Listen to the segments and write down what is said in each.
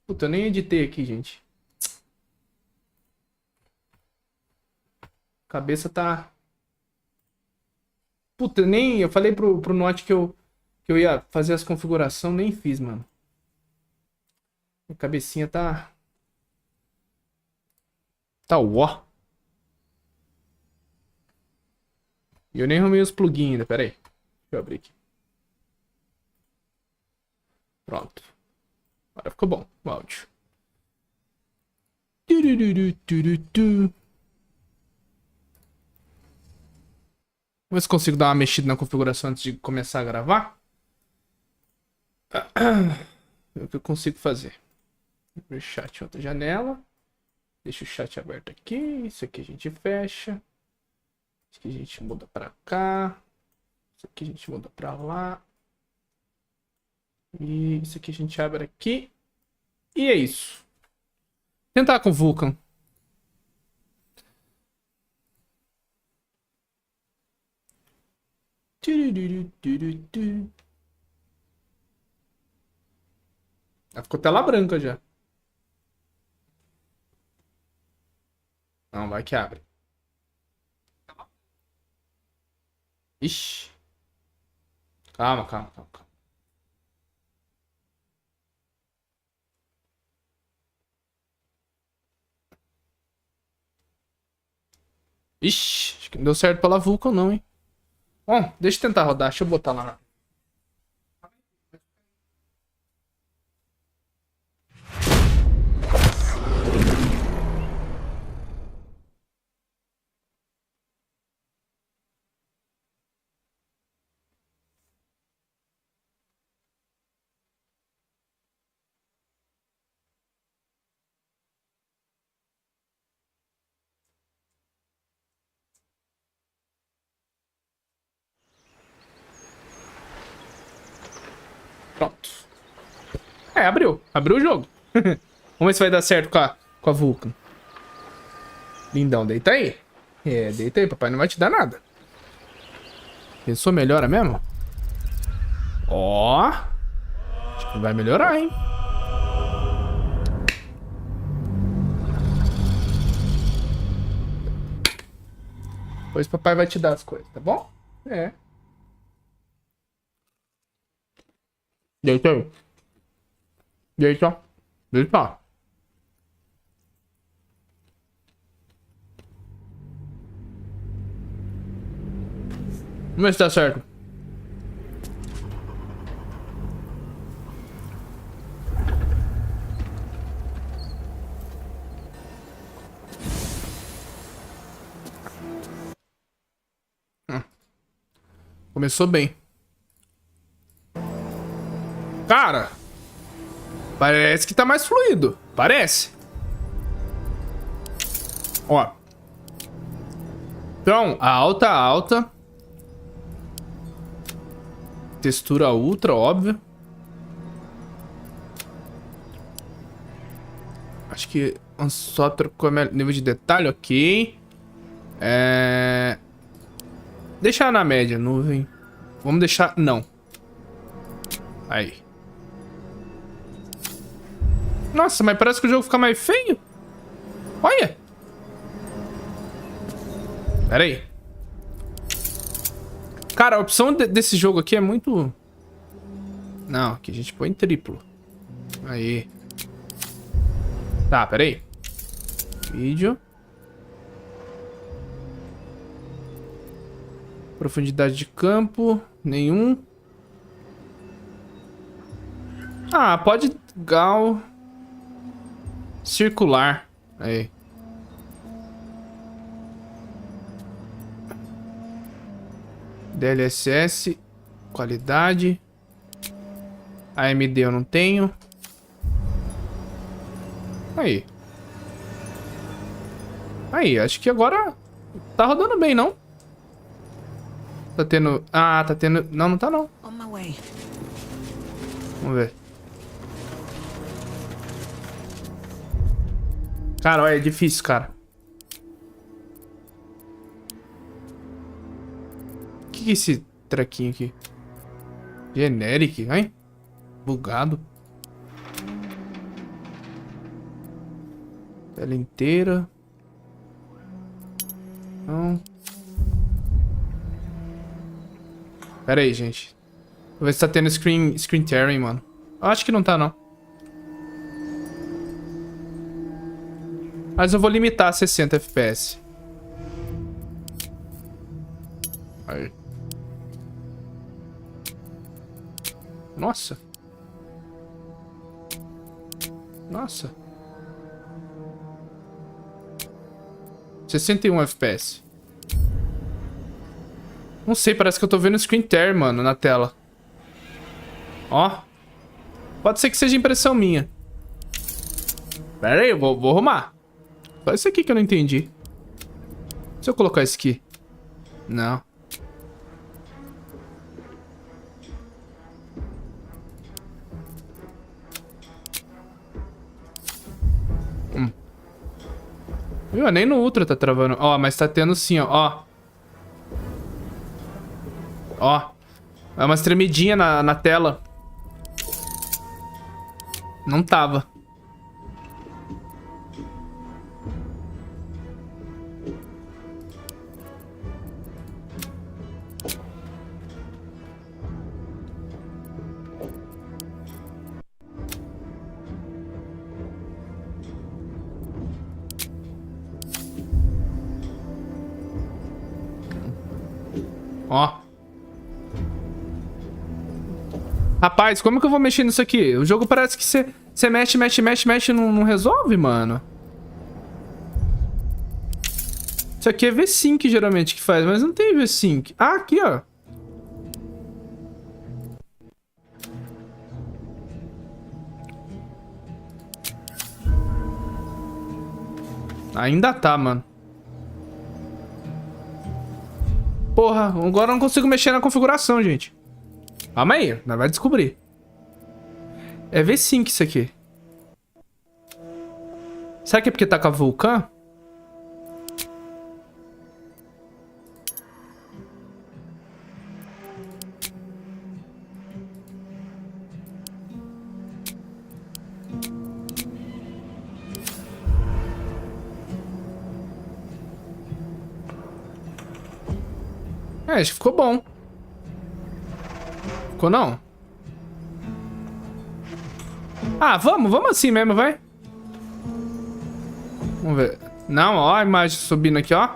Puta, eu nem editei aqui, gente. Cabeça tá... Puta, nem... Eu falei pro Note que eu ia fazer as configurações, nem fiz, mano. A cabecinha tá... Tá ó. E eu nem arrumei os plugins ainda, pera aí. Deixa eu abrir aqui. Pronto. Agora ficou bom o áudio. Vamos ver se consigo dar uma mexida na configuração antes de começar a gravar. É o que eu consigo fazer. Abrir o chat em outra janela. Deixa o chat aberto aqui. Isso aqui a gente fecha. Isso aqui a gente muda pra cá. Isso aqui a gente muda pra lá. E isso aqui a gente abre aqui. E é isso. Tentar com o Vulcan. Ficou tela branca já. Não, vai que abre. Ixi. Calma, calma, calma, calma. Ixi, acho que não deu certo pela Vulcan não, hein. Bom, deixa eu tentar rodar, deixa eu botar lá. Pronto. É, abriu. Abriu o jogo. Vamos ver se vai dar certo com a Vulcan. Lindão, deita aí. É, deita aí, papai não vai te dar nada. Pensou melhora mesmo? Ó. Acho que vai melhorar, hein? Depois papai vai te dar as coisas, tá bom? É. Deita aí. Deita. Deita. Vamos ver se tá certo. Começou bem. Cara, parece que tá mais fluido. Parece. Ó. Então, alta. Textura ultra, óbvio. Acho que só trocou nível de detalhe, ok. Deixar na média, nuvem. Vamos deixar... Não. Aí. Nossa, mas parece que o jogo fica mais feio. Olha. Pera aí. Cara, a opção desse jogo aqui é muito... Não, aqui a gente põe triplo. Aí. Tá, pera aí. Vídeo. Profundidade de campo. Nenhum. Ah, pode... Gal... Circular. Aí. DLSS. Qualidade. AMD eu não tenho. Aí. Aí, acho que agora tá rodando bem, não? Tá tendo... Ah, tá tendo... Não, não tá não. Vamos ver. Cara, olha, é difícil, cara. O que é esse trequinho aqui. Generic, hein? Bugado. Tela inteira. Não. Pera aí, gente. Vou ver se tá tendo screen tearing, mano. Acho que não tá, não. Mas eu vou limitar a 60 FPS. Aí. Nossa. Nossa. 61 FPS. Não sei, parece que eu tô vendo screen tear, mano, na tela. Ó. Pode ser que seja impressão minha. Pera aí, eu vou arrumar. Só isso aqui que eu não entendi. Se eu colocar isso aqui. Não. Viu? Nem no Ultra tá travando. Ó, mas tá tendo sim, ó. Ó. É umas tremidinhas na tela. Não tava. Ó. Rapaz, como que eu vou mexer nisso aqui? O jogo parece que você mexe e não resolve, mano. Isso aqui é V-Sync geralmente que faz, mas não tem V-Sync. Ah, aqui, ó. Ainda tá, mano. Porra, agora eu não consigo mexer na configuração, gente. Calma aí, nós vai descobrir. É V-Sync isso aqui. Será que é porque tá com a Vulcan? É, acho que ficou bom. Ficou não? Ah, vamos assim mesmo, vai. Vamos ver. Não, ó a imagem subindo aqui, ó.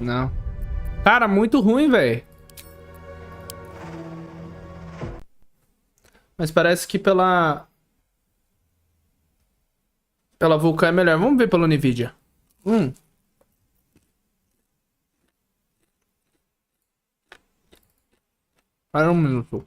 Não. Cara, muito ruim, velho. Mas parece que pela Vulkan é melhor. Vamos ver pela Nvidia. Para um minuto.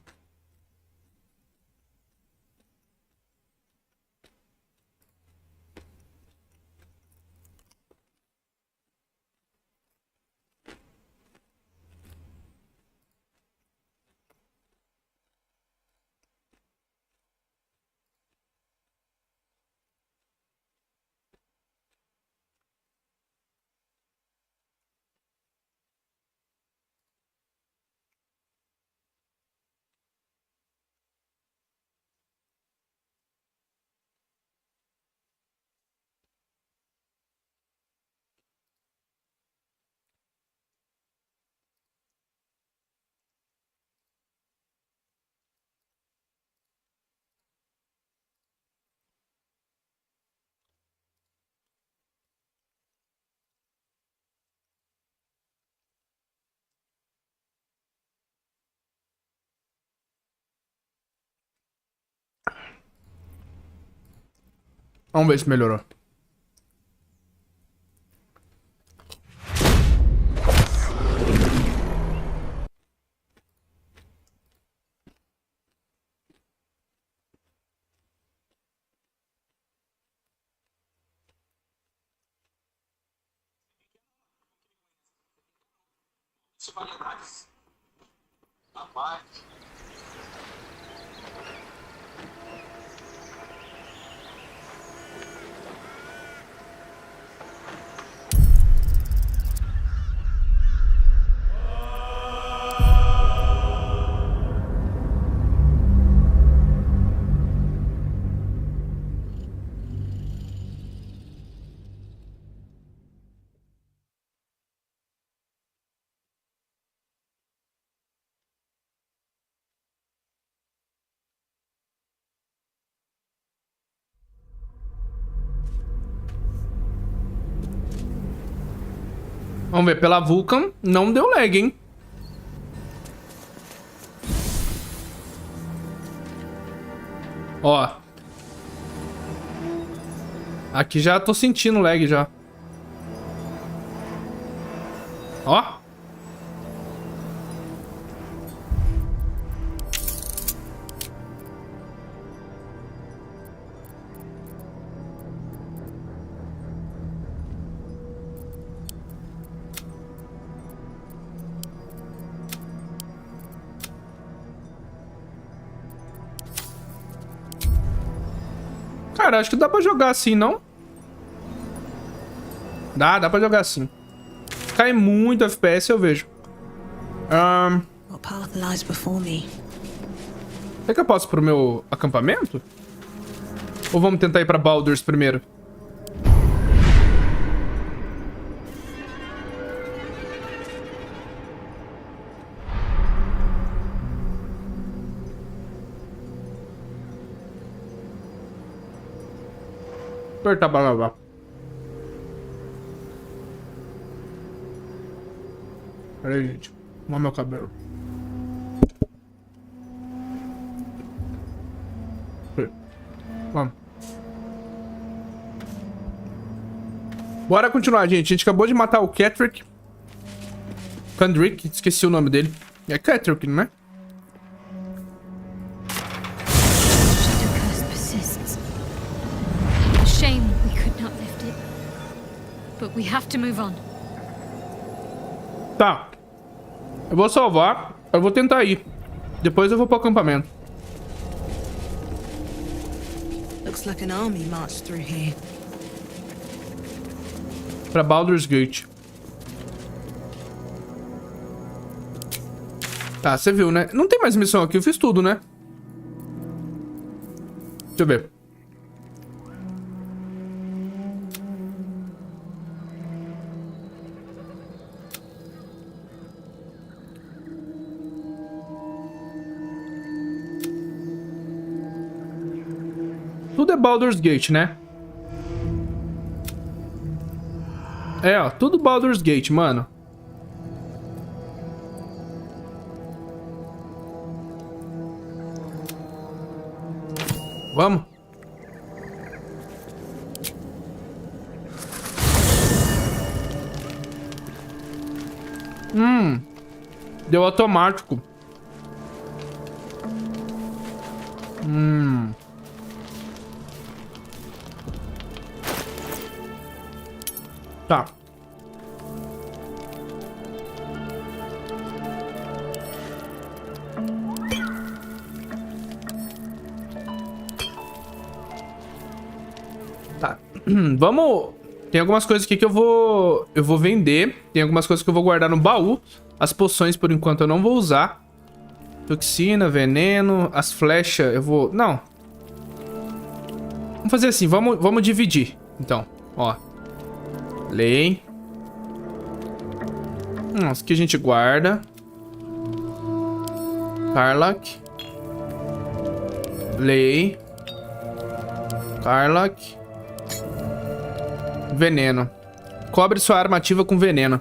Vamos ver se melhorou. Vamos ver, pela Vulcan não deu lag, hein? Ó. Aqui já tô sentindo lag já. Ó. Cara, acho que dá pra jogar assim, não? Dá pra jogar assim. Cai muito FPS, eu vejo. Será que eu posso ir pro meu acampamento? Ou vamos tentar ir pra Baldur'S primeiro? Apertar pra lavar. Pera aí, gente. Arrumar meu cabelo. Vamos. Bora continuar, gente. A gente acabou de matar o Kendrick. Esqueci o nome dele. É Kendrick, não é? Tá. Eu vou salvar. Eu vou tentar ir. Depois eu vou pro acampamento. Looks like an army marched through here. Pra Baldur's Gate. Tá, você viu, né? Não tem mais missão aqui. Eu fiz tudo, né? Deixa eu ver. Tudo é Baldur's Gate, né? É, ó. Tudo Baldur's Gate, mano. Vamos. Deu automático. Tá. Tá. Vamos... Tem algumas coisas aqui que eu vou vender. Tem algumas coisas que eu vou guardar no baú. As poções, por enquanto, eu não vou usar. Toxina, veneno, as flechas, eu vou... Não. Vamos fazer assim, vamos dividir. Então, ó. Lei. Isso aqui a gente guarda. Karlak. Lei. Karlak. Veneno. Cobre sua arma ativa com veneno.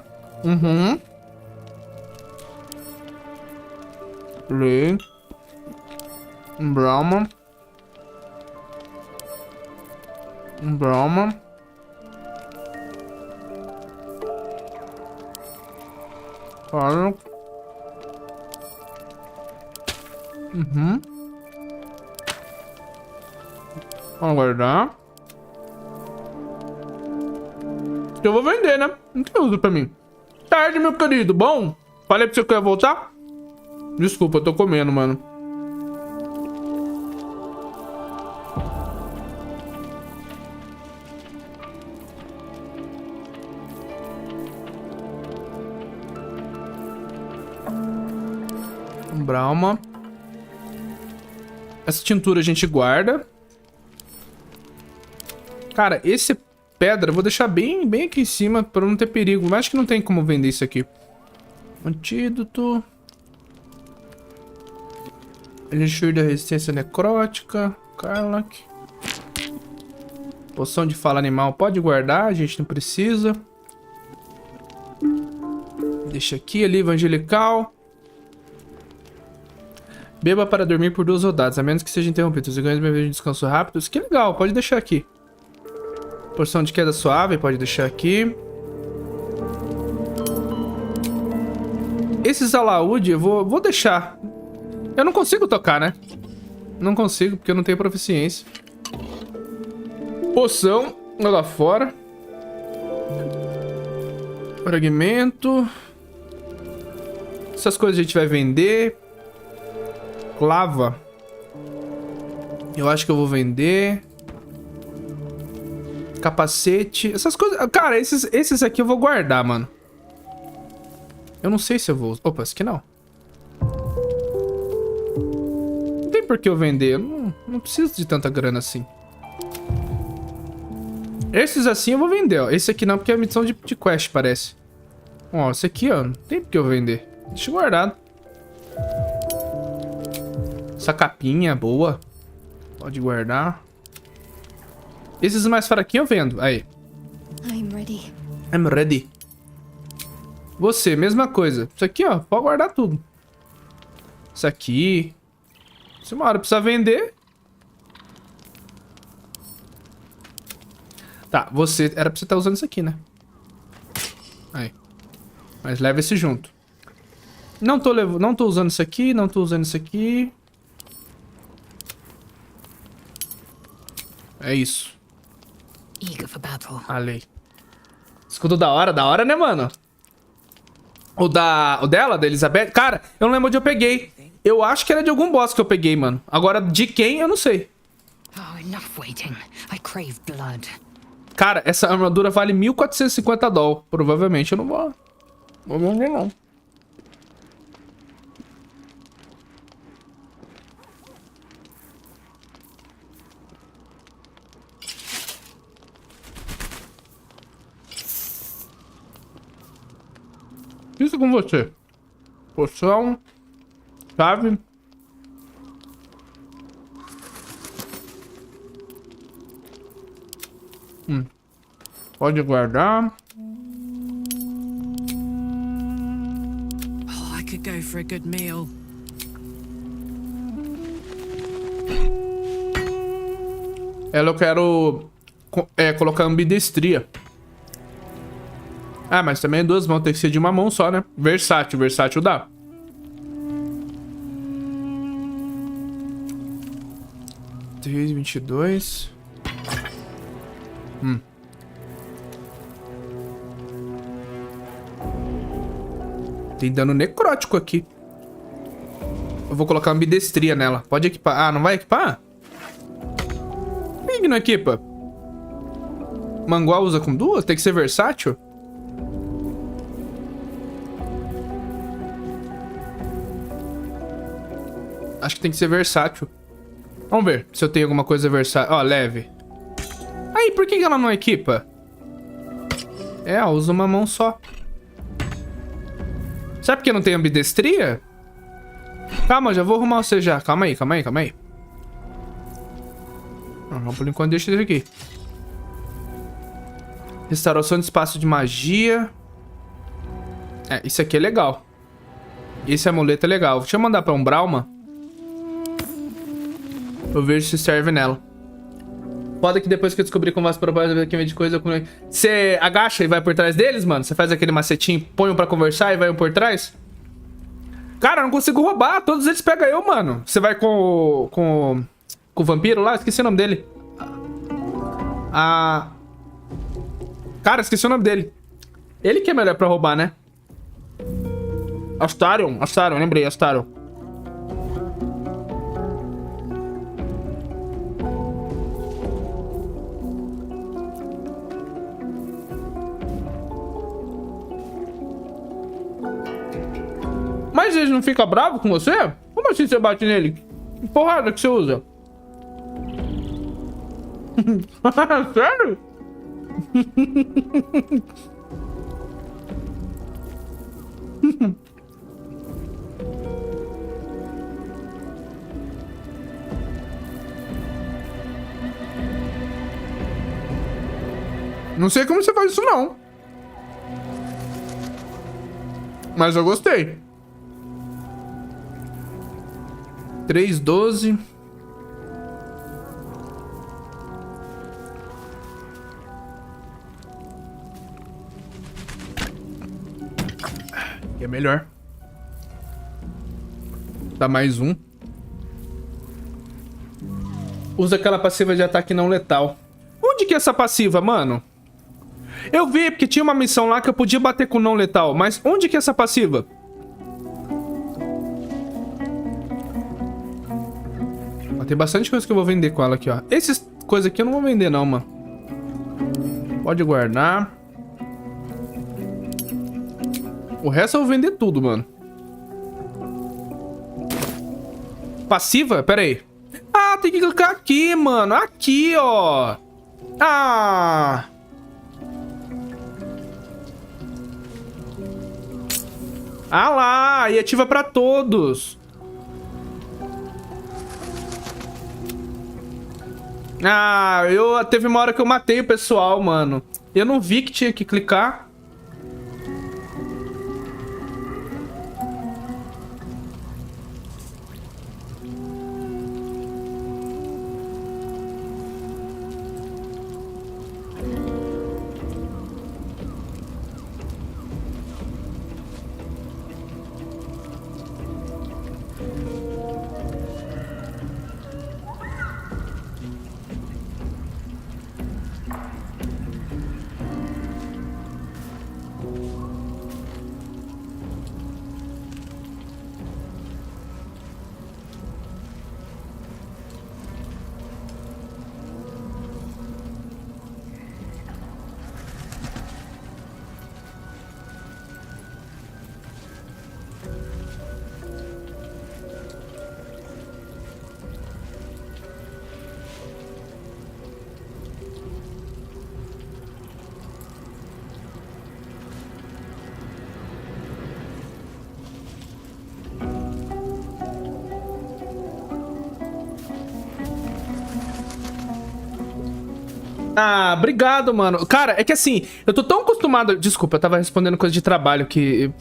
Lei. Brahma. Brahma. Karlak. Vamos guardar. Eu vou vender, né? Não tem uso pra mim. Tarde, meu querido. Bom? Falei pra você que eu ia voltar? Desculpa, eu tô comendo, mano. Brahma. Essa tintura a gente guarda. Cara, esse pedra eu vou deixar bem aqui em cima pra não ter perigo. Mas acho que não tem como vender isso aqui. Antídoto. Elixir da resistência necrótica. Karlak. Poção de fala animal pode guardar, a gente não precisa. Deixa aqui, ali, evangelical. Beba para dormir por 2 rodadas, a menos que seja interrompido. Os ganhos de descanso rápido. Que legal, pode deixar aqui. Porção de queda suave, pode deixar aqui. Esses alaúde eu vou deixar. Eu não consigo tocar, né? Não consigo, porque eu não tenho proficiência. Poção, lá fora. Fragmento. Essas coisas a gente vai vender. Clava. Eu acho que eu vou vender. Capacete. Essas coisas... Cara, esses aqui eu vou guardar, mano. Eu não sei se eu vou... Opa, esse aqui não. Não tem por que eu vender. Eu não preciso de tanta grana assim. Esses assim eu vou vender, ó. Esse aqui não, porque é missão de quest, parece. Ó, esse aqui, ó. Não tem por que eu vender. Deixa guardado. Essa capinha boa. Pode guardar. Esses mais fraquinhos eu vendo. Aí. I'm ready. Você, mesma coisa. Isso aqui, ó. Pode guardar tudo. Isso aqui. Se uma hora precisar vender. Tá, você... Era pra você estar usando isso aqui, né? Aí. Mas leva esse junto. Não tô usando isso aqui. Não tô usando isso aqui. É isso. A lei. Escudo da hora, né, mano? O dela, da Elizabeth. Cara, eu não lembro onde eu peguei. Eu acho que era de algum boss que eu peguei, mano. Agora, de quem, eu não sei. Cara, essa armadura vale 1.450 dólares. Provavelmente eu não vou vender, não. Isso com você. Poção. Chave. Pode guardar. Oh, I could go for a good meal. Ela eu quero colocar ambidestria. Ah, mas também 2 mãos, tem que ser de uma mão só, né? Versátil dá. Três, 22. Tem dano necrótico aqui. Eu vou colocar ambidestria nela. Pode equipar. Ah, não vai equipar? Por que não equipa? Mangual usa com 2? Tem que ser versátil? Acho que tem que ser versátil. Vamos ver se eu tenho alguma coisa versátil. Ó, leve. Aí, por que ela não equipa? É, ela usa uma mão só. Sabe por que não tem ambidestria? Calma, já vou arrumar você já. Calma aí. Vamos por enquanto, deixa isso aqui. Restauração de espaço de magia. É, isso aqui é legal. Esse amuleto é legal. Deixa eu mandar pra um Brauma. Eu vejo se serve nela. Foda que depois que eu descobri como as propostas que vem de coisa... Você agacha e vai por trás deles, mano? Você faz aquele macetinho, põe um pra conversar e vai um por trás? Cara, eu não consigo roubar. Todos eles pegam eu, mano. Você vai com o vampiro lá? Esqueci o nome dele. Cara, esqueci o nome dele. Ele que é melhor pra roubar, né? Astarion, lembrei, Astarion. Mas ele não fica bravo com você? Como assim você bate nele? Que porrada que você usa? Sério? Não sei como você faz isso, não. Mas eu gostei. 3,12. É melhor. Dá mais um. Usa aquela passiva de ataque não letal. Onde que é essa passiva, mano? Eu vi, porque tinha uma missão lá que eu podia bater com não letal. Mas onde que é essa passiva? Ó, tem bastante coisa que eu vou vender com ela aqui, ó. Essas coisas aqui eu não vou vender não, mano. Pode guardar. O resto eu vou vender tudo, mano. Passiva? Pera aí. Ah, tem que clicar aqui, mano. Aqui, ó. Ah. Ah lá. E ativa pra todos. Ah, teve uma hora que eu matei o pessoal, mano. Eu não vi que tinha que clicar. Ah, obrigado, mano. Cara, é que assim, eu tô tão acostumado... Desculpa, eu tava respondendo coisa de trabalho que...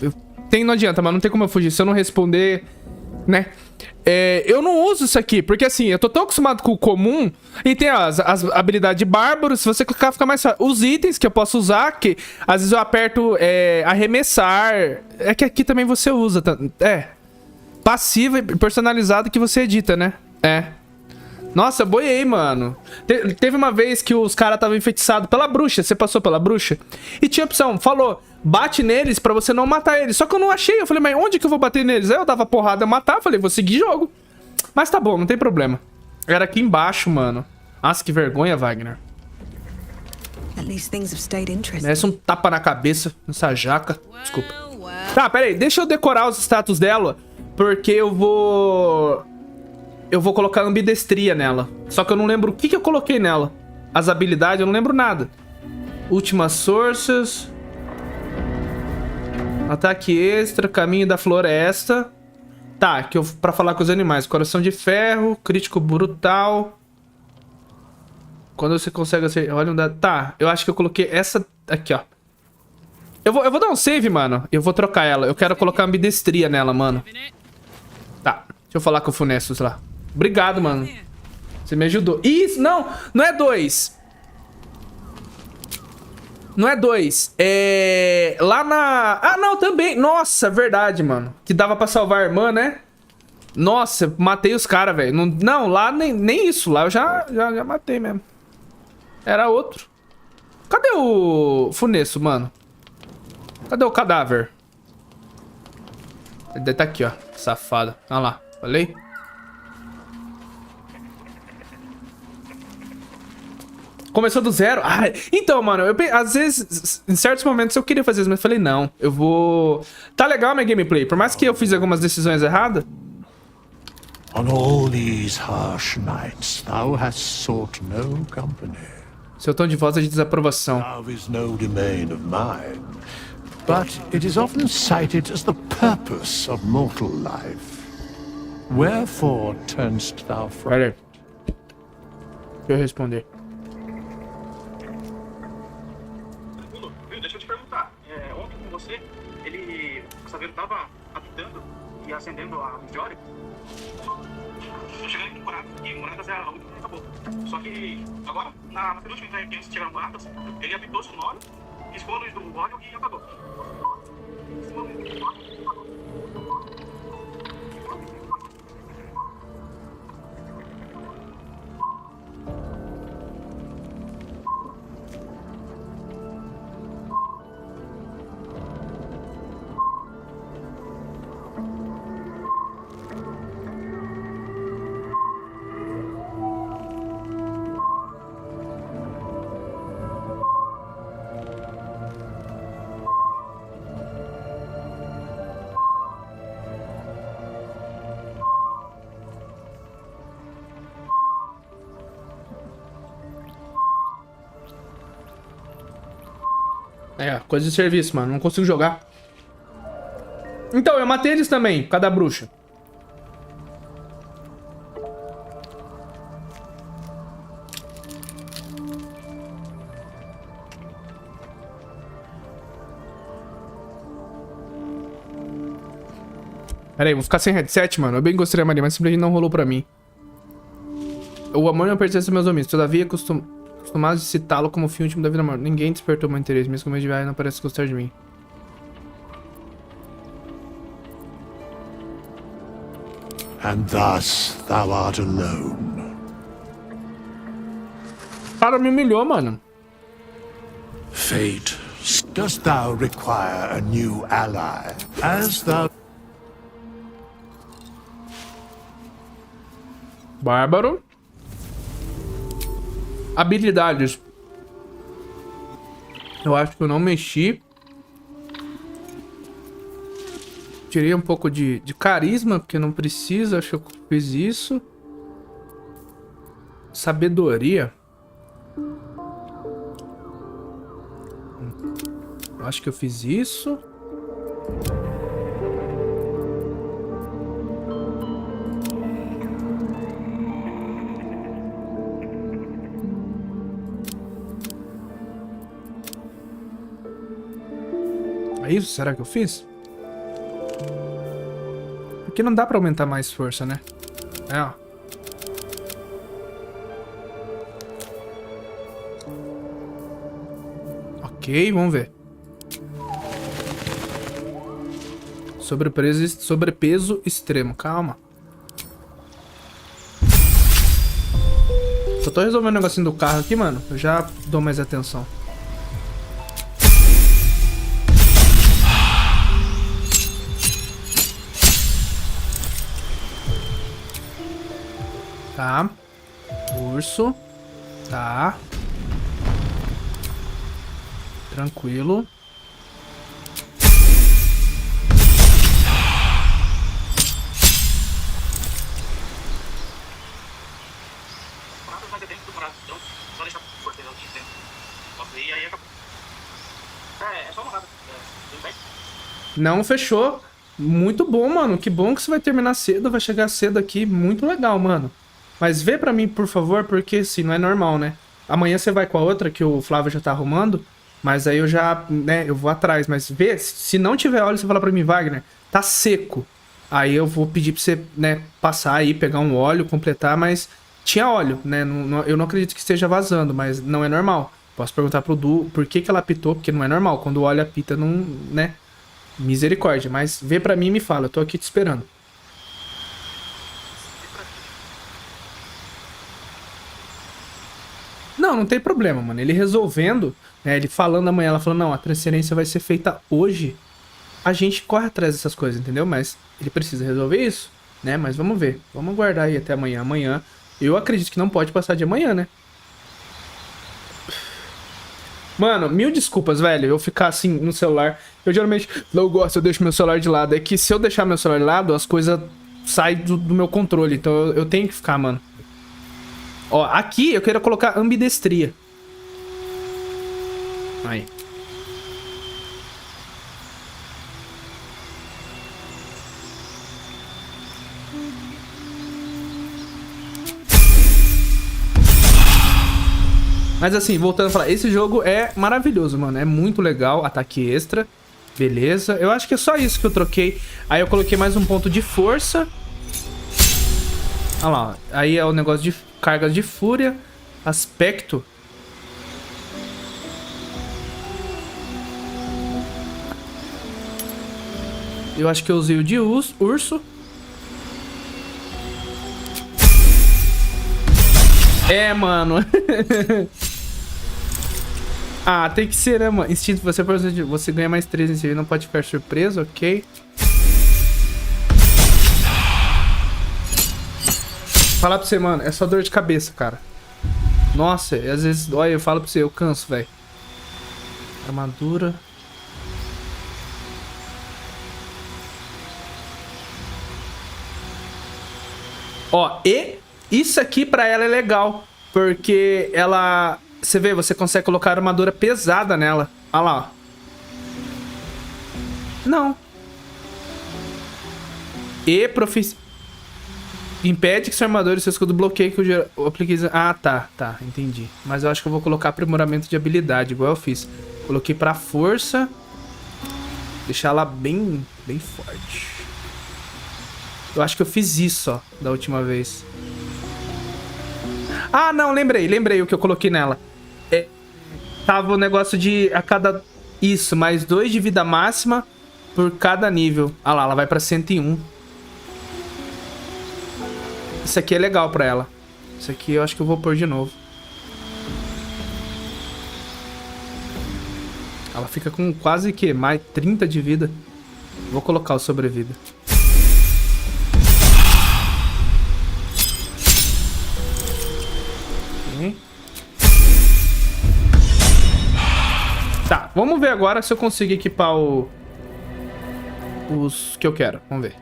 Não adianta, mas não tem como eu fugir. Se eu não responder, né? Eu não uso isso aqui, porque assim, eu tô tão acostumado com o comum. E tem as habilidades de bárbaro. Se você clicar, fica mais fácil. Os itens que eu posso usar, que às vezes eu aperto arremessar. É que aqui também você usa. Passiva e personalizado que você edita, né? Nossa, boiei, mano. Teve uma vez que os caras estavam enfeitiçados pela bruxa. Você passou pela bruxa? E tinha opção, falou, bate neles pra você não matar eles. Só que eu não achei. Eu falei, mas onde que eu vou bater neles? Aí eu dava porrada, eu matava. Falei, vou seguir jogo. Mas tá bom, não tem problema. Era aqui embaixo, mano. Nossa, que vergonha, Wagner. Merece um tapa na cabeça, nessa jaca. Desculpa. Tá, pera aí. Deixa eu decorar os status dela. Porque eu vou colocar ambidestria nela. Só que eu não lembro o que eu coloquei nela. As habilidades, eu não lembro nada. Últimas sources. Ataque extra, caminho da floresta. Tá, que pra falar com os animais. Coração de ferro, crítico brutal. Quando você consegue... Olha um dado. Tá, eu acho que eu coloquei essa aqui, ó. Eu vou dar um save, mano. Eu vou trocar ela. Eu quero colocar ambidestria nela, mano. Tá, deixa eu falar com o Funestus lá. Obrigado, mano. Você me ajudou. Isso, não é 2. Não é 2. Lá na... Ah, não, também. Nossa, verdade, mano. Que dava pra salvar a irmã, né? Nossa, matei os caras, velho. Não, lá nem isso. Lá eu já matei mesmo. Era outro. Cadê o Funesso, mano? Cadê o cadáver? Ele deve tá aqui, ó. Safado. Olha lá. Falei? Começou do zero? Ah, então, mano, às vezes, em certos momentos eu queria fazer isso, mas falei, não, eu vou... Tá legal a minha gameplay, por mais que eu fiz algumas decisões erradas. On all these harsh nights, thou hast sought no company. Seu tom de voz é de desaprovação. Love is no domain of mine, but it is often cited as the purpose of mortal life. Wherefore turnst thou from... Olha aí. Deixa eu responder. Deixa eu te perguntar. Ontem com você, ele... O saveiro moradas, e moradas é a última que acabou. Só que agora, na penúltima entrega que eles tiraram moradas, ele apitou sonoro, riscou a luz do óleo e apagou. É, coisa de serviço, mano. Não consigo jogar. Então, eu matei eles também, por causa da bruxa. Pera aí, vou ficar sem headset, mano. Eu bem gostaria, Maria, mas simplesmente não rolou pra mim. O amor não pertence aos meus homens. Todavia, acostumados de citá-lo como fim último da vida amor. Ninguém despertou meu interesse, mesmo que o meu de viagem não parece gostar de mim. And thus thou art alone. O cara me humilhou, mano. Fate, dost thou require a new ally? As thou... Bárbaro. Habilidades. Eu acho que eu não mexi. Tirei um pouco de carisma, porque não precisa. Acho que eu fiz isso. Sabedoria. Eu acho que eu fiz isso. É isso? Será que eu fiz? Porque não dá pra aumentar mais força, né? É, ó. Ok, vamos ver. Sobrepeso extremo. Calma. Só tô resolvendo o negocinho do carro aqui, mano. Eu já dou mais atenção. Tá. Urso. Tá. Tranquilo. Vai ter dentro do prato, então só deixar o quarteirão de dentro. Nossa, e aí acabou. É só uma rada. Tudo bem? Não fechou. Muito bom, mano. Que bom que você vai terminar cedo, vai chegar cedo aqui. Muito legal, mano. Mas vê pra mim, por favor, porque assim, não é normal, né? Amanhã você vai com a outra, que o Flávio já tá arrumando. Mas aí eu já, né, eu vou atrás. Mas vê, se não tiver óleo, você fala pra mim, Wagner, tá seco. Aí eu vou pedir pra você, né, passar aí, pegar um óleo, completar, mas tinha óleo, né? Eu não acredito que esteja vazando, mas não é normal. Posso perguntar pro Du por que ela apitou, porque não é normal. Quando o óleo apita, não, né? Misericórdia, mas vê pra mim e me fala, eu tô aqui te esperando. Não tem problema, mano. Ele resolvendo, né, ele falando amanhã, ela falando, não, a transferência vai ser feita hoje. A gente corre atrás dessas coisas, entendeu? Mas ele precisa resolver isso, né? Mas vamos ver. Vamos aguardar aí até amanhã. Amanhã, eu acredito que não pode passar de amanhã, né? Mano, mil desculpas, velho, eu ficar assim no celular. Eu geralmente não gosto, eu deixo meu celular de lado. É que se eu deixar meu celular de lado, as coisas saem do meu controle. Então eu tenho que ficar, mano. Ó, aqui eu quero colocar ambidestria. Aí. Mas assim, voltando a falar, esse jogo é maravilhoso, mano. É muito legal, ataque extra. Beleza. Eu acho que é só isso que eu troquei. Aí eu coloquei mais um ponto de força. Olha lá, ó. Aí é o negócio de cargas de fúria. Aspecto. Eu acho que eu usei o de urso. É, mano. Ah, tem que ser, né, mano? Instinto, você ganha mais 3 em seguida, não pode ficar surpreso, ok. Falar pra você, mano, é só dor de cabeça, cara. Nossa, às vezes, olha, eu falo pra você, eu canso, velho. Armadura. Ó, e isso aqui pra ela é legal, porque ela... Você vê, você consegue colocar armadura pesada nela. Olha lá, ó. Não. E impede que seu armador e seu escudo bloqueiem que o aplique... Ah, tá, entendi. Mas eu acho que eu vou colocar aprimoramento de habilidade, igual eu fiz. Coloquei pra força. Deixar ela bem forte. Eu acho que eu fiz isso, ó, da última vez. Ah, não, lembrei o que eu coloquei nela. Tava o negócio de a cada... Isso, mais 2 de vida máxima por cada nível. Ah lá, ela vai pra 101. Isso aqui é legal pra ela. Isso aqui eu acho que eu vou pôr de novo. Ela fica com quase que mais 30 de vida. Vou colocar o sobrevida. Okay. Tá, vamos ver agora se eu consigo equipar os que eu quero. Vamos ver.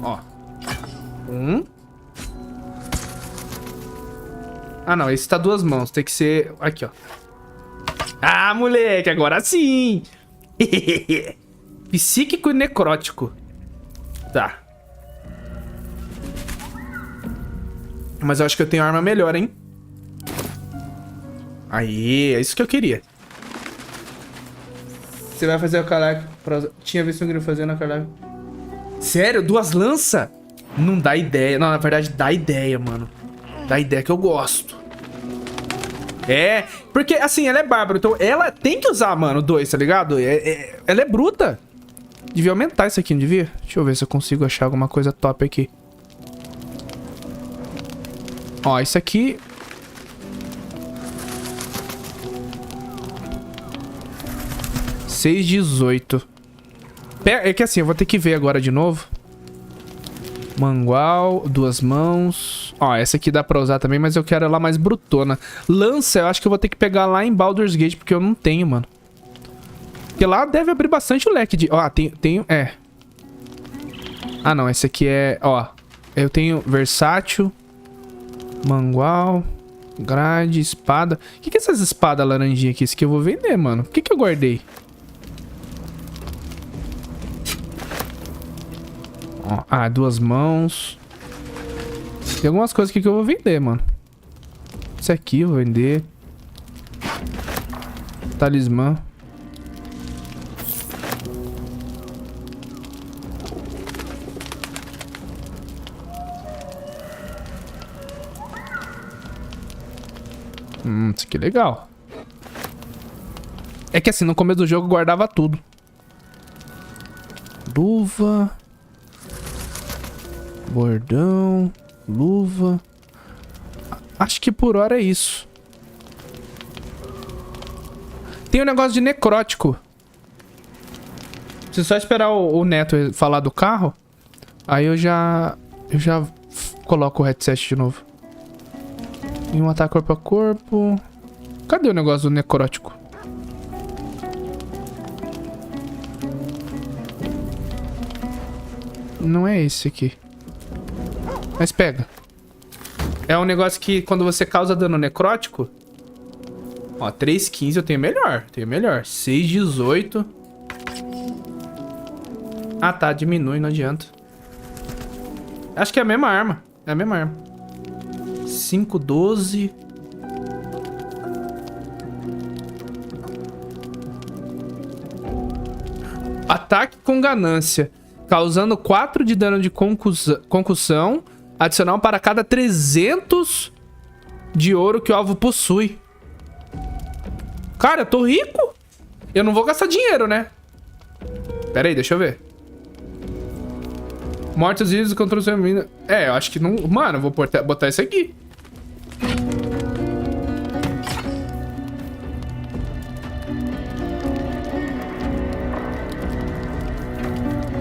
Ó. Ah, não. Esse tá 2 mãos. Tem que ser... Aqui, ó. Ah, moleque. Agora sim. Psíquico e necrótico. Tá. Mas eu acho que eu tenho arma melhor, hein? Aí, é isso que eu queria. Você vai fazer o caralho. Tinha visto um grilo fazendo a caralho. Sério? 2 lanças? Não dá ideia. Não, na verdade, dá ideia, mano. Dá ideia que eu gosto. É, porque assim, ela é bárbara. Então ela tem que usar, mano, 2, tá ligado? Ela é bruta. Devia aumentar isso aqui, não devia? Deixa eu ver se eu consigo achar alguma coisa top aqui. Ó, isso aqui... 6,18. É que assim, eu vou ter que ver agora de novo. Mangual, 2 mãos. Ó, essa aqui dá pra usar também, mas eu quero ela mais brutona. Lança, eu acho que eu vou ter que pegar lá em Baldur'S Gate, porque eu não tenho, mano. Porque lá deve abrir bastante o leque de... Ó, tenho... É. Ah, não, esse aqui é... Ó, eu tenho versátil, mangual, grade, espada. O que é essas espadas laranjinhas aqui? Isso aqui eu vou vender, mano. Por que eu guardei? Ah, 2 mãos. Tem algumas coisas aqui que eu vou vender, mano. Isso aqui eu vou vender. Talismã. Isso aqui é legal. É que assim, no começo do jogo eu guardava tudo. Luva. Bordão, luva. Acho que por hora é isso. Tem um negócio de necrótico. Se só esperar o Neto falar do carro, aí eu já coloco o headset de novo. E um ataque corpo a corpo. Cadê o negócio do necrótico? Não é esse aqui. Mas pega. É um negócio que quando você causa dano necrótico... Ó, 3,15 eu tenho melhor. 6,18. Ah, tá. Diminui, não adianta. Acho que é a mesma arma. É a mesma arma. 5,12. Ataque com ganância. causando 4 de dano de concussão adicional para cada 300 de ouro que o alvo possui. Cara, eu tô rico. Eu não vou gastar dinheiro, né? Pera aí, deixa eu ver. Mortos vivos contra o seu menino. É, eu acho que não... Mano, eu vou botar isso aqui.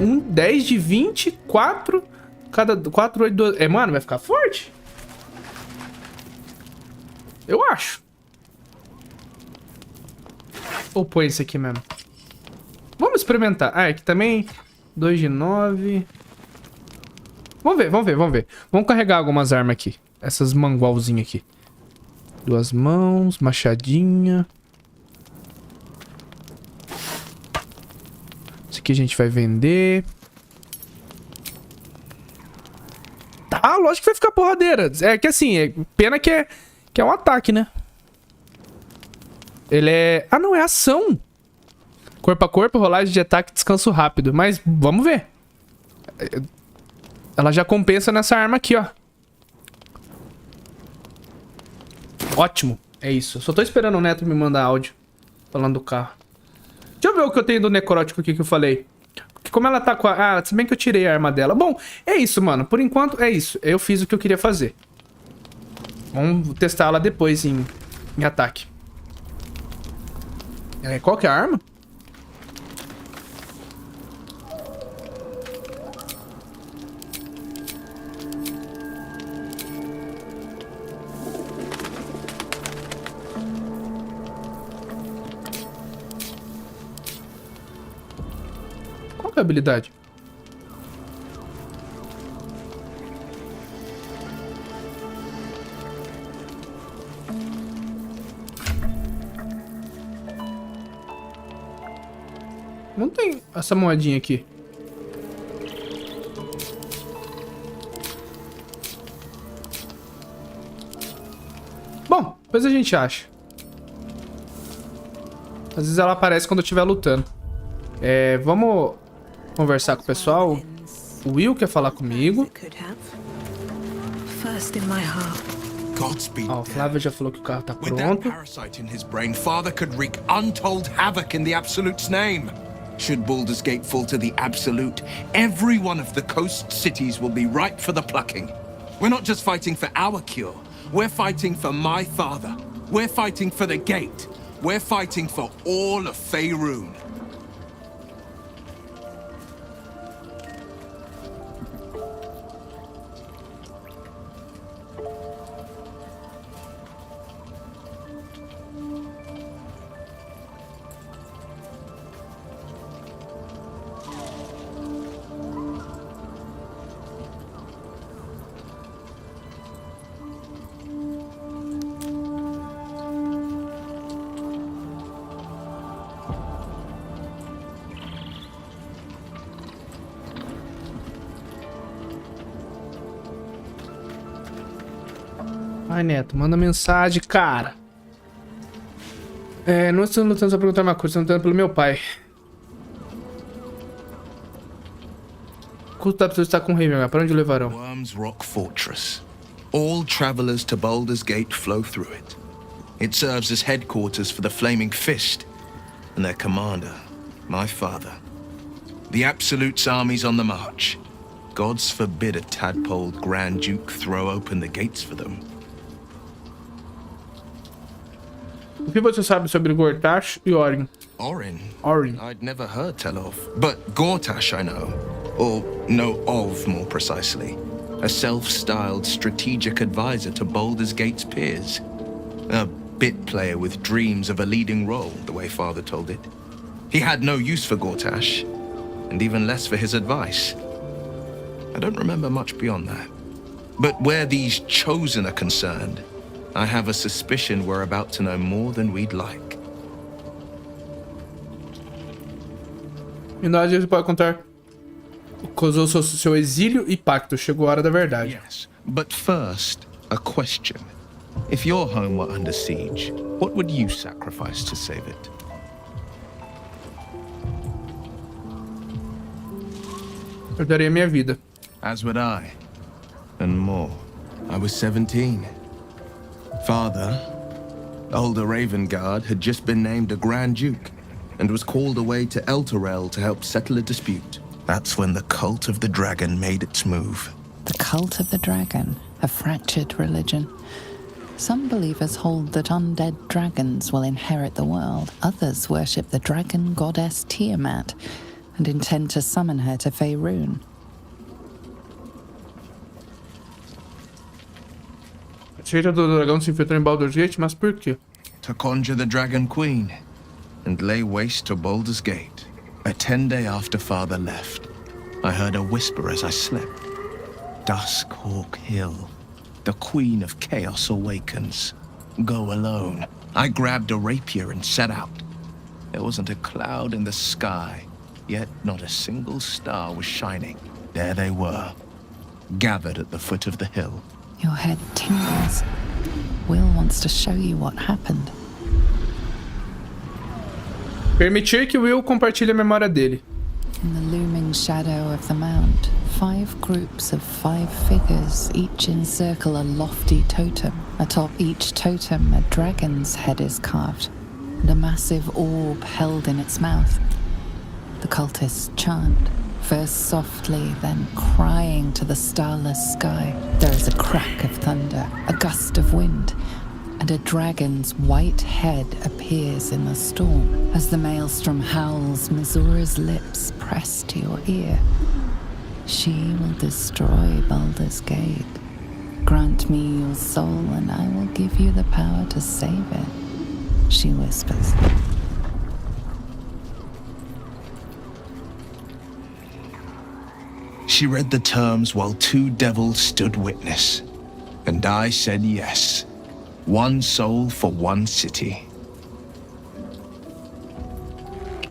10 de 20, 4... Cada 4, 8, 12... É, mano, vai ficar forte. Eu acho. Ou põe esse aqui mesmo. Vamos experimentar. Ah, aqui também. 2 de 9. Vamos ver, vamos ver, vamos ver. Vamos carregar algumas armas aqui. Essas mangualzinhas aqui. 2 mãos, machadinha. Isso aqui a gente vai vender. Tá, lógico que vai ficar porradeira. É que assim, pena que é um ataque, né? Ele é... Ah, não, é ação. Corpo a corpo, rolagem de ataque, descanso rápido. Mas vamos ver. Ela já compensa nessa arma aqui, ó. Ótimo. É isso. Eu só tô esperando o Neto me mandar áudio falando do carro. Deixa eu ver o que eu tenho do necrótico aqui que eu falei. Porque como ela tá com a... Ah, se bem que eu tirei a arma dela. Bom, é isso, mano. Por enquanto, é isso. Eu fiz o que eu queria fazer. Vamos testar ela depois em ataque. Qual que é a arma? Qual que é a habilidade? Não tem essa moedinha aqui. Bom, depois a gente acha. Às vezes ela aparece quando eu estiver lutando. Vamos conversar com o pessoal. O Will quer falar comigo. Ó, o Flávio já falou que o carro tá pronto. Should Baldur's Gate fall to the Absolute, every one of the coast cities will be ripe for the plucking. We're not just fighting for our cure, we're fighting for my father. We're fighting for the Gate. We're fighting for all of Faerun. Ai, Neto, manda mensagem, cara. Não estou lutando só pra perguntar uma coisa, estou lutando pelo meu pai. Custo da pessoa estar com o rei, para onde o levarão? Worm's Rock Fortress. All travelers to Baldur's Gate flow through it. It serves as headquarters for the Flaming Fist and their commander, my father. The Absolute's armies on the march. Gods forbid a tadpoled Grand Duke throw open the gates for them. O que você sabe sobre Gortash e Orin? Orin? Orin. I'd never heard tell of. But Gortash I know. Or know of, more precisely. A self-styled strategic advisor to Baldur's Gate's peers. A bit player with dreams of a leading role, the way Father told it. He had no use for Gortash, and even less for his advice. I don't remember much beyond that. But where these chosen are concerned, I have a suspicion we're about to know more than we'd like. E nós você pode contar. Causou seu exílio e pacto. Chegou a hora da verdade. Yes, but first, a question. If your home were under siege, what would you sacrifice to save it? Eu daria minha vida. As would I. And more. I was 17. Father, older Ravengard, had just been named a Grand Duke and was called away to Elturel to help settle a dispute. That's when the cult of the dragon made its move. The cult of the dragon, a fractured religion. Some believers hold that undead dragons will inherit the world. Others worship the dragon goddess Tiamat and intend to summon her to Faerun. A seita do dragão se infiltrou em Baldur's Gate, mas por quê? To conjure the Dragon Queen and lay waste to Baldur's Gate. A 10-day after Father left, I heard a whisper as I slept. Duskhawk Hill. The Queen of Chaos awakens. Go alone. I grabbed a rapier and set out. There wasn't a cloud in the sky, yet not a single star was shining. There they were, gathered at the foot of the hill. Your head tingles. Will wants to show you what happened. Permitir que Will compartilhe a memória dele. In the looming shadow of the mount, 5 groups of 5 figures each encircle a lofty totem. Atop each totem, a dragon's head is carved, and a massive orb held in its mouth. The cultists chant, first softly, then crying to the starless sky. There is a crack of thunder, a gust of wind, and a dragon's white head appears in the storm. As the maelstrom howls, Missoura's lips press to your ear. She will destroy Baldur's Gate. Grant me your soul and I will give you the power to save it, she whispers. She read the terms while 2 devils stood witness, and I said yes. 1 soul for 1 city.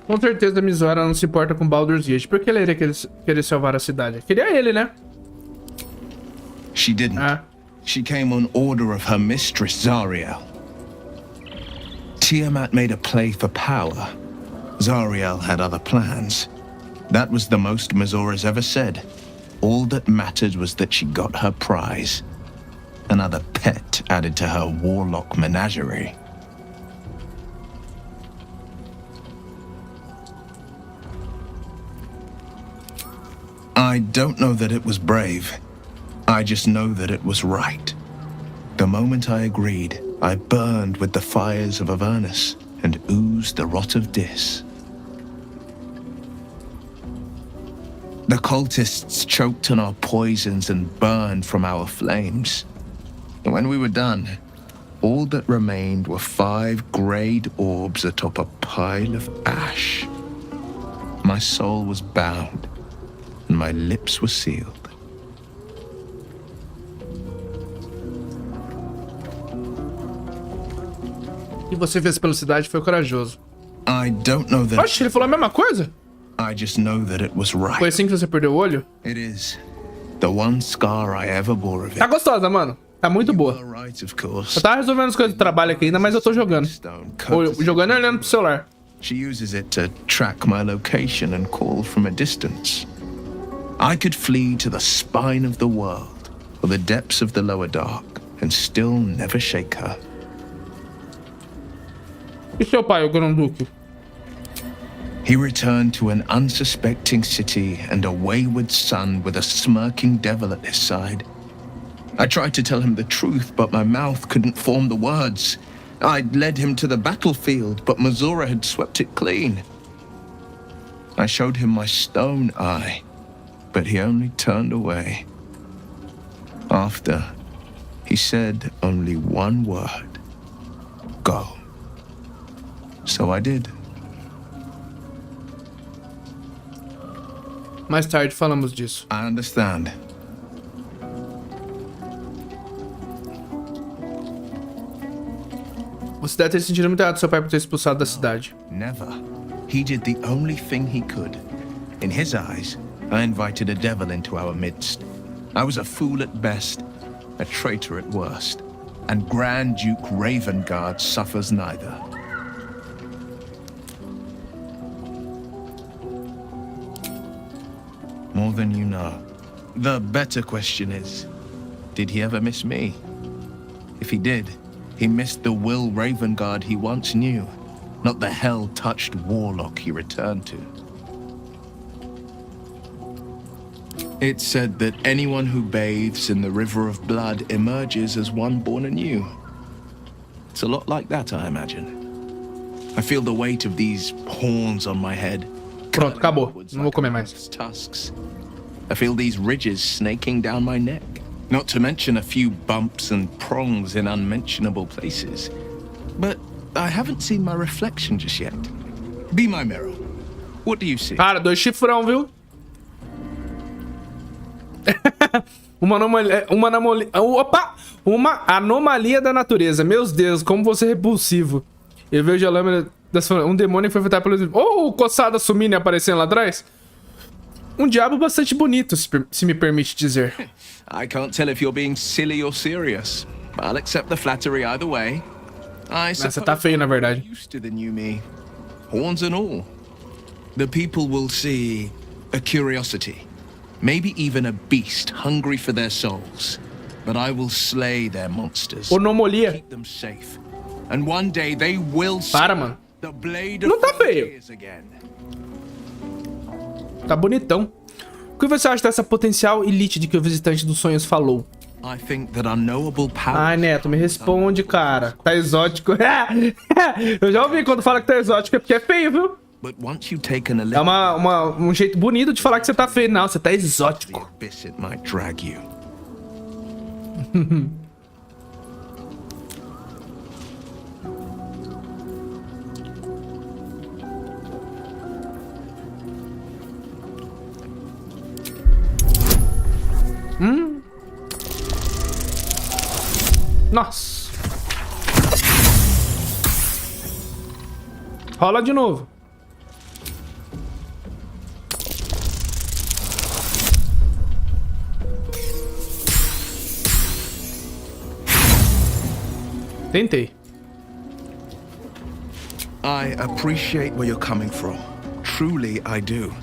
Com certeza, Misora não se importa com Baldur's Gate. Por que ele iria querer salvar a cidade? Queria ele, né? She didn't. She came on order of her mistress, Zariel. Tiamat made a play for power. Zariel had other plans. That was the most Missoura's ever said. All that mattered was that she got her prize. Another pet added to her warlock menagerie. I don't know that it was brave. I just know that it was right. The moment I agreed, I burned with the fires of Avernus and oozed the rot of Dis. The cultists choked on our poisons and burned from our flames. When we were done, all that remained were 5 greyed orbs atop a pile of ash. My soul was bound, and my lips were sealed. O que você fez pela cidade foi corajoso. I don't know that. Oxe, ele falou a mesma coisa? I just know that it was right. Foi assim que você perdeu o olho? It is. The one scar I ever bore of it. Tá gostosa, mano. Tá muito boa. Right, of course. Eu tava resolvendo as coisas do trabalho aqui ainda, mas eu tô jogando. Jogando e olhando pro celular. She uses it to track my location and call from a distance. I could flee to the spine of the world or the depths of the lower dark and still never shake her. E seu pai, o Grão-Duque? He returned to an unsuspecting city and a wayward son with a smirking devil at his side. I tried to tell him the truth, but my mouth couldn't form the words. I'd led him to the battlefield, but Missoura had swept it clean. I showed him my stone eye, but he only turned away. After, he said only one word. Go. So I did. Mais tarde falamos disso. I understand. Você deve ter sentido muito errado seu pai por ter expulsado da cidade. Never. He did the only thing he could. In his eyes, I invited a devil into our midst. I was a fool at best, a traitor at worst, and Grand Duke Ravengard suffers neither. More than you know. The better question is, did he ever miss me? If he did, he missed the Will Ravengard he once knew, not the hell-touched warlock he returned to. It's said that anyone who bathes in the river of blood emerges as one born anew. It's a lot like that, I imagine. I feel the weight of these horns on my head. Pronto, acabou. Não vou comer mais. Tusks. I feel these ridges snaking down my neck. Not to mention a few bumps and prongs in unmentionable places. But I haven't seen my reflection just yet. Be my mirror. What do you see? Cara, 2 chifrão, viu? Uma anomalia da natureza. Meus Deus, como você é repulsivo. Eu vejo a lâmina das... Um demônio que foi afetado pelo... Oh, o coçada sumindo e aparecendo lá atrás. Um diabo bastante bonito, se me permite dizer. I can't tell if you're being silly or serious. I'll accept the flattery either way. Essa tá feio, na verdade. Used to the new me. Horns and all. The people will see a curiosity. Maybe even a beast hungry for their souls. But I will slay their monsters. Onomolia. Keep them safe. And one day they will see the blade of Não tá feio. again. Tá bonitão. O que você acha dessa potencial elite de que o visitante dos sonhos falou? I think that unknowable power. Ai, Neto, me responde, cara. Tá exótico. Eu já ouvi quando fala que tá exótico é porque é feio, viu? But once you take an É um jeito bonito de falar que você tá feio. Não, você tá exótico. abyss it might drag you. Nossa. Rola de novo. Tentei. I appreciate where you're coming from. Truly, I do.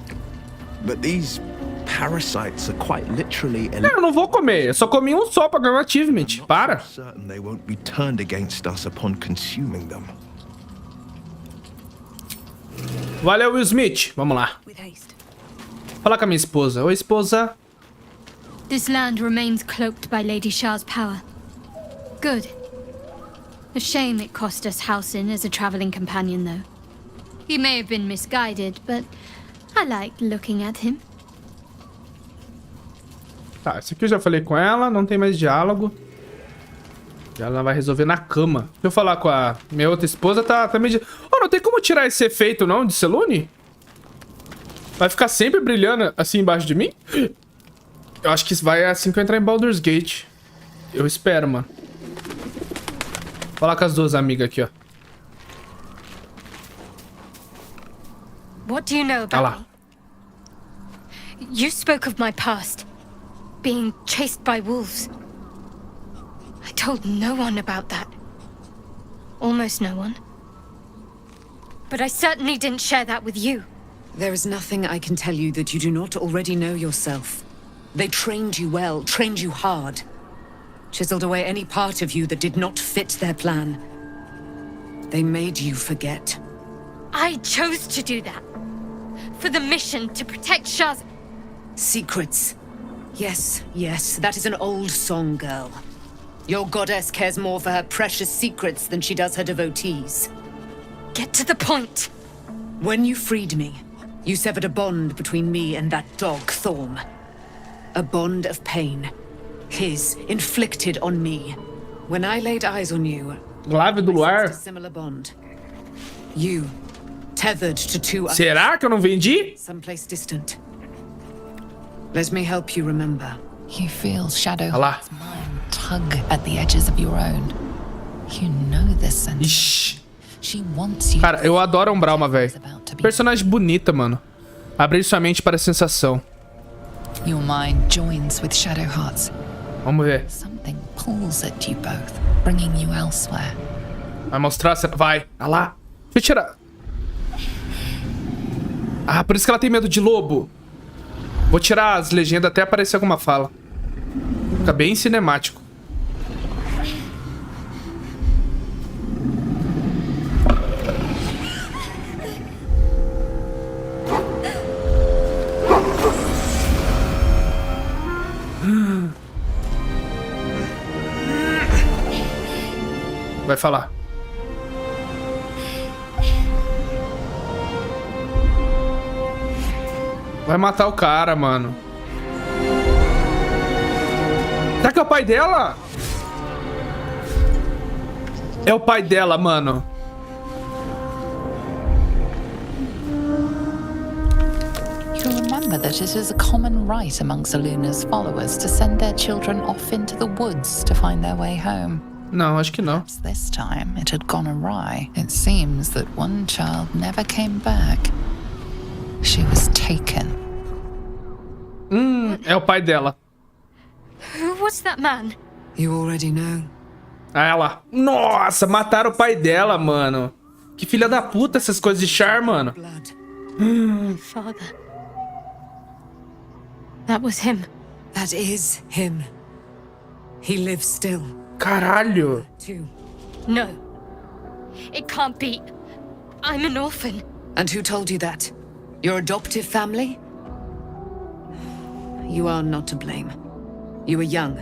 But these parasites are quite literally... Eu não vou comer. Eu só comi um só pra ganhar um achievement. Para. certain they won't be turned against us upon consuming them. Valeu, Will Smith. Vamos lá. With haste. Falar com a minha esposa. Oi, esposa. This land remains cloaked by Lady Shah's power. Good. A shame it cost us Halsin as a traveling companion, though. He may have been misguided, but I liked looking at him. Tá, esse aqui eu já falei com ela. Não tem mais diálogo. Ela vai resolver na cama. Deixa eu falar com a minha outra esposa. Tá meio... Oh, não tem como tirar esse efeito, não, de Selune? Vai ficar sempre brilhando assim embaixo de mim? Eu acho que isso vai assim que eu entrar em Baldur's Gate. Eu espero, mano. Falar com as duas amigas aqui, ó. What do you know Ah lá. about me? You spoke of my past. Being chased by wolves. I told no one about that. Almost no one. But I certainly didn't share that with you. There is nothing I can tell you that you do not already know yourself. They trained you well, trained you hard. Chiseled away any part of you that did not fit their plan. They made you forget. I chose to do that. For the mission to protect Shah's... Secrets. Yes, yes, that is an old song, girl. Your goddess cares more for her precious secrets than she does her devotees. Get to the point. When you freed me, you severed a bond between me and that dog, Thorm. A bond of pain. His, inflicted on me. When I laid eyes on you, Glaive do I Luar. sensed a similar bond. You, tethered to two others, Será que eu não vendi? someplace distant. Let me help you remember. You feel Olha lá. Shadowheart's mind tug at the edges of your own. You know this sentence. Ixi. She wants you. Cara, eu adoro a Umbralma, velho. Personagem bonita, mano. Abrir sua mente para a sensação. Your mind joins with Shadowheart's. Vamos ver. Something pulls at you both, bringing you elsewhere. Vai mostrar? Vai. Olha lá. Deixa eu tirar. Ah, por isso que ela tem medo de lobo. Vou tirar as legendas até aparecer alguma fala. Fica bem cinemático. Vai falar. Vai matar o cara, mano. Será que é o pai dela? É o pai dela, mano. You remember that it is a common right amongst Aluna's followers to send their children off into the woods to find their way home. Não, acho que não. Perhaps this time it had gone awry. It seems that one child never came back. She was taken. É o pai dela. Who was that man? You already know. Ah, ela. Nossa, mataram o pai dela, mano. Que filha da puta essas coisas de char, mano. Blood. My father. That was him. That is him. He lives still. Caralho. Too. No. It can't be. I'm an orphan. And who told you that? Your adoptive family? You are not to blame. You were young.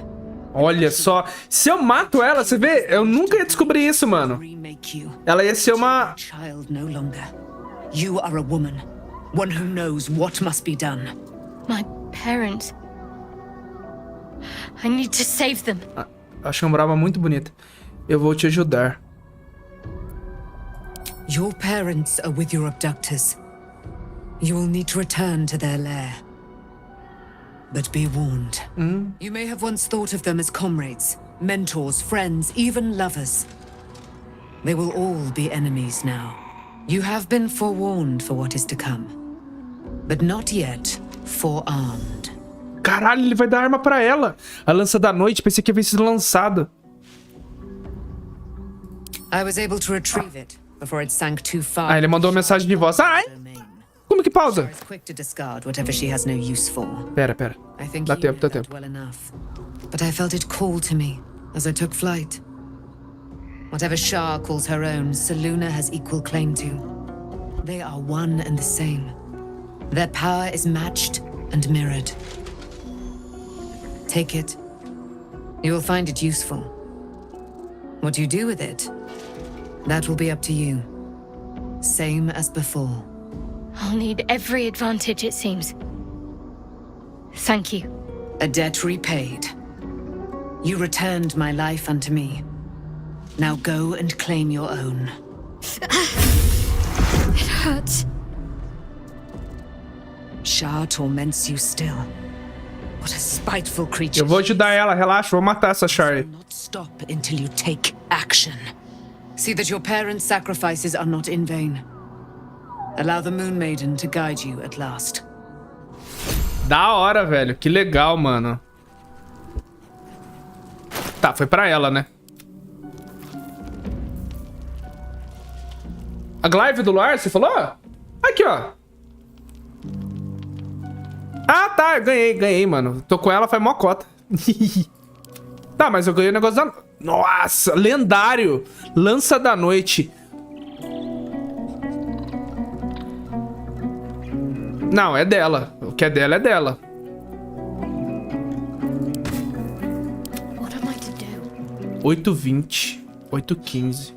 Olha só. Se eu mato ela, você vê? Eu nunca ia descobrir isso, mano. Remake you. Ela ia ser uma... Child no longer. You are a woman. One who knows what must be done. My parents. I need to save them. Acho uma brava muito bonita. Eu vou te ajudar. Your parents are with your abductors. You will need to return to their lair. But be warned. You may have once thought of them as comrades, mentors, friends, even lovers. They will all be enemies now. You have been forewarned for what is to come. But not yet forearmed. Caralho, ele vai dar arma pra ela. A lança da noite, pensei que havia sido lançado. I was able to retrieve it before it sank too far. Ah, ele mandou uma mensagem de voz. Ai! Como que pausa? Is quick to discard whatever she has no use for. Pera. I think Dá you tempo, did dá that tempo. well enough. But I felt it call to me as I took flight. Whatever Shah calls her own, Selûne has equal claim to. They are one and the same. Their power is matched and mirrored. Take it. You will find it useful. What you do with it, that will be up to you. Same as before. I'll need every advantage, it seems. Thank you. A debt repaid. You returned my life unto me. Now go and claim your own. It hurts. Shah torments you still. What a spiteful creature. Eu vou ajudar ela, relaxa, vou matar essa Charlie. Not stop until you take action. See that your parents' sacrifices are not in vain. Allow the Moon Maiden to guide you at last. Da hora, velho. Que legal, mano. Tá, foi pra ela, né? A Glaive do Luar, você falou? Aqui, ó. Ah, tá. Eu ganhei, mano. Tô com ela, faz mó cota. Tá, mas eu ganhei o negócio da... Nossa, lendário. Lança da Noite. Não, é dela. O que é dela é dela. What am I to do? 8:20. 8:15.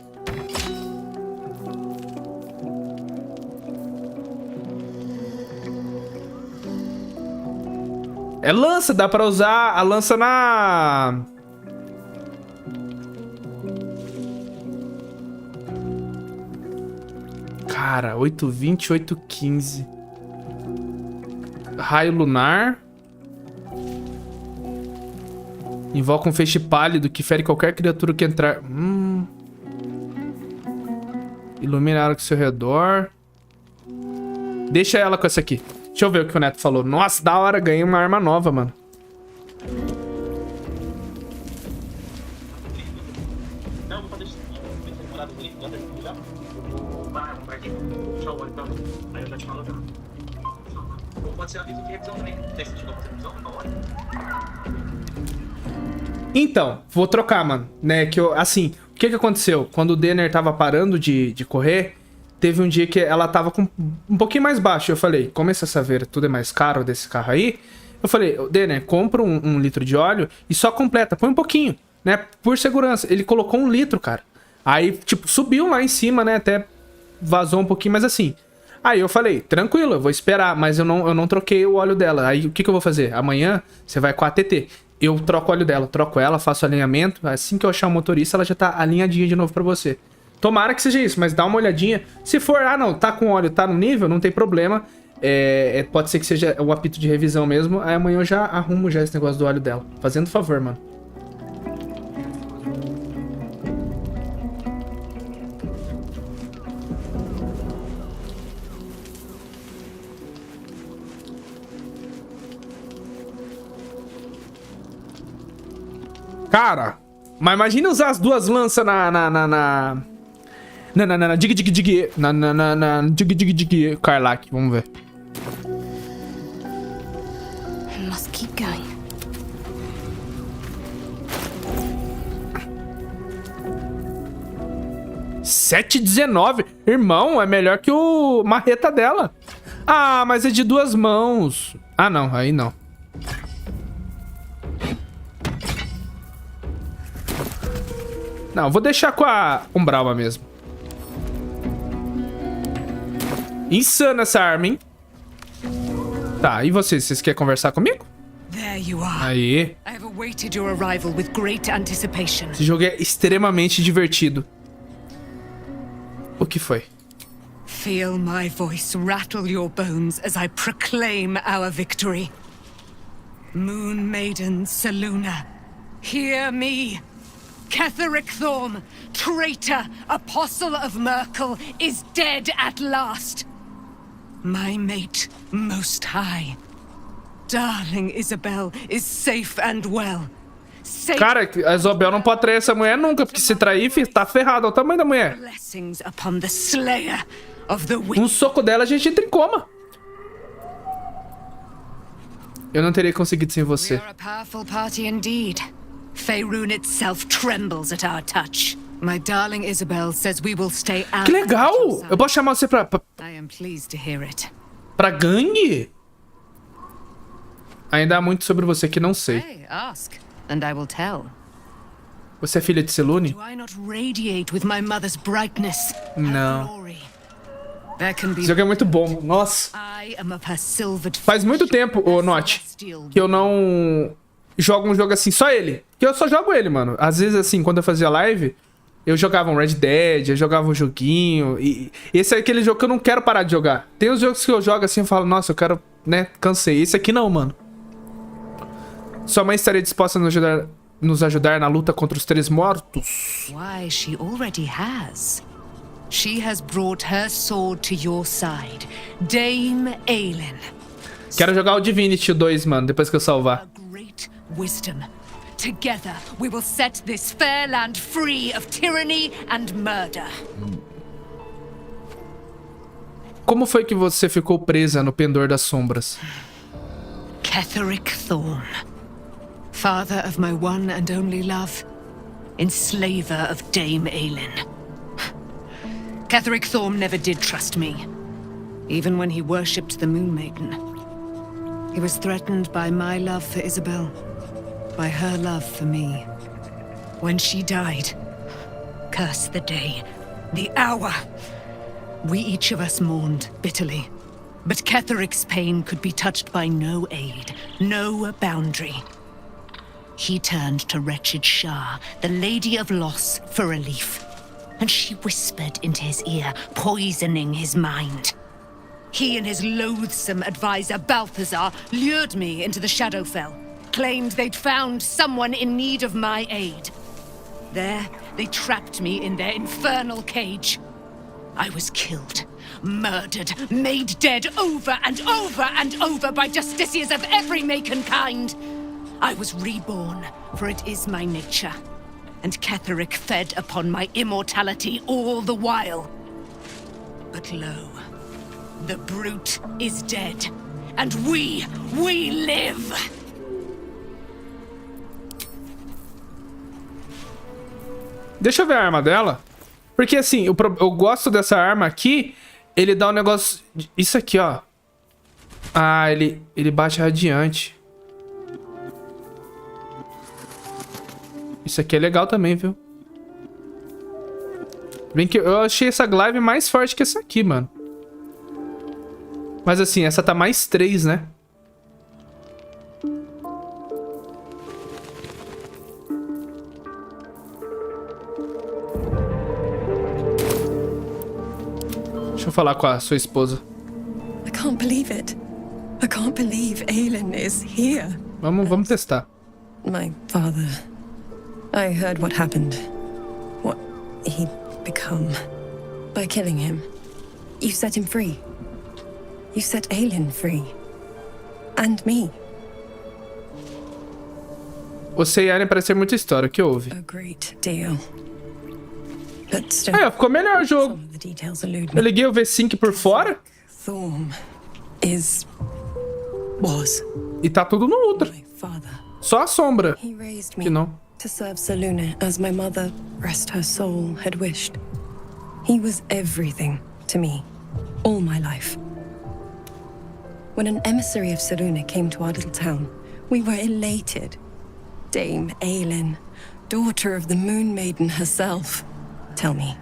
É lança, dá pra usar a lança na... Cara, 8:20, 8:15. Raio lunar. Invoca um feixe pálido que fere qualquer criatura que entrar. Ilumina a área ao seu redor. Deixa ela com essa aqui. Deixa eu ver o que o Neto falou. Nossa, da hora, ganhei uma arma nova, mano. Não, vou fazer isso. Tem que demorar do grito, já terminou já. Eu vou parar, vou aqui. Deixa o olho pra mim. Aí eu já te falo já. pode ser aviso de revisão também. Você chegou a fazer revisão na hora? Então, vou trocar, mano. Né, que eu, assim, o que aconteceu? Quando o Denner tava parando de correr, teve um dia que ela tava com um pouquinho mais baixo. Eu falei, como essa saveira tudo é mais caro desse carro aí, eu falei, Denner, compra um litro de óleo e só completa, põe um pouquinho, né, por segurança. Ele colocou 1 litro, cara. Aí, tipo, subiu lá em cima, né, até vazou um pouquinho, mas assim... Aí eu falei, tranquilo, eu vou esperar, mas eu não troquei o óleo dela. Aí o que eu vou fazer? Amanhã você vai com a ATT. Eu troco o óleo dela, troco ela, faço alinhamento. Assim que eu achar o motorista, ela já tá alinhadinha de novo pra você. Tomara que seja isso, mas dá uma olhadinha. Se for, não, tá com óleo, tá no nível, não tem problema. Pode ser que seja o apito de revisão mesmo. Aí amanhã eu já arrumo já esse negócio do óleo dela. Fazendo favor, mano. Cara, mas imagina usar as 2 lanças na dig Karlak, vamos ver. I must keep going. $7,19. Irmão, é melhor que o marreta dela. Ah, mas é de 2 mãos. Ah, não, aí não. Não, vou deixar com a Umbralma mesmo. Insana essa arma, hein? Tá, e vocês? Vocês querem conversar comigo? There you are. Aí. I have awaited your arrival with great anticipation. Esse jogo é extremamente divertido. O que foi? Feel my voice rattle your bones as I proclaim our victory. Moon Maiden Selûne, hear me. Ketheric Thorm, traitor, apostle of Merkel, is dead at last. My mate, most high. Darling Isabel is safe and well. Safe. Cara, a Isabel não pode trair essa mulher nunca, porque se trair, tá ferrado. Olha o tamanho da mulher. Blessings upon the slayer of the Um soco dela, a gente entra em coma. Eu não teria conseguido sem você. We are a powerful party indeed. Faerun itself trembles at our touch. My darling Isabel says we will stay out. Que legal! Eu posso chamar você pra I am pleased to hear it. pra gangue? Ainda há muito sobre você que não sei. Hey, ask, and I will tell. Você é filha de Selûne? Do I not radiate with my mother's brightness? Não. Glory? There can be. Esse jogo é muito bom. Nossa. I am of her silvered Faz muito tempo, ô Note, que eu não jogo um jogo assim, só ele. Que eu só jogo ele, mano. Às vezes, assim, quando eu fazia live, eu jogava um Red Dead, eu jogava um joguinho. E esse é aquele jogo que eu não quero parar de jogar. Tem os jogos que eu jogo assim e falo, nossa, eu quero, né, cansei. Esse aqui não, mano. Sua mãe estaria disposta a nos ajudar na luta contra os 3 mortos? Why, she already has. She has brought her sword to your side, Dame Aelin. Quero jogar o Divinity 2, mano, depois que eu salvar. A great wisdom. Together, we will set this fair land free of tyranny and murder. Como foi que você ficou presa no pendor das sombras? Ketheric Thorm, father of my one and only love, enslaver of Dame Aelin. Ketheric Thorm never did trust me, even when he worshipped the Moon Maiden. He was threatened by my love for Isabel, by her love for me. When she died, curse the day, the hour. We each of us mourned bitterly, but Ketheric's pain could be touched by no aid, no boundary. He turned to wretched Shah, the Lady of Loss, for relief, and she whispered into his ear, poisoning his mind. He and his loathsome advisor, Balthazar, lured me into the Shadowfell, claimed they'd found someone in need of my aid. There, they trapped me in their infernal cage. I was killed, murdered, made dead over and over and over by justiciars of every make and kind. I was reborn, for it is my nature. And Ketheric fed upon my immortality all the while. But lo, the brute is dead, and we live. Deixa eu ver a arma dela. Porque assim, eu gosto dessa arma aqui. Ele dá um negócio... Isso aqui, ó. Ah, ele bate radiante. Isso aqui é legal também, viu? Bem que eu achei essa glaive mais forte que essa aqui, mano. Mas assim, essa tá mais 3, né? Deixa eu falar com a sua esposa. I can't believe it. I can't believe Aelin is here. Vamos testar. My father. I heard what happened. What he'd become. By killing him. You set him free. You set Aelin free. And me. Você e Aelin parecem ter muita história. O que houve? A great deal. But still, Aí, ó, ficou melhor o jogo. some of the details elude Eu me. liguei o V5 por fora Thorm was e tá tudo no Ultra. my father. Só a sombra. He raised Que me não. to serve Selûne as my mother, rest her soul, had wished. He was everything to me, all my life. When an emissary of Selûne came to our little town, we were elated. Dame Aelin, daughter of the Moon Maiden herself. Tell me,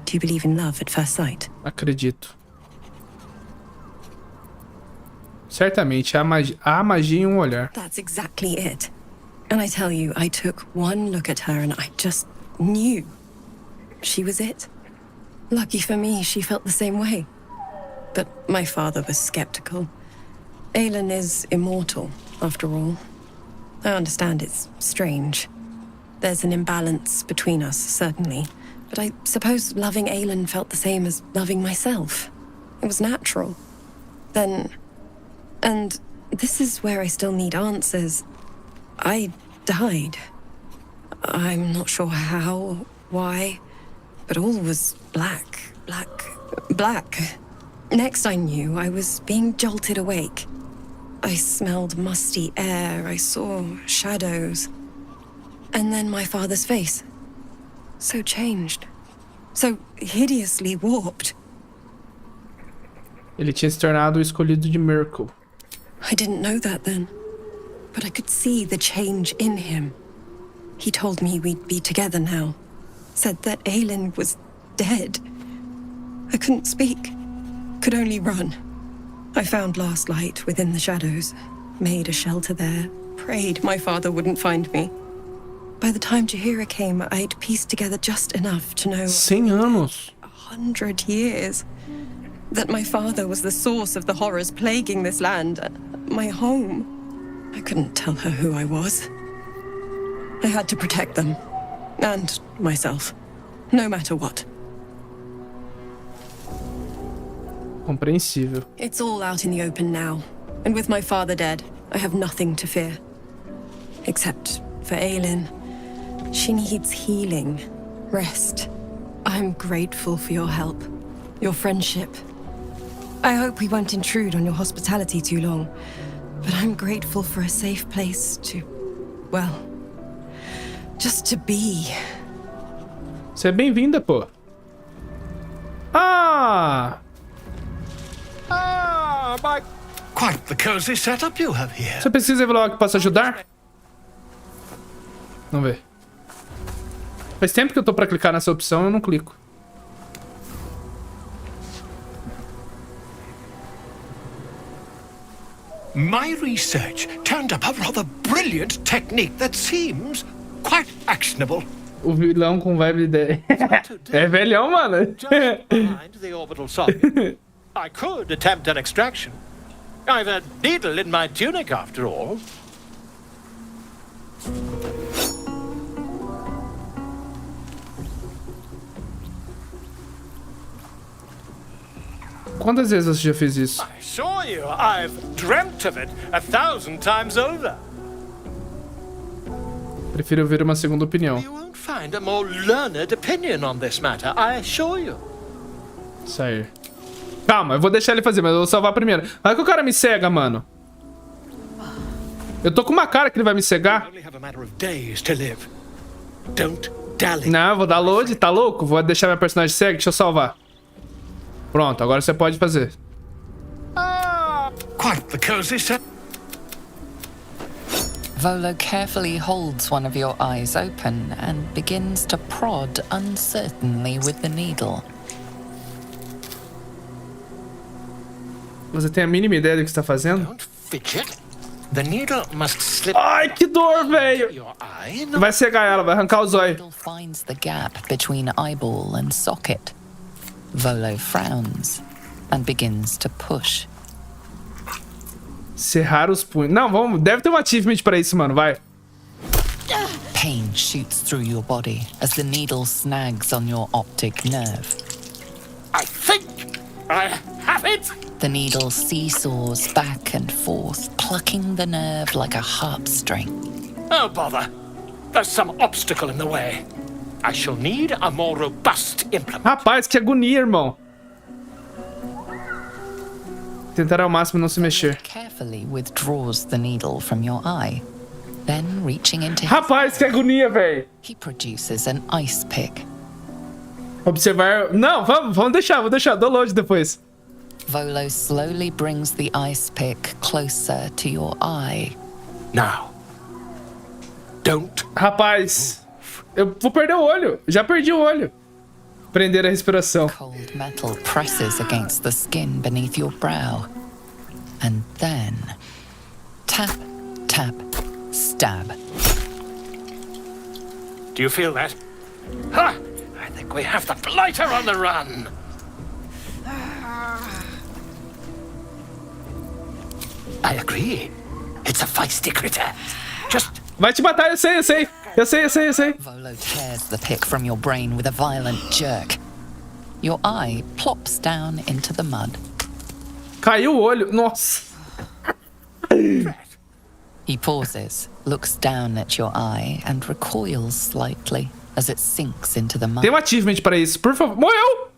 do you believe in love at first sight? Acredito. Certamente, há magia em um olhar. That's exactly it. And I tell you, I took one look at her and I just knew she was it. Lucky for me, she felt the same way. But my father was skeptical. Aelin is immortal, after all. I understand it's strange. There's an imbalance between us, certainly. But I suppose loving Aelin felt the same as loving myself. It was natural. Then... And this is where I still need answers. I died. I'm not sure how, why, but all was black. Next I knew, I was being jolted awake. I smelled musty air, I saw shadows. And then my father's face. So changed. So hideously warped. Ele tinha se tornado o escolhido de Myrkul. I didn't know that then. But I could see the change in him. He told me we'd be together now. Said that Aelin was dead. I couldn't speak. Could only run. I found last light within the shadows. Made a shelter there. Prayed my father wouldn't find me. By the time Jaheira came, I'd pieced together just enough to know 100 anos. 100 years. That my father was the source of the horrors plaguing this land. My home. I couldn't tell her who I was. I had to protect them. And myself. No matter what. Compreensível. It's all out in the open now. And with my father dead, I have nothing to fear. Except for Aelin. She needs healing. Rest. I'm grateful for your help. Your friendship. I hope we won't intrude on your hospitality too long. But I'm grateful for a safe place to... well... just to be. Você é bem-vinda, pô. Ah! My... Quite the cozy setup you have here. Você precisa revelar algo que possa ajudar? Vamos ver. Faz tempo que eu tô pra clicar nessa opção e eu não clico. My research turned up a rather brilliant technique that seems quite actionable. O vilão com vibe de... É velhão, mano. Just behind the orbital socket. I could attempt an extraction. I've a needle in my tunic, after all. Quantas vezes você já fez isso? I assure you, I've dreamt of it 1,000 times over. Prefiro ouvir uma segunda opinião. You won't find a more learned opinion on this matter, I assure you. Sair. Calma, eu vou deixar ele fazer, mas eu vou salvar primeiro. Vai que o cara me cega, mano. Eu tô com uma cara que ele vai me cegar. Não, eu vou dar load, tá louco? Vou deixar minha personagem cega, deixa eu salvar. Pronto, agora você pode fazer. Volo carefully holds one of your eyes open and begins to prod uncertainly with the needle. Você tem a mínima ideia do que está fazendo? Don't fidget. The needle must slip. Ai, que dor, velho! Vai cegar ela, vai arrancar o zóio. Needle finds the gap between eyeball and socket. Volo frowns and begins to push. Cerrar os punhos. Não, vamos. Deve ter um achievement pra isso, mano. Vai. Pain shoots through your body as the needle snags on your optic nerve. I think I have it. The needle seesaws back and forth, plucking the nerve like a harp string. Oh, bother. There's some obstacle in the way. I shall need a more robust implement. Rapaz, que agonia, irmão. Tentar ao máximo não se mexer. Carefully withdraws the needle from your eye. Then, reaching into his Rapaz, que agonia, velho. he produces an ice pick. Observar... Não, vamos deixar, vou deixar. Dou load depois. Volo slowly brings the ice pick closer to your eye. Now. Don't. Rapaz, eu vou perder o olho. Já perdi o olho. Prender a respiração. Cold metal presses against the skin beneath your brow. And then... tap, tap, stab. Do you feel that? Ha! I think we have the blighter on the run. I agree. It's a feisty critter. Just... Vai te matar, eu sei. Volo tears the pick from your brain with a violent jerk. Your eye plops down into the mud. Caiu o olho. Nossa. He pauses, looks down at your eye, and recoils slightly as it sinks into the mud. Tem um achievement pra isso, por favor. Morreu!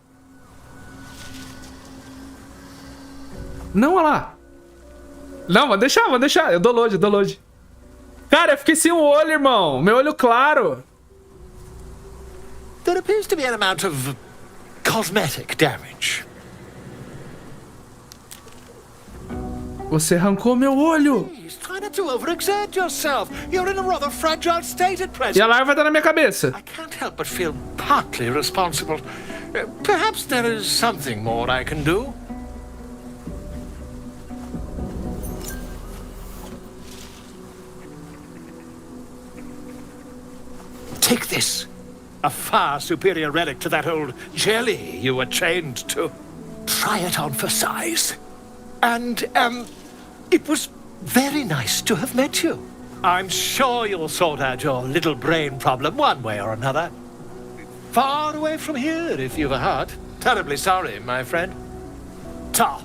Não, olha lá. Não, vou deixar. Eu dou load. Cara, eu fiquei sem o olho, irmão. Meu olho claro. There appears to be an amount of cosmetic damage. Você arrancou meu olho. Please, try not to overexert yourself. You're in a rather fragile state at E present. a larva tá na minha cabeça. I can't help but feel partly responsible. Perhaps there is something more I can do. Take this. A far superior relic to that old jelly you were chained to. Try it on for size. And, it was very nice to have met you. I'm sure you'll sort out your little brain problem one way or another. Far away from here, if you've a heart. Terribly sorry, my friend. Ta.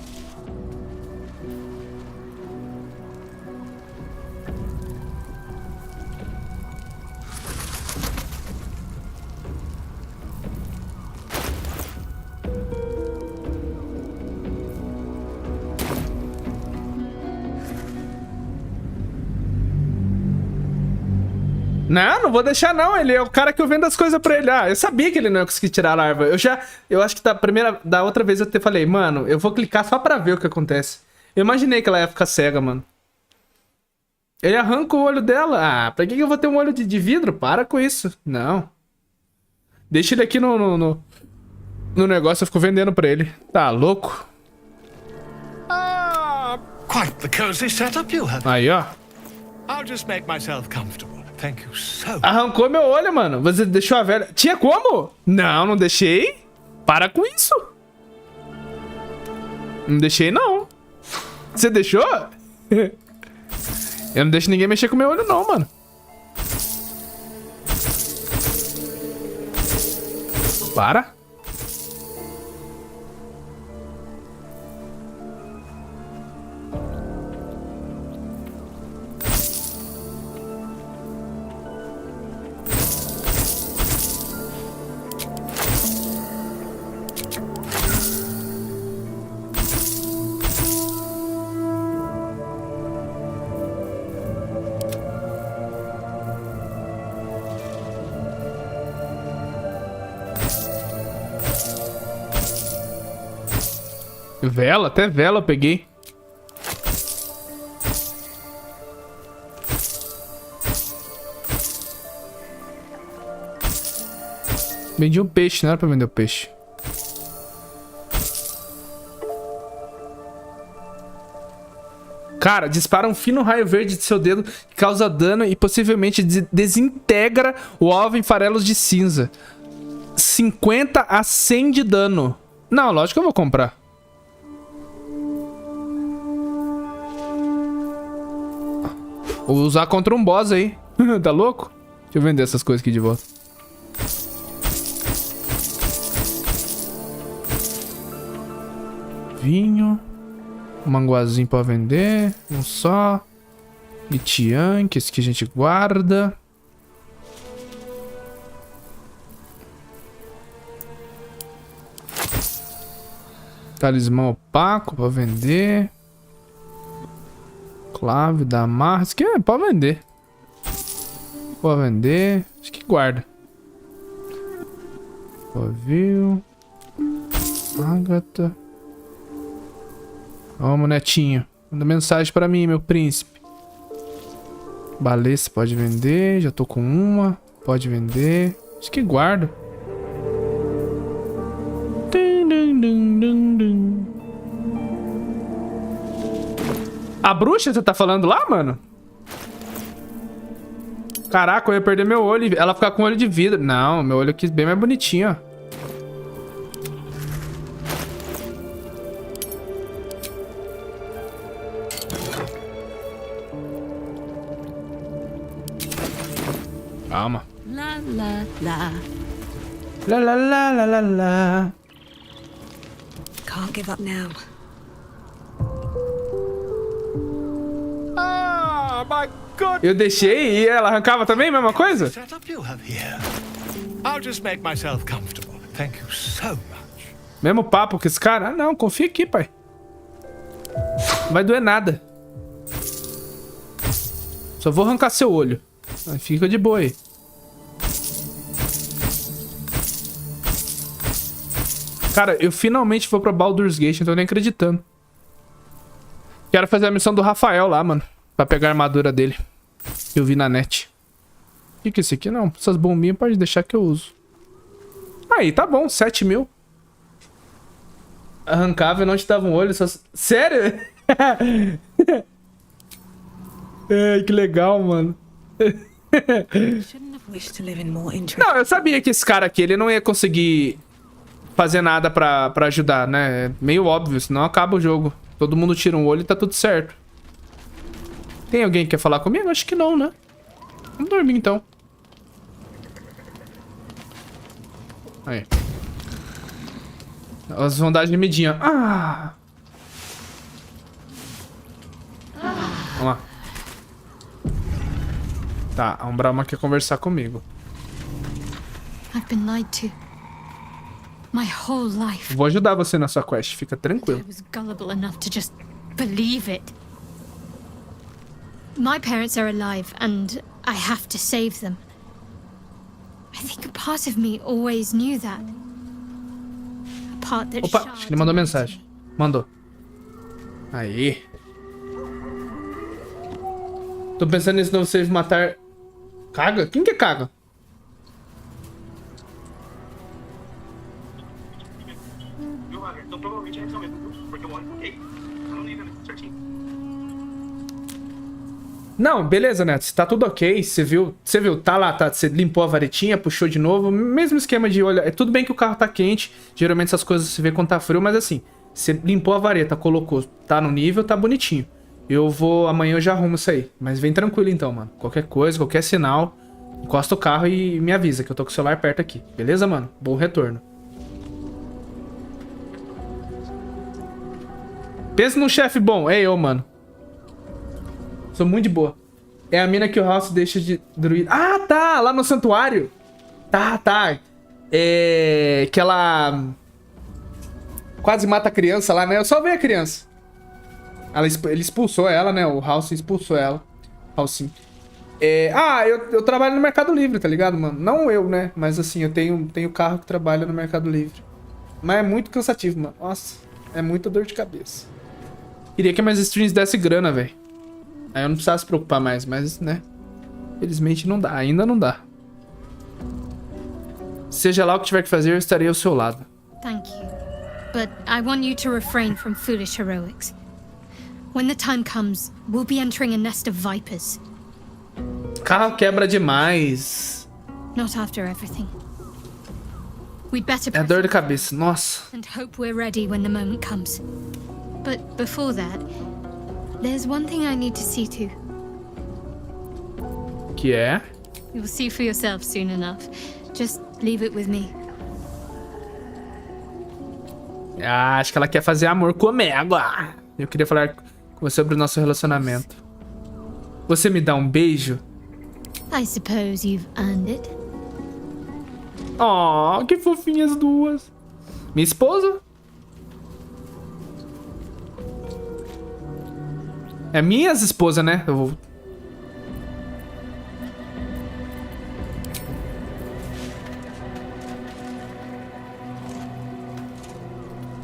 Não vou deixar não. Ele é o cara que eu vendo as coisas pra ele. Ah, eu sabia que ele não ia conseguir tirar a larva. Eu acho que da outra vez eu te falei, mano, eu vou clicar só pra ver o que acontece. Eu imaginei que ela ia ficar cega, mano. Ele arranca o olho dela. Ah, pra que eu vou ter um olho de vidro? Para com isso. Não. Deixa ele aqui no negócio, eu fico vendendo pra ele. Tá louco? Quite the cozy setup you have. Aí, ó. I'll just make myself comfortable. Thank you so much. Arrancou meu olho, mano. Você deixou a velha... Tinha como? Não deixei. Para com isso. Não deixei, não. Você deixou? Eu não deixo ninguém mexer com meu olho, não, mano. Para. Vela, até vela eu peguei. Vendi um peixe, não era pra vender o peixe. Cara, dispara um fino raio verde de seu dedo que causa dano e possivelmente desintegra o alvo em farelos de cinza. 50 a 100 de dano. Não, lógico que eu vou comprar. Vou usar contra um boss aí. Tá louco? Deixa eu vender essas coisas aqui de volta. Vinho. Um manguazinho pra vender. Um só. Litian, que esse que a gente guarda. Talismã opaco pra vender. Clave da amarra. Isso aqui é pra vender. Pode vender. Acho que guarda. Pavio. Ágata. Vamos, netinho. Manda mensagem pra mim, meu príncipe. Balesta pode vender. Já tô com uma. Pode vender. Acho que guarda. A bruxa, você tá falando lá, mano? Caraca, eu ia perder meu olho. Ela ficar com olho de vidro. Não, meu olho aqui é bem mais bonitinho, ó. Calma. La la la. La la la la la la. Can't give up now. Ah, my God! Eu deixei e ela arrancava também, mesma coisa? Setup you have here. I'll just make myself comfortable. Thank you so much. Mesmo papo com esse cara? Ah, não, confia aqui, pai. Não vai doer nada. Só vou arrancar seu olho. Aí fica de boa aí. Cara, eu finalmente vou pra Baldur'S Gate, não tô nem acreditando. Quero fazer a missão do Rafael lá, mano. Pra pegar a armadura dele. Que eu vi na net. O que é isso aqui? Não, essas bombinhas pode deixar que eu uso. Aí, tá bom, 7 mil. Arrancava e não te dava um olho. Só... Sério? Ai, que legal, mano. Não, eu sabia que esse cara aqui, ele não ia conseguir fazer nada pra ajudar, né? É meio óbvio, senão acaba o jogo. Todo mundo tira um olho e tá tudo certo. Tem alguém que quer falar comigo? Acho que não, né? Vamos dormir, então. Aí. Elas vão dar gemidinha. Ah! Vamos lá. Tá, a Umbralma quer conversar comigo. I've been lied to. My whole life. Vou ajudar você na sua quest, fica tranquilo. I was gullible enough to just believe it. My parents are alive and I have to save them. I think a part of me always knew that. A part that Opa, acho que ele mandou mensagem. Mandou. Aí. Tô pensando nesse novo save matar... Caga? Quem que é Caga? Então provavelmente é mesmo, porque eu olho, ok? Eu não lembro certinho. Não, beleza, Neto. Tá tudo ok. Você viu, tá lá, tá. Você limpou a varetinha, puxou de novo. Mesmo esquema de olhar. É tudo bem que o carro tá quente. Geralmente essas coisas se vê quando tá frio, mas assim, você limpou a vareta, colocou, tá no nível, tá bonitinho. Eu vou. Amanhã eu já arrumo isso aí. Mas vem tranquilo então, mano. Qualquer coisa, qualquer sinal, encosta o carro e me avisa que eu tô com o celular perto aqui. Beleza, mano? Bom retorno. Pensa num chefe bom. É eu, mano. Sou muito de boa. É a mina que o House deixa de druida. Ah, tá! Lá no santuário. Tá. É... Que ela... quase mata a criança lá, né? Eu só vi a criança. Ele expulsou ela, né? O House expulsou ela. House. Ah, eu trabalho no Mercado Livre, tá ligado, mano? Não eu, né? Mas assim, eu tenho carro que trabalha no Mercado Livre. Mas é muito cansativo, mano. Nossa. É muita dor de cabeça. Queria que mais streams desse grana, velho. Aí eu não precisava se preocupar mais, mas, né? Felizmente não dá, ainda não dá. Seja lá o que tiver que fazer, eu estarei ao seu lado. Thank you. But I want you to refrain from foolish heroics. When the time comes, we'll be entering a nest of vipers. Carro quebra demais. Not after everything. We'd better É dor de cabeça, nossa. and hope we're ready when the moment comes. But before that, there's one thing I need to see to. Que é? You'll see for yourself soon enough. Just leave it with me. Ah, acho que ela quer fazer amor comigo. Eu queria falar com você sobre o nosso relacionamento. Você me dá um beijo? I suppose you've earned it. Oh, que fofinhas as duas. Minha esposa? É minhas esposas, né? Eu vou...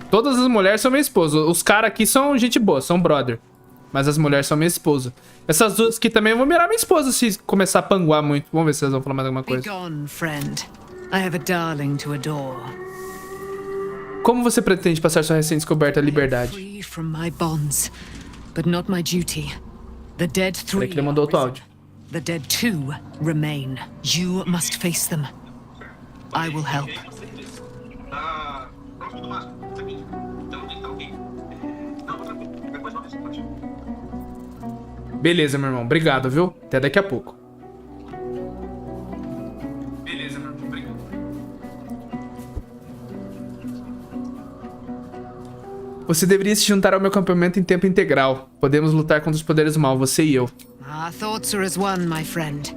Todas as mulheres são minha esposa. Os caras aqui são gente boa, são brother. Mas as mulheres são minha esposa. Essas duas aqui também vão mirar minha esposa se começar a panguar muito. Vamos ver se elas vão falar mais alguma coisa. Be gone, friend. I have a darling to adore. Como você pretende passar sua recém-descoberta liberdade? Free from my bonds, but not my duty. The dead Peraí three que ele mandou outro are áudio. risen. The dead two remain. You must face them. I will help. Tá próximo do máximo. Isso aqui. Então, tá ok. Não, vou tranquilo. Qualquer coisa, não pode. Beleza, meu irmão. Obrigado, viu? Até daqui a pouco. Beleza, meu irmão. Obrigado. Você deveria se juntar ao meu acampamento em tempo integral. Podemos lutar contra os poderes do mal, você e eu. Our thoughts are as one, my friend.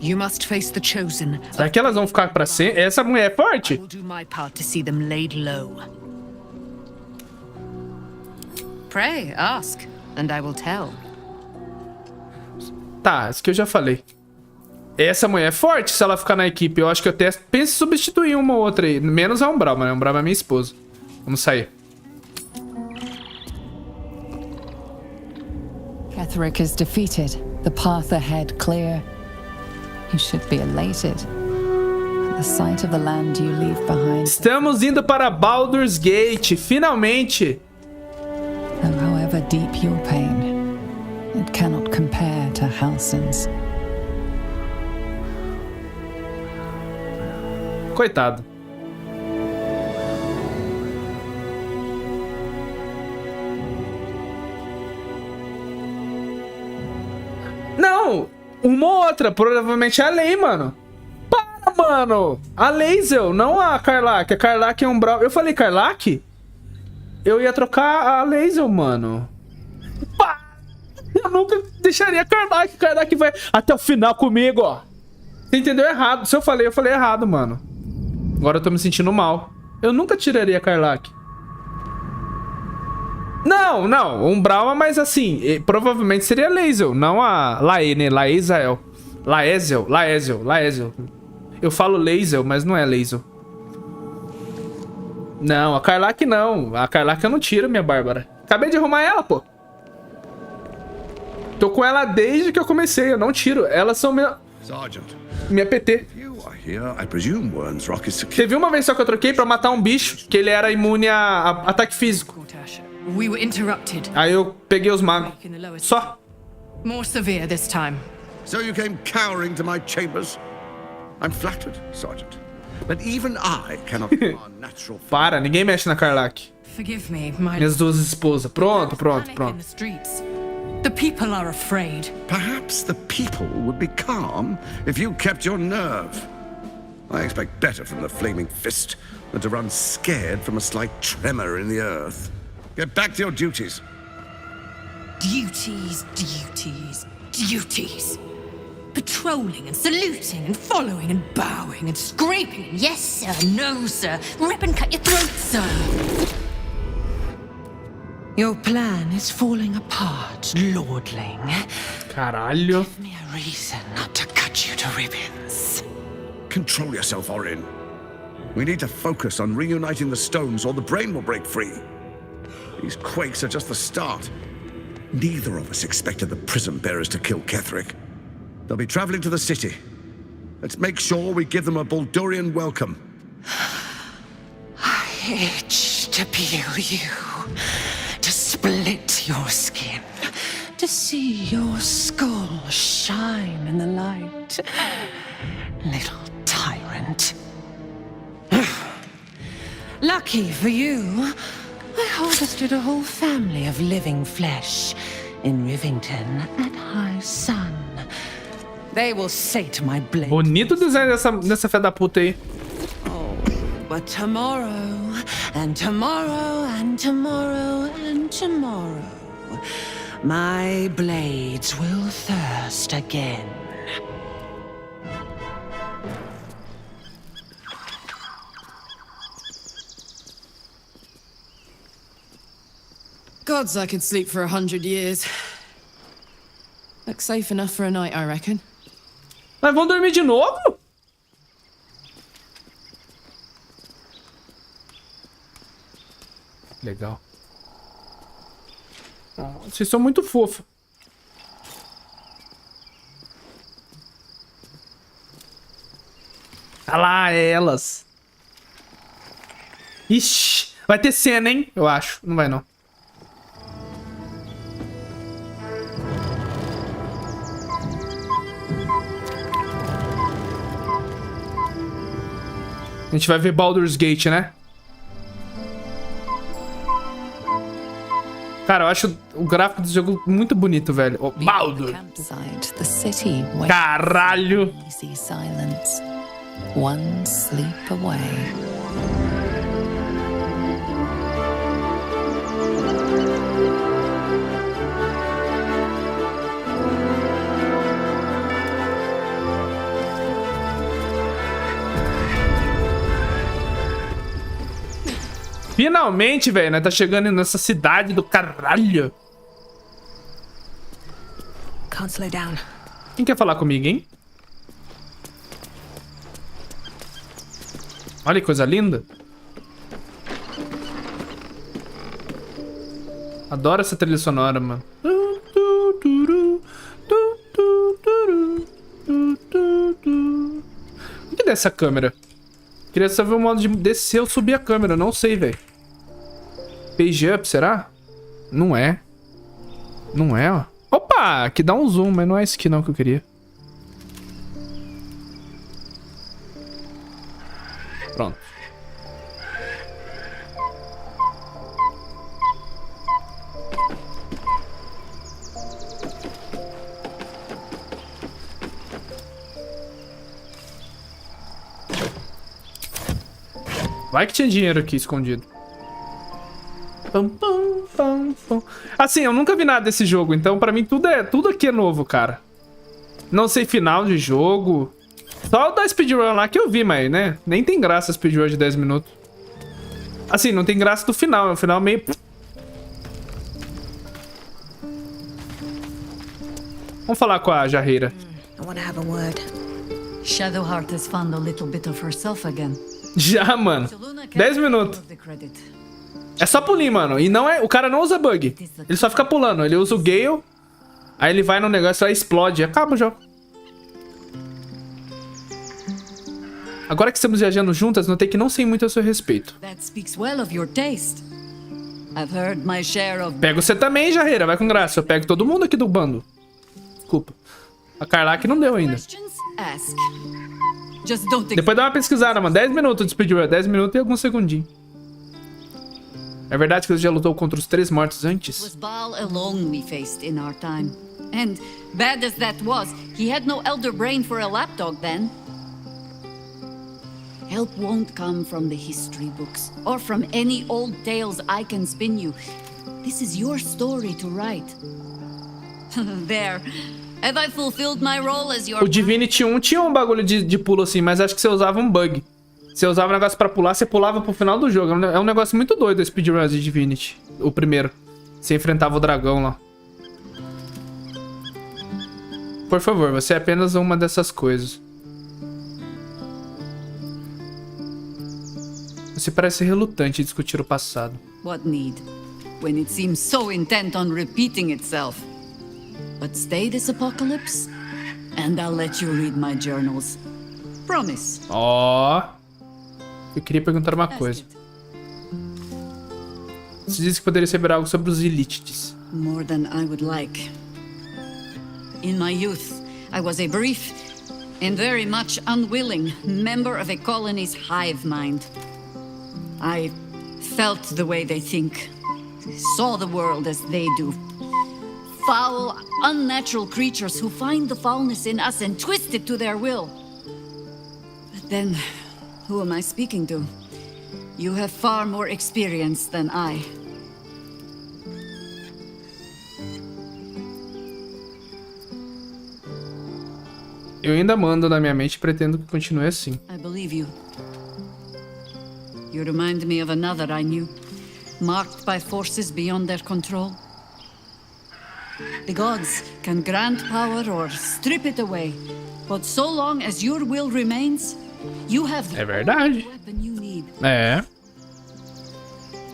You must face the chosen. Será que elas vão ficar pra sempre? Essa mulher é I forte? will do my part to see them laid low. Pray, ask, and I will tell. Tá, isso que eu já falei. Essa mulher é forte se ela ficar na equipe. Eu acho que eu até penso em substituir uma ou outra aí. Menos a Umbral, mas a Umbral é minha esposa. Vamos sair. Ketherick is defeated, the path ahead clear. You should be elated at the sight of the land you leave behind. Estamos indo para Baldur'S Gate, finalmente. Though however deep your pain, it cannot compare to Halsin's. Coitado. Não! Uma ou outra, provavelmente é a Lei, mano. Para, mano! A Lazel, não a Karlach. A Karlach é um brau. Eu falei Karlach? Eu ia trocar a Lazel, mano. Pá! Eu nunca deixaria a Karlach. Karlach vai até o final comigo, ó. Você entendeu errado. Se eu falei errado, mano. Agora eu tô me sentindo mal. Eu nunca tiraria a Karlach. Não, não. Umbral, mas assim, provavelmente seria Lazel, não a Laene, Laezel. Laezel. Eu falo Lazel, mas não é Lazel. Não, a Karlach não. A Karlach eu não tiro, minha Bárbara. Acabei de arrumar ela, pô. Tô com ela desde que eu comecei, eu não tiro. Elas são minha PT. Teve uma vez só que eu troquei pra matar um bicho, que ele era imune a ataque físico. We were interrupted. Aí eu peguei os magos. Só. More severe this time. So you came cowering to my chambers? I'm flattered, Sergeant. But even I cannot command natural... Para, ninguém mexe na Karlach. Forgive me, my... Minhas duas esposas. Pronto. In the streets. The people are afraid. Perhaps the people would be calm if you kept your nerve. I expect better from the flaming fist than to run scared from a slight tremor in the earth. Get back to your duties. Duties. Patrolling and saluting and following and bowing and scraping. Yes, sir. No, sir. Rip and cut your throat, sir. Your plan is falling apart, lordling. Caralho. Give me a reason not to cut you to ribbons. Control yourself, Orin. We need to focus on reuniting the stones or the brain will break free. These quakes are just the start. Neither of us expected the prison bearers to kill Ketheric. They'll be traveling to the city. Let's make sure we give them a Baldur'ian welcome. I itch to peel you, to split your skin, to see your skull shine in the light. Little tyrant. Lucky for you, I harvested a whole family of living flesh in Rivington at high sun. They will sate my blade. Bonito o design dessa fé da puta aí. Oh, but tomorrow, and tomorrow, and tomorrow, and tomorrow, my blades will thirst again. Gods, I could sleep for 100 years. Looks safe enough for a night, I reckon. Mas vamos dormir de novo? Legal. Vocês são muito fofos. Ah lá, elas. Ixi, vai ter cena, hein? Eu acho. Não vai, não. A gente vai ver Baldur's Gate, né? Cara, eu acho o gráfico do jogo muito bonito, velho. Oh, Baldur! Caralho! One sleep away. Finalmente, velho, né? Tá chegando nessa cidade do caralho. Can't slow down. Quem quer falar comigo, hein? Olha que coisa linda. Adoro essa trilha sonora, mano. O que é dessa câmera? Queria saber o modo de descer ou subir a câmera. Não sei, velho. Page up, será? Não é. Não é, ó. Opa! Aqui dá um zoom, mas não é esse aqui não que eu queria. Pronto. Vai que tinha dinheiro aqui escondido. Pam, pam, pam, pam. Assim, eu nunca vi nada desse jogo, então pra mim tudo aqui é novo, cara. Não sei final de jogo. Só o da speedrun lá que eu vi, mas, né? Nem tem graça a speedrun de 10 minutos. Assim, não tem graça do final, é um final meio... Vamos falar com a jarreira. I want to have a word. Shadowheart has found a little bit of herself again. Já, mano. 10 minutos. É só pulinho, mano. E não é... O cara não usa bug. Ele só fica pulando. Ele usa o Gale. Aí ele vai no negócio e explode. Acaba o jogo. Agora que estamos viajando juntas, notei que não sei muito a seu respeito. Pego você também, Jarreira. Vai com graça. Eu pego todo mundo aqui do bando. Desculpa. A Carla que não deu ainda. Depois dá uma pesquisada, mano. 10 minutos de speedrun. 10 minutos e alguns segundinhos. É verdade que você já lutou contra os 3 mortos antes? Was Baal alone we faced in our time. And bad as that was, he had no elder brain for a lapdog then. Help won't come from the history books or from any old tales I can spin you. This is your story to write. There. Have I fulfilled my role as your... O Divinity 1 tinha um bagulho de pulo assim, mas acho que você usava um bug. Você usava um negócio pra pular, você pulava pro final do jogo. É um negócio muito doido esse speedrun de Divinity. O primeiro. Você enfrentava o dragão lá. Por favor, você é apenas uma dessas coisas. Você parece relutante em discutir o passado. What need? when it seems so intent on repeating itself. But stay this apocalypse, and I'll let you read my journals. Promise. Ó. Eu queria perguntar uma coisa. Você disse que poderia saber algo sobre os Ilítides. More than I would like. In my youth, I was a brief and very much unwilling member of a colony's hive mind. I felt the way they think, saw the world as they do. Foul, unnatural creatures who find the foulness in us and twist it to their will. But then, who am I speaking to? You have far more experience than I. Eu ainda mando na minha mente e pretendo que continue assim. I believe you. You remind me of another I knew, marked by forces beyond their control. The gods can grant power or strip it away, but so long as your will remains, you have the verdade. weapon you need. É.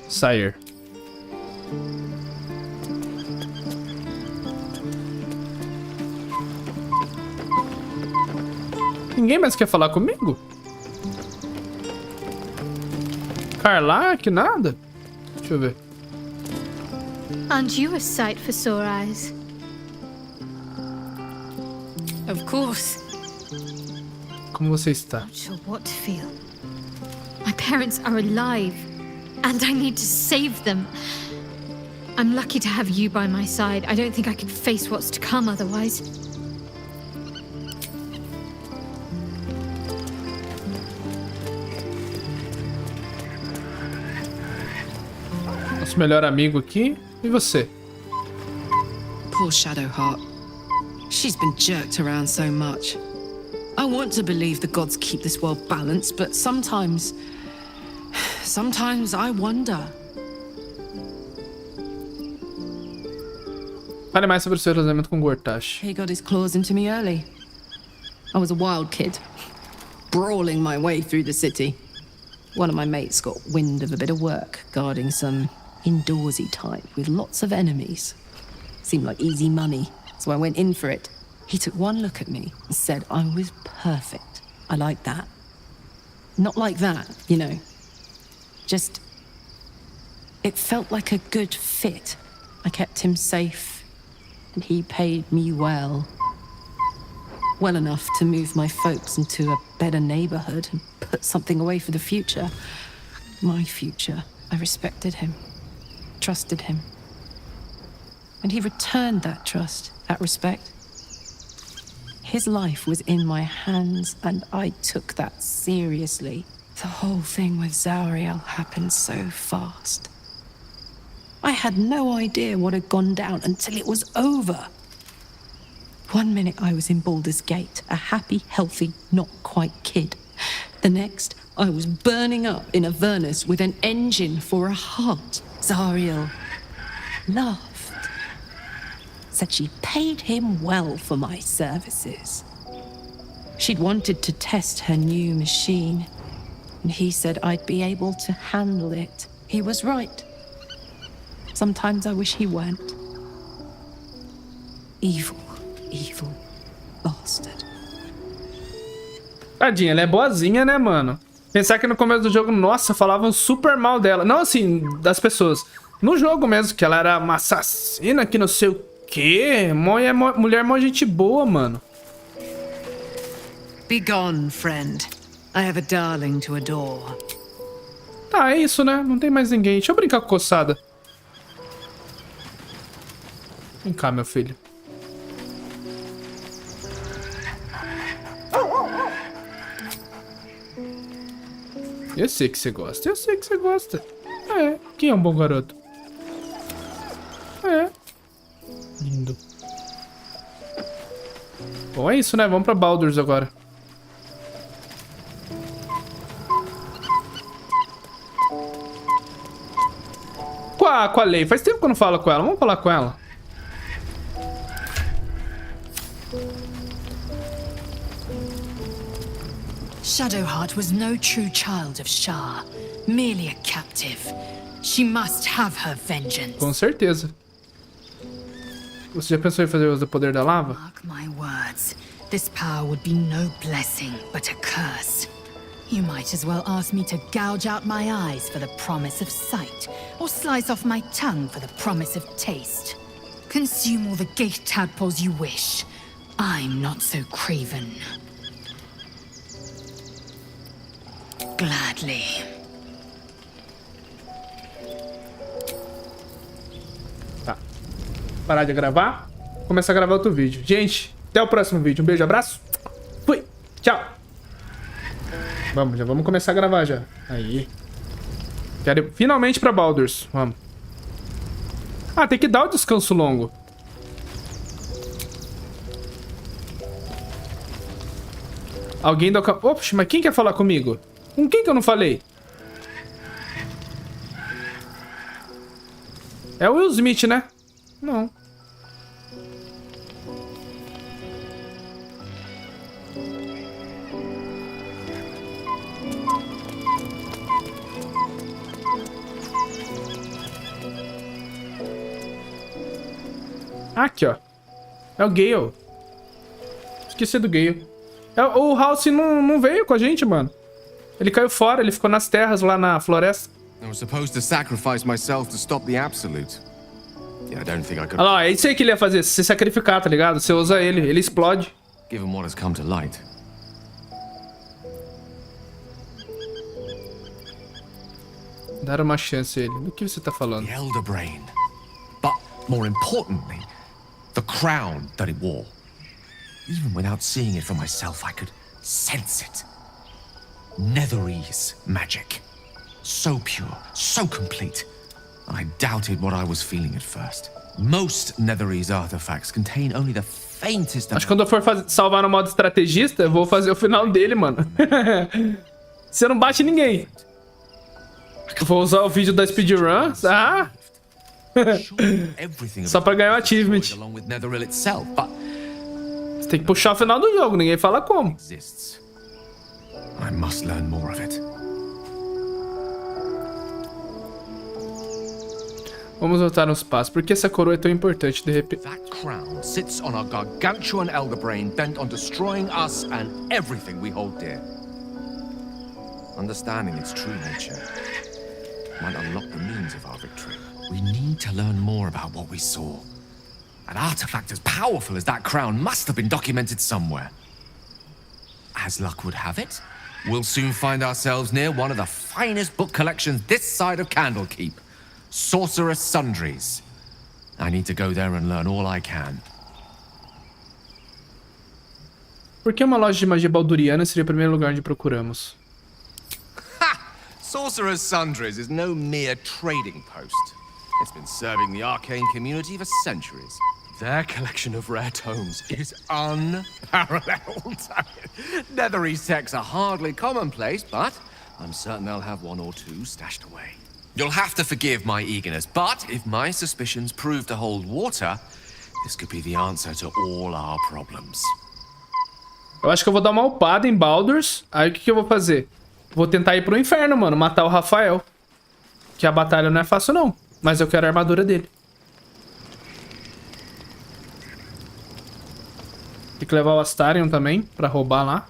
Sire. Ninguém mais quer falar comigo? Karlach, nada? Deixa eu ver. Aren't you a sight for sore eyes? Of course. Como você está? Not sure what to feel. My parents are alive, and I need to save them. I'm lucky to have you by my side. I don't think I could face what's to come otherwise. Nosso melhor amigo aqui. E você? Poor Shadowheart. She's been jerked around so much. I want to believe the gods keep this world balanced, but sometimes I wonder. Fale mais sobre o seu relacionamento com Gortash. He got his claws into me early. I was a wild kid, brawling my way through the city. One of my mates got wind of a bit of work guarding some indoorsy type with lots of enemies. Seemed like easy money, so I went in for it. He took one look at me and said I was perfect. I like that. Not like that, you know. Just... it felt like a good fit. I kept him safe, and he paid me well. Well enough to move my folks into a better neighborhood and put something away for the future. My future. I respected him. Trusted him. And he returned that trust, that respect. His life was in my hands, and I took that seriously. The whole thing with Zariel happened so fast. I had no idea what had gone down until it was over. One minute I was in Baldur's Gate, a happy, healthy, not quite kid. The next, I was burning up in Avernus with an engine for a heart. Zariel laughed. Said she paid him well for my services. She'd wanted to test her new machine, and he said I'd be able to handle it. He was right. Sometimes I wish he weren't. Evil, evil bastard. Tadinha, ela é boazinha, né, mano? Pensar que no começo do jogo, nossa, falavam super mal dela. Não assim, das pessoas. No jogo mesmo, que ela era uma assassina, que não sei o quê. Mulher mó gente boa, mano. Be gone, friend. I have a darling to adore. Tá, é isso, né? Não tem mais ninguém. Deixa eu brincar com coçada. Vem cá, meu filho. Eu sei que você gosta. Eu sei que você gosta. É. Quem é um bom garoto? É. Lindo. Bom, é isso, né? Vamos pra Baldur'S agora. Com a Lei. Faz tempo que eu não falo com ela. Vamos falar com ela. Shadowheart was no true child of Shah, merely a captive. She must have her vengeance. Com certeza. Você já pensou em fazer uso do poder da lava? Mark my words. This power would be no blessing, but a curse. You might as well ask me to gouge out my eyes for the promise of sight, or slice off my tongue for the promise of taste. Consume all the gate tadpoles you wish. I'm not so craven. Gladly. Tá. Parar de gravar. Começar a gravar outro vídeo. Gente, até o próximo vídeo. Um beijo, abraço. Fui. Tchau. Vamos, já vamos começar a gravar já. Aí. Quero ir finalmente pra Baldur'S. Vamos. Ah, tem que dar o descanso longo. Alguém do... Oxe, mas quem quer falar comigo? Com quem que eu não falei? É o Will Smith, né? Não. Aqui, ó. É o Gale. Esqueci do Gale. O House não veio com a gente, mano. Ele caiu fora, ele ficou nas terras lá na floresta. I was supposed to sacrifice myself to stop the absolute. Yeah, I don't think I could. Olha lá, é isso aí que ele ia fazer, se sacrificar, tá ligado? Você usa ele explode. Given what has come to light. Dar uma chance a ele. Do que você tá falando? The Elder Brain. But more importantly, the crown that it wore. Even without seeing it for myself, I could sense it. Netherese magic. So pure, so complete. I doubted what I was feeling at first. Most Netherese artifacts contain only the faintest... Acho que quando eu for salvar no modo estrategista, eu vou fazer o final dele, mano. Você não bate ninguém. Vou usar o vídeo da speedrun. Ah! Só pra ganhar o achievement. Você tem que puxar o final do jogo, ninguém fala como. I must learn more of it. Vamos voltar nos passos. Por que essa coroa é tão importante de repente? That crown sits on a gargantuan elder brain bent on destroying us and everything we hold dear. Understanding its true nature might unlock the means of our victory. We need to learn more about what we saw. An artifact as powerful as that crown must have been documented somewhere. As luck would have it, we'll soon find ourselves near one of the finest book collections this side of Candlekeep. Sorcerer's Sundries. I need to go there and learn all I can. Por que uma loja de magia balduriana seria o primeiro lugar onde procuramos? Ha! Sorcerer's Sundries is no mere trading post. It's been serving the arcane community for centuries. Their collection of rare tomes is unparalleled. Netherese texts are hardly commonplace, but I'm certain they'll have one or two stashed away. You'll have to forgive my eagerness, but if my suspicions prove to hold water, this could be the answer to all our problems. Eu acho que eu vou dar uma upada em Baldur'S. Aí o que eu vou fazer? Vou tentar ir pro inferno, mano. Matar o Rafael. Que a batalha não é fácil, não. Mas eu quero a armadura dele. Tem que levar o Astarion também, pra roubar lá.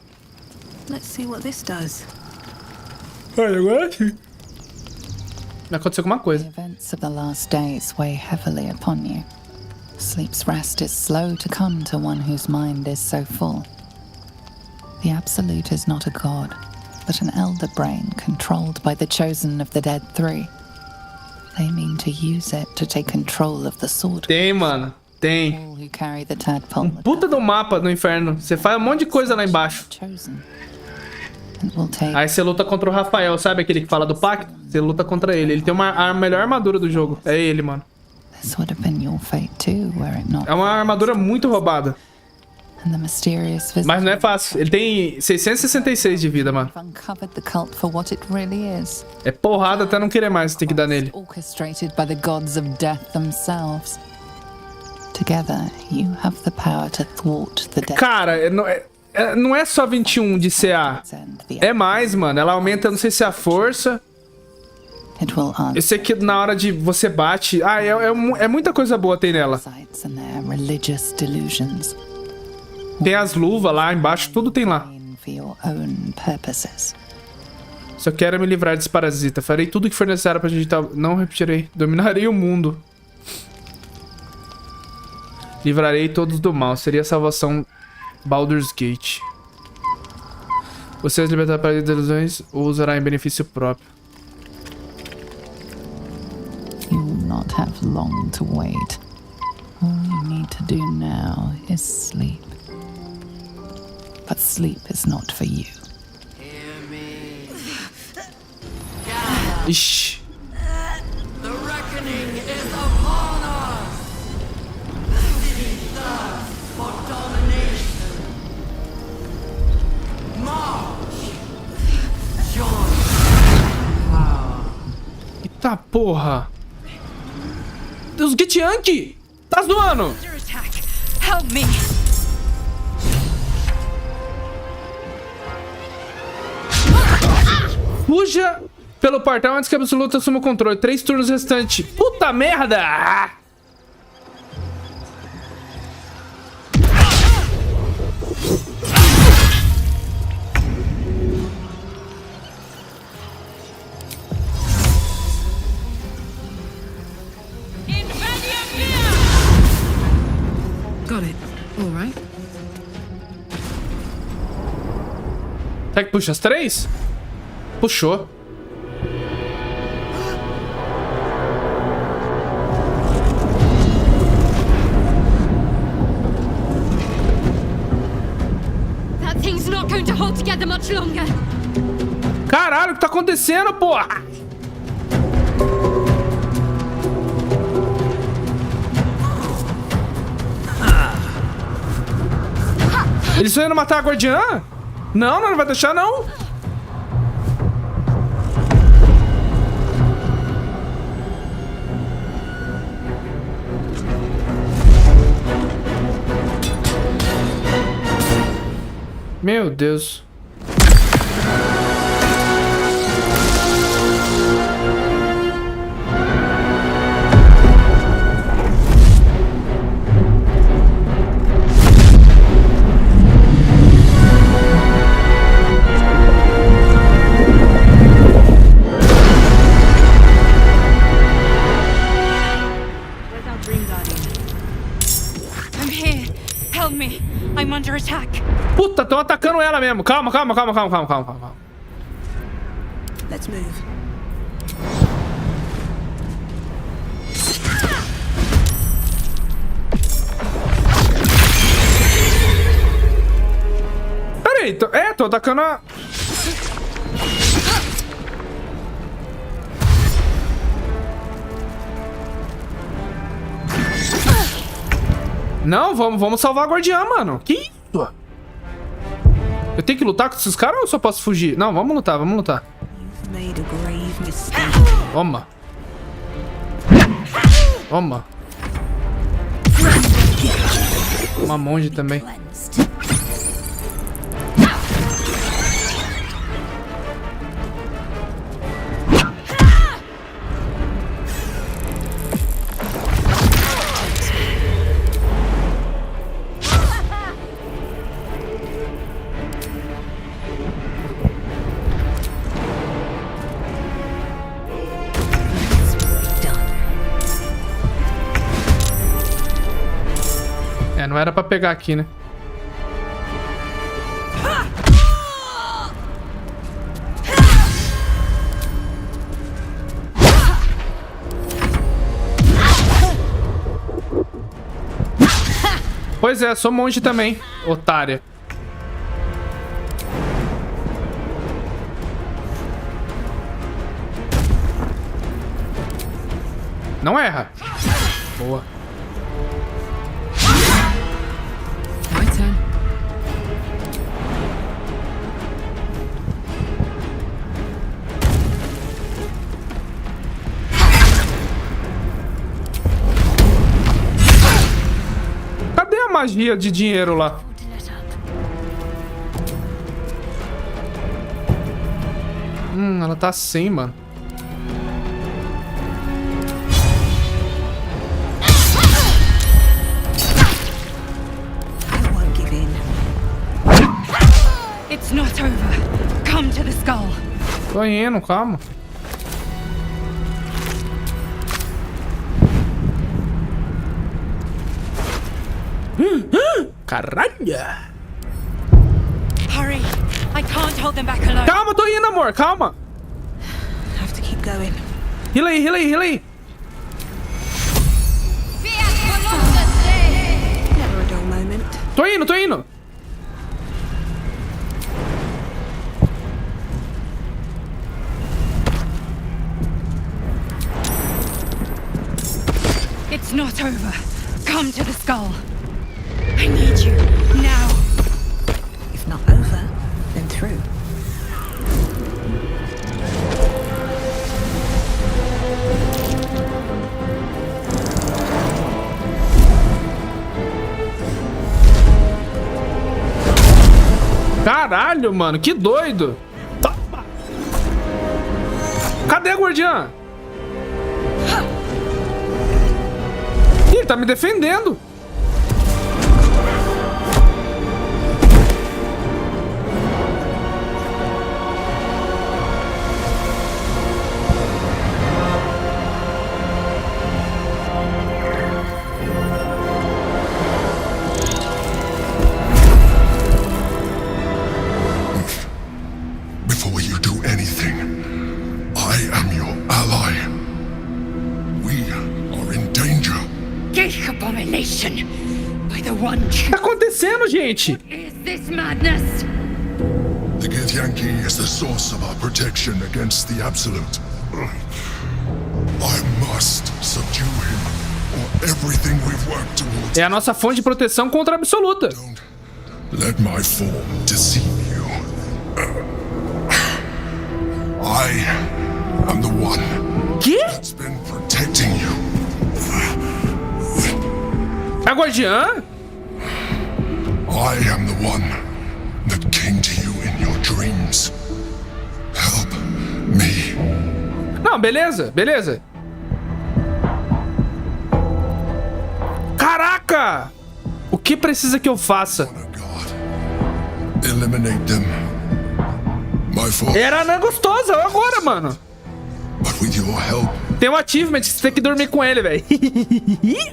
Let's see what this does. Olha, agora sim. Vai acontecer alguma The coisa. events of the last days weigh heavily upon you. Sleep's rest is slow to come to one whose mind is so full. The Absolute is not a god, but an elder brain controlled by the chosen of the dead three. They mean to use it to take control of the sword. Tem, mano. Tem. All who carry the tadpole Puta do mapa no inferno. Você faz um monte de coisa lá embaixo. chosen. It will take Aí você luta contra o Rafael, sabe aquele que fala do pacto? Você luta contra ele. Ele tem a melhor armadura do jogo. É ele, mano. this would have been your fate too, were it not. É uma armadura muito roubada. And the mysterious Mas não é fácil. Ele tem 666 de vida, mano. uncovered the cult for what it really is. É porrada até não querer mais, tem que dar nele. Orchestrated by the gods of death themselves. Together, you have the power to thwart the death. Cara, não é só 21 de CA. É mais, mano. Ela aumenta, não sei se é a força. It will answer Esse aqui, na hora de você bate... Ah, é muita coisa boa tem nela. sites and their religious delusions. Tem as luvas lá embaixo, tudo tem lá. For your own purposes. Só quero me livrar desse parasita. Farei tudo o que for necessário pra gente... Não repetirei. Dominarei o mundo. Livrarei todos do mal. Seria a salvação Baldur's Gate. Você vai libertar para as ilusões ou usará em benefício próprio? You will not have long to wait. All you need to do now is sleep. But sleep is not for you. Ixi. The reckoning is upon us. City thirsts for domination. March. Join power. Eita porra. Deus, Get Yankee! Tá zoando! Help me. Fuja pelo portal antes que a absoluta assuma o controle. 3 turnos restantes. Puta merda! Got it. All right. Será que puxa as 3? Puxou. That thing's not going to hold together much longer. Caralho, o que tá acontecendo, porra? Eles estão indo matar a guardiã? Não, não vai deixar, não. Meu Deus. I'm here. Help me. I'm under attack. Puta, estão atacando ela mesmo. Calma, calma, calma, calma, calma, calma, calma. Let's move. Peraí, tô atacando a... Não, vamos salvar a guardiã, mano. Que isso? Eu tenho que lutar com esses caras ou eu só posso fugir? Não, vamos lutar, vamos lutar. Toma. Toma. Uma monge também. Não era pra pegar aqui, né? Pois é, sou monge também, otária. Não erra. Boa. Magia de dinheiro lá. Ela tá assim, mano. It's not over. Come to the skull. Tô indo, calma. Caralho! Hurry. I can't hold them back alone. Calma, tô indo, amor, calma. Have to keep going. Heal aí, heal aí, heal aí. Never a dull moment. Tô indo, tô indo. It's not over. Come to the skull. I need you now. If not over, then through. Caralho, mano, que doido. Toma. Cadê a guardiã? Ih, ele tá me defendendo. Before you do anything, I am your ally. We are in danger. Gate abomination. By the one O que tá acontecendo, gente? is this madness? The Githyanki is the source of our protection against the Absolute. I must subdue him, or everything we've worked towards. É a nossa fonte de proteção contra a absoluta. Don't let my form deceive you. I am the one Que? that's been protecting you. A guardiã? I am the one that came to you in your dreams. Help me. Não, beleza, beleza. Caraca! O que precisa que eu faça? Honor God. Eliminate them. My form. Era anã gostosa agora, mano. But with your help, Tem um achievement, você tem que dormir com ele, velho.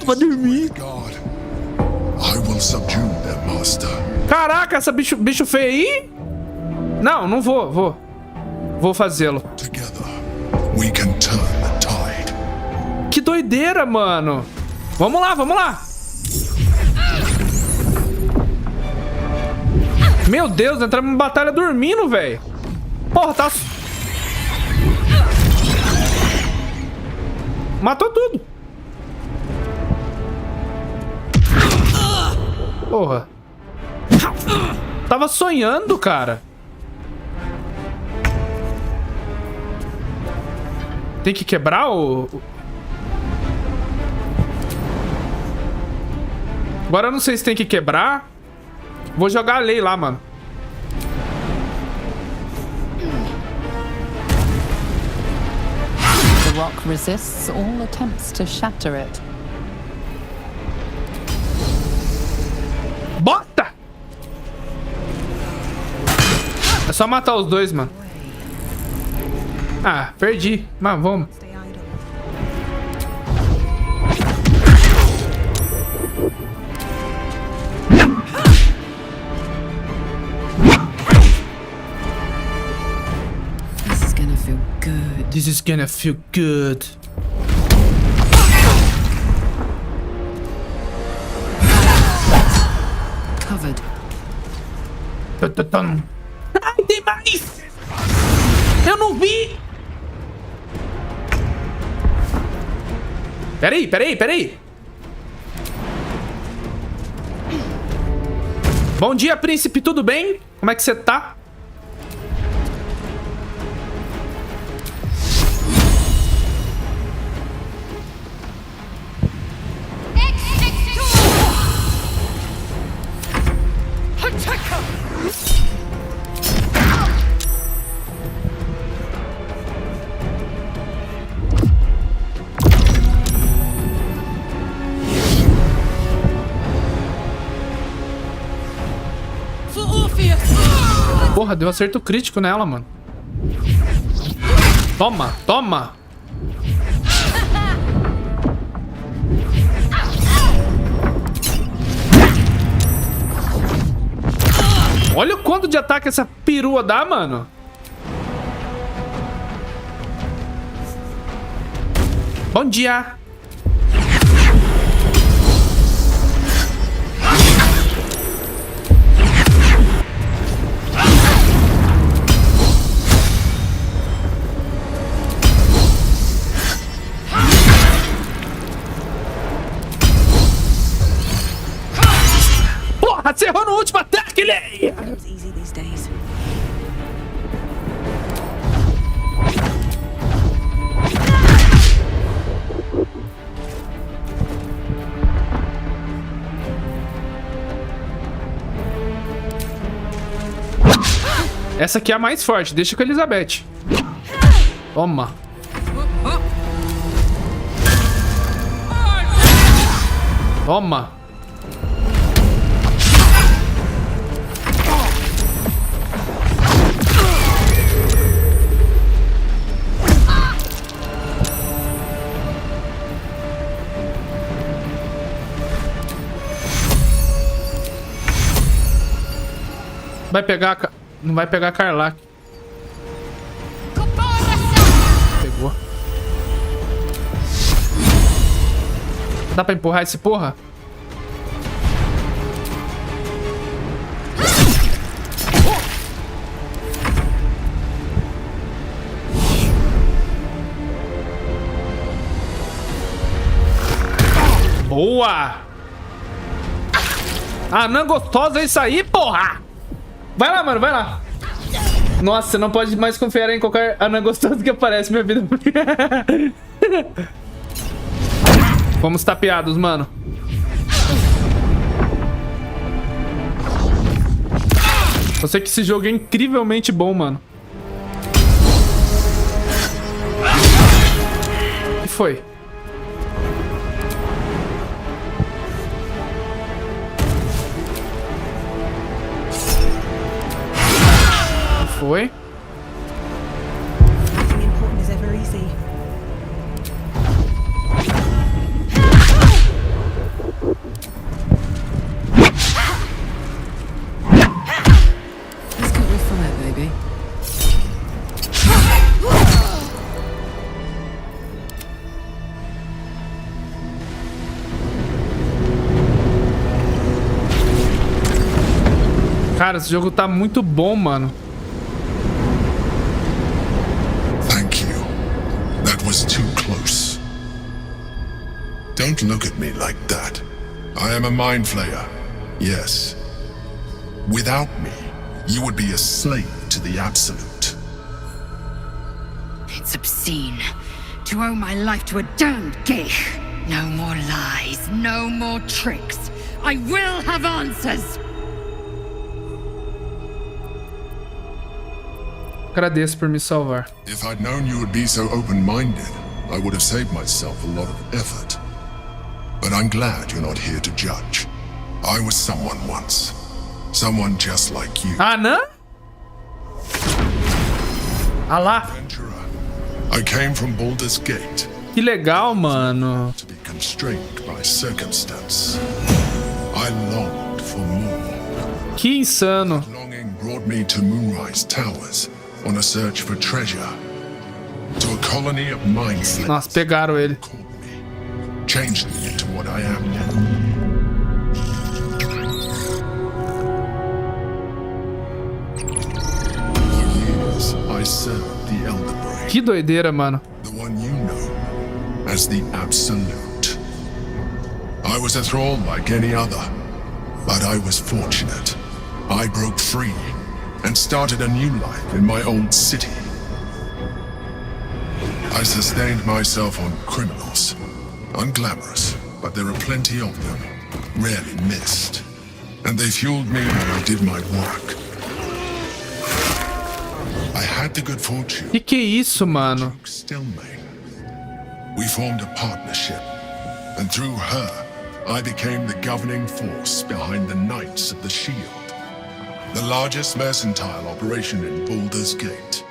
Vou dormir. God, I will subdue their master. Caraca, essa bicho feio aí? Não, não vou. Vou fazê-lo. Together, we can turn the tide. Que doideira, mano. Vamos lá, vamos lá. Meu Deus, entramos em batalha dormindo, velho. Porra, tá... Matou tudo. Porra. Tava sonhando, cara. Tem que quebrar o... Agora eu não sei se tem que quebrar. Vou jogar a lei lá, mano. The rock resists all attempts to shatter it. Bota! É só matar os dois, mano. Ah, perdi. Mas vamos. This is gonna feel good. This is gonna feel good. Covered. Ai, tem mais! Eu não vi! Peraí. Bom dia, príncipe, tudo bem? Como é que você tá? Porra, deu acerto crítico nela, mano. Toma, toma. Olha o quanto de ataque essa perua dá, mano. Bom dia. Porra, você errou no último ataque, Lei! Essa aqui é a mais forte, deixa com a Elizabeth. Toma. Toma. Vai pegar... Não vai pegar a Carlac. Pegou. Dá pra empurrar esse porra? Boa! Anã gostosa é isso aí, porra! Vai lá, mano, vai lá. Nossa, você não pode mais confiar em qualquer anã gostosa que aparece na minha vida. Fomos tapeados, mano. Eu sei que esse jogo é incrivelmente bom, mano. O que foi? Foi? Cara, esse jogo tá muito bom, mano. Too close. Don't look at me like that. I am a mind flayer. Yes. Without me, you would be a slave to the Absolute. It's obscene to owe my life to a damned geek. No more lies, no more tricks. I will have answers. Agradeço por me salvar. If I'd known you would be so open-minded, I would have saved myself a lot of effort. But I'm glad you're not here to judge. I was someone once. Someone just like you. Anã? Ah lá. Adventurer. I came from Baldur's Gate. Que legal, mano. To be constrained by circumstance. I longed for more. Que insano. That longing brought me to Moonrise Towers. On a search for treasure, to a colony of mind flayers. Nossa, pegaram ele. Changed me into what I am now. For years, I served the Elder Brain. Que doideira, mano. The one you know as the Absolute. I was a thrall like any other, but I was fortunate. I broke free and started a new life in my old city. I sustained myself on criminals. Unglamorous, but there are plenty of them, rarely missed. And they fueled me when I did my work. I had the good fortune. Que é isso, mano? We formed a partnership, and through her, I became the governing force behind the Knights of the Shield. the largest mercantile operation in Baldur's Gate.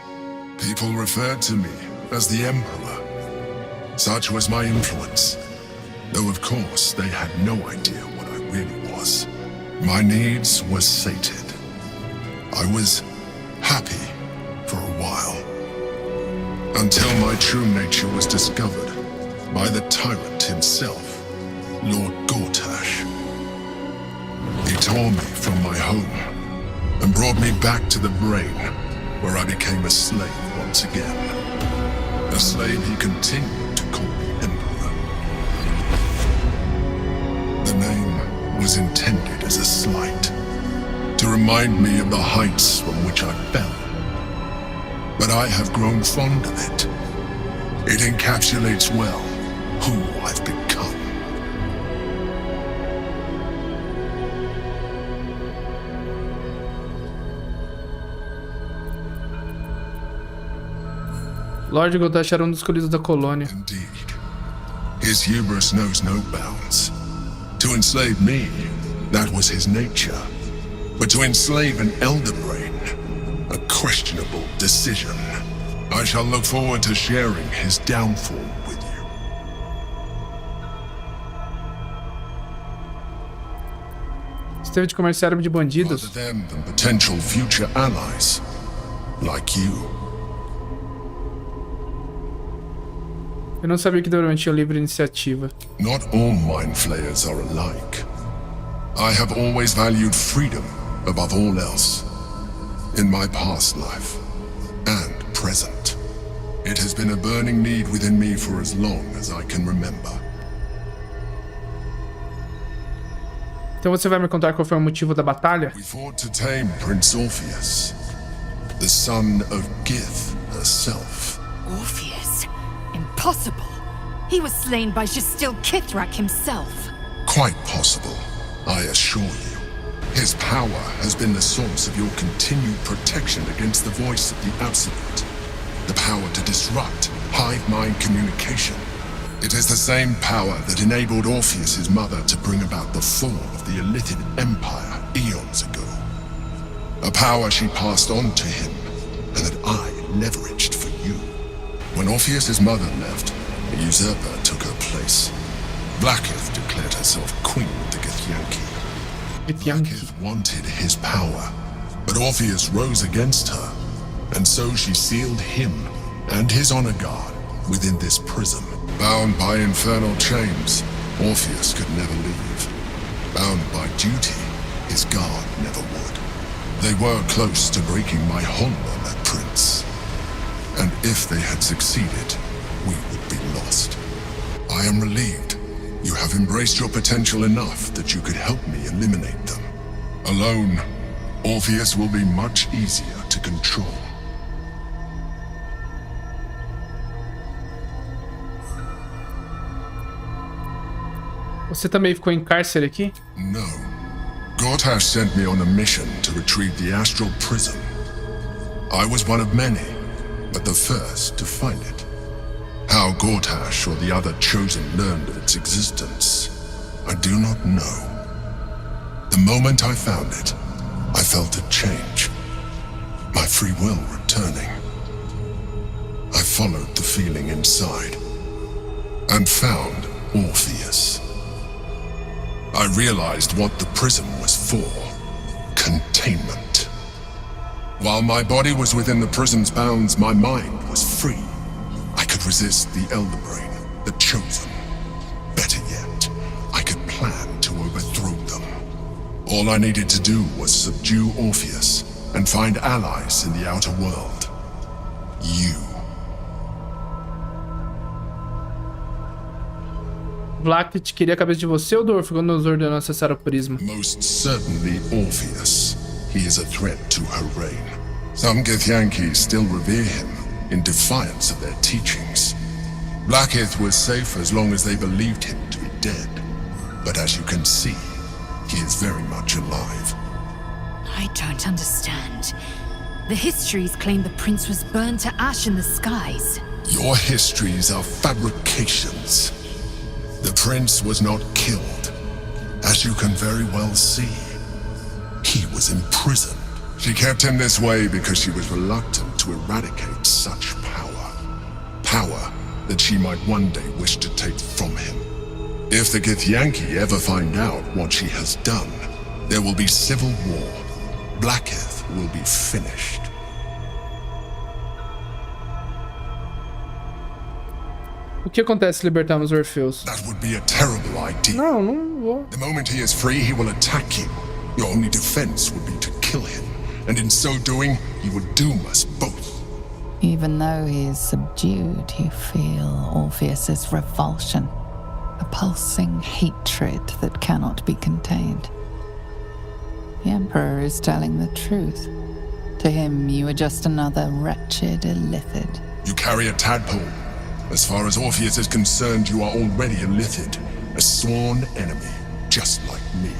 People referred to me as the Emperor. Such was my influence, though of course they had no idea what I really was. My needs were sated. I was happy for a while, until my true nature was discovered by the tyrant himself, Lord Gortash. He tore me from my home and brought me back to the brain, where I became a slave once again. A slave he continued to call me Emperor. The name was intended as a slight, to remind me of the heights from which I fell. But I have grown fond of it. It encapsulates well who I've become. Lord Gortash era dos escolhidos da colônia. Indeed. His hubris knows no bounds. To enslave me, that was his nature. But to enslave an elder brain, a questionable decision. I shall look forward to sharing his downfall with you. Esteve de comércio árabe de bandidos. Other them than potential future allies, like you. Eu não sabia que Dorman tinha livre iniciativa. Not all mind flayers are alike. I have always valued freedom above all else. In my past life and present, it has been a burning need within me for as long as I can remember. Então você vai me contar qual foi o motivo da batalha? We fought to tame Prince Orpheus, the son of Gith herself. Orpheus? Impossible. He was slain by Justil Kithrak himself. Quite possible, I assure you. His power has been the source of your continued protection against the voice of the Absolute. The power to disrupt hive mind communication. It is the same power that enabled Orpheus' mother to bring about the fall of the Illithid Empire eons ago. A power she passed on to him, and that I leveraged for you. When Orpheus' mother left, a usurper took her place. Blackith declared herself queen of the Githyanki. Blackith wanted his power, but Orpheus rose against her, and so she sealed him and his honor guard within this prison. Bound by infernal chains, Orpheus could never leave. Bound by duty, his guard never would. They were close to breaking my hold on that prince. And if they had succeeded, we would be lost. I am relieved. You have embraced your potential enough that you could help me eliminate them. Alone, Orpheus will be much easier to control. Você também ficou em cárcere aqui? No. Gortash sent me on a mission to retrieve the astral prism. I was one of many, but the first to find it. How Gortash or the other chosen learned of its existence, I do not know. The moment I found it, I felt a change. My free will returning. I followed the feeling inside and found Orpheus. I realized what the prism was for. Containment. While my body was within the prism's bounds, my mind was free. I could resist the Elder Brain, the Chosen. Better yet, I could plan to overthrow them. All I needed to do was subdue Orpheus and find allies in the outer world. You. Blackit queria a cabeça de você ou do Orfeu quando nos ordenou acessar o prisma? Most certainly Orpheus. He is a threat to her reign. Some Githyanki still revere him in defiance of their teachings. Blackith was safe as long as they believed him to be dead. But as you can see, he is very much alive. I don't understand. The histories claim the prince was burned to ash in the skies. Your histories are fabrications. The prince was not killed. As you can very well see, he was imprisoned. She kept him this way because she was reluctant to eradicate such power. Power that she might one day wish to take from him. If the Githyanki ever find out what she has done, there will be civil war. Blackith will be finished. O que acontece se libertarmos Orpheus? That would be a terrible idea. Não vou. The moment he is free, he will attack you. Your only defense would be to kill him, and in so doing, he would doom us both. Even though he is subdued, you feel Orpheus's revulsion, a pulsing hatred that cannot be contained. The Emperor is telling the truth. To him, you are just another wretched illithid. You carry a tadpole. As far as Orpheus is concerned, you are already a illithid, a sworn enemy, just like me.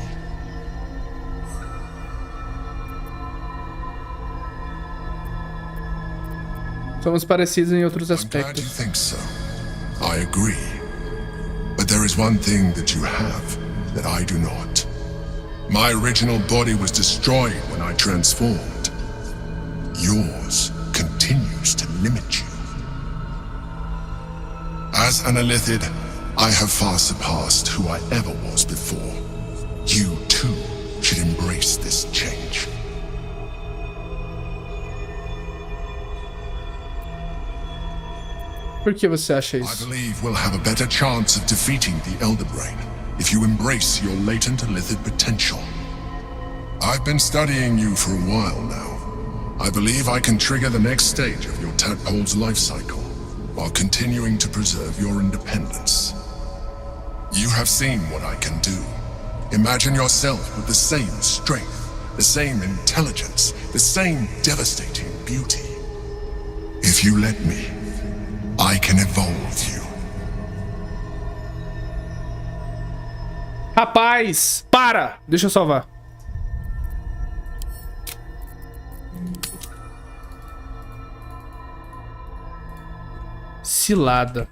Somos parecidos em outros I'm glad you aspectos. think so. I agree. But there is one thing that you have that I do not. My original body was destroyed when I transformed. Yours continues to limit you. As an illithid, I have far surpassed who I ever was before. You, too, should embrace this change. Por que você acha I isso? believe we'll have a better chance of defeating the Elder Brain if you embrace your latent illithid potential. I've been studying you for a while now. I believe I can trigger the next stage of your tadpole's life cycle, while continuing to preserve your independence. You have seen what I can do. Imagine yourself with the same strength, the same intelligence, the same devastating beauty. If you let me, I can evolve you. Rapaz, para! Deixa eu salvar. Cilada.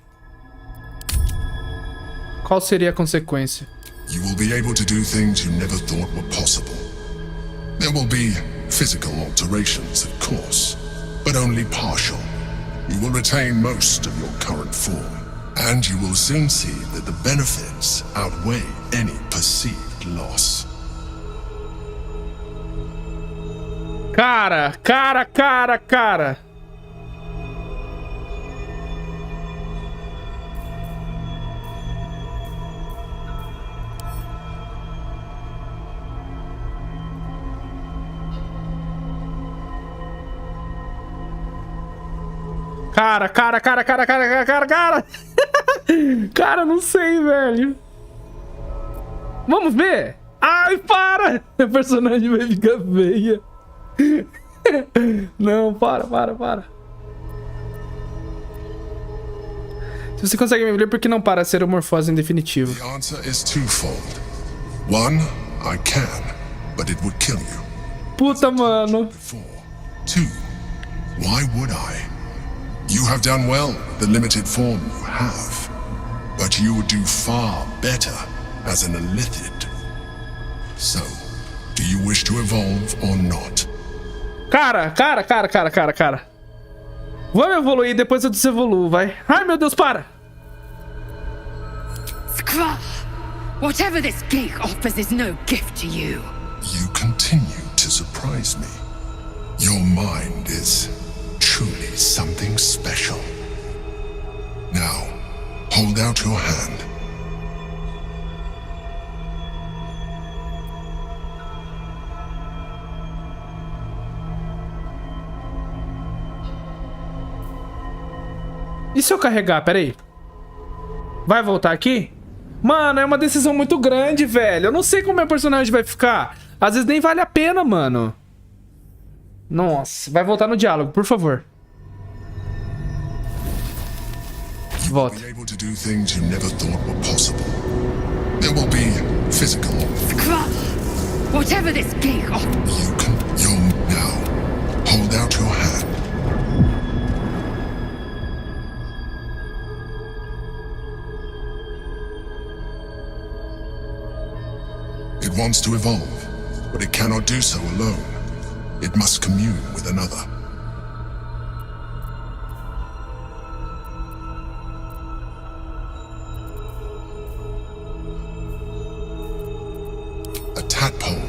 Qual seria a consequência? You will be able to do things you never thought were possible. There will be physical alterations, of course, but only partial. You will retain most of your current form, and you will soon see that the benefits outweigh any perceived loss. Cara. Cara. Cara, não sei, velho. Vamos ver? Ai, para! O personagem vai ficar feia. Não, para. Se você consegue me ver, por que não para ser morfose em definitivo? The answer is twofold. One, I can, but it would kill you. Puta, mano. Two, why would I? You have done well with the limited form you have, but you would do far better as an illithid. So, do you wish to evolve or not? Cara. Vamos evoluir, depois eu desevoluo, vai. Ai, meu Deus, para! Skrull! Whatever this gig offers is no gift to you. You continue to surprise me. Your mind is truly something special. Now, hold out your hand. E se eu carregar? Pera aí. Vai voltar aqui? Mano, é uma decisão muito grande, velho. Eu não sei como meu personagem vai ficar. Às vezes nem vale a pena, mano. Nossa, vai voltar no diálogo, por favor. Volta. Whatever this gig offers. You can. Now, hold out your hand. It wants to evolve, but it cannot do so alone. it must commune with another. A tadpole,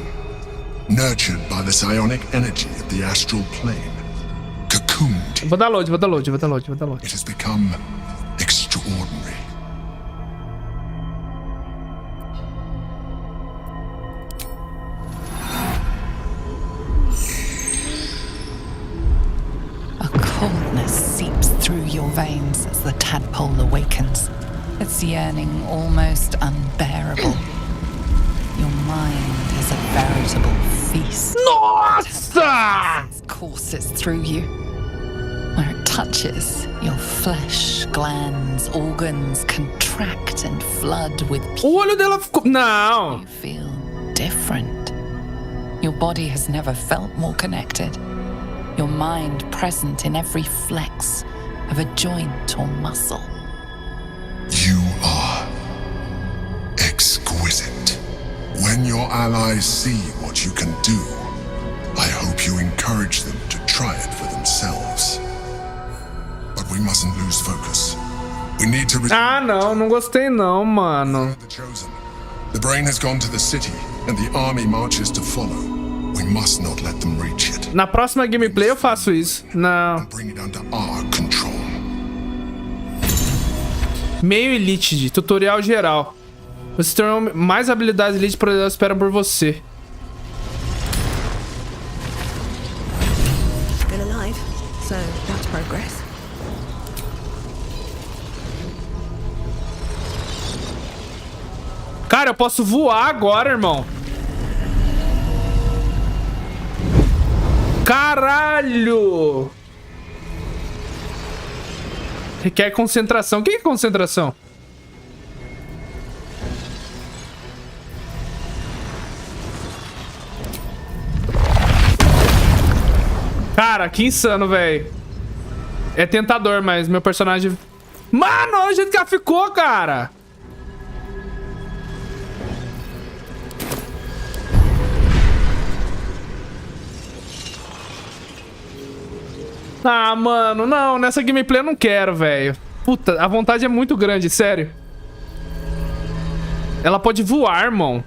nurtured by the psionic energy of the astral plane, cocooned. Vou dar load. It has become extraordinary. A coldness seeps through your veins as the tadpole awakens, its yearning almost unbearable. Your mind is a veritable feast. Nossa! It courses through you. Where it touches, your flesh, glands, organs contract and flood with O olho dela ficou... Não! You feel different. Your body has never felt more connected. Your mind present in every flex of a joint or muscle. You are exquisite. When your allies see what you can do, I hope you encourage them to try it for themselves. But we mustn't lose focus. We need to... Ah, não gostei não, mano. The chosen. The brain has gone to the city, and the army marches to follow. We must not let them reach it. Na próxima gameplay eu faço isso. Não. Bring it under our control. Meio Elite, de tutorial geral. Você tornou mais habilidades Elite poderosas esperam por você. Still alive, so that's progress. Cara, eu posso voar agora, irmão. Caralho! Requer concentração. O que é concentração? Cara, que insano, velho. É tentador, mas meu personagem... Mano, olha o jeito que ela ficou, cara. Ah, mano, não. Nessa gameplay eu não quero, velho. Puta, a vontade é muito grande, sério. Ela pode voar, irmão.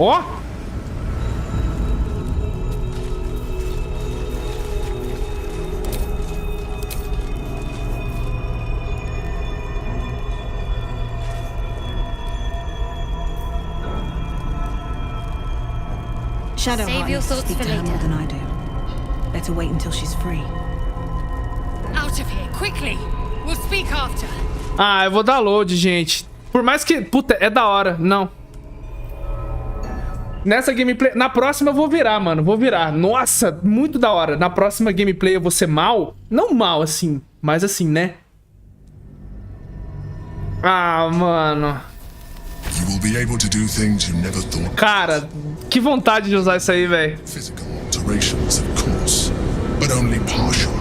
Ó! Shadow Save Heart your needs to thoughts speak for to her more later. than I do. Better wait until she's free. Out of here, quickly! We'll speak after. Ah, eu vou dar load, gente. Por mais que... Puta, é da hora. Não. Nessa gameplay... Na próxima eu vou virar, mano. Vou virar. Nossa, muito da hora. Na próxima gameplay eu vou ser mal. Não mal, assim. Mas assim, né? Ah, mano. You will be able to do things you never thought. Cara, que vontade de usar isso aí, velho. Physical alterations, of course, but only partial.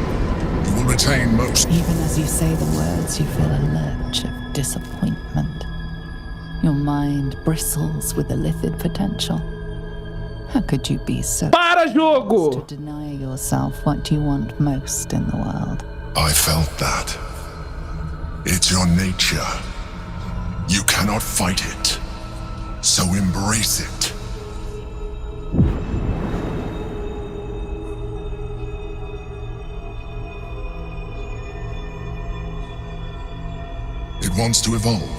You will retain most. Even as you say the words, you feel a lurch of disappointment. Your mind bristles with illithid potential. How could you be so... Para, jogo! To deny yourself what you want most in the world? I felt that. It's your nature. You cannot fight it. So embrace it. It wants to evolve,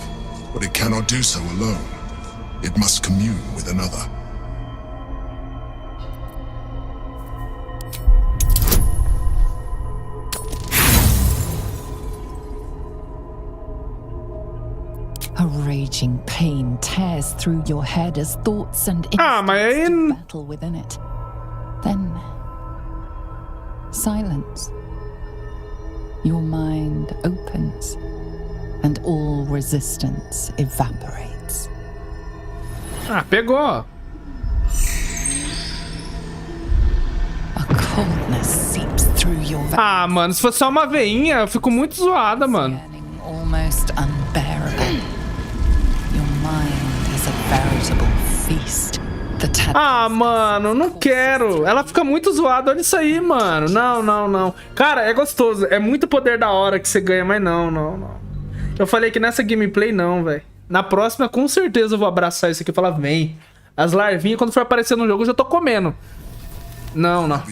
but it cannot do so alone. It must commune with another. A raging pain tears through your head as thoughts and mas battle within it. Then, silence. Your mind opens, and all resistance evaporates. Ah, pegou. A coldness seeps through your Ah, mano, se fosse só uma veinha, eu fico muito zoada, mano. almost unbearable. mind is a veritable feast. Ah, mano, não quero. Ela fica muito zoada, olha isso aí, mano. Não, não, não. Cara, é gostoso. É muito poder da hora que você ganha, mas não, não, não. Eu falei que nessa gameplay não, velho. Na próxima, com certeza eu vou abraçar isso aqui e falar, vem. As larvinhas, quando for aparecer no jogo, eu já tô comendo. Não, não.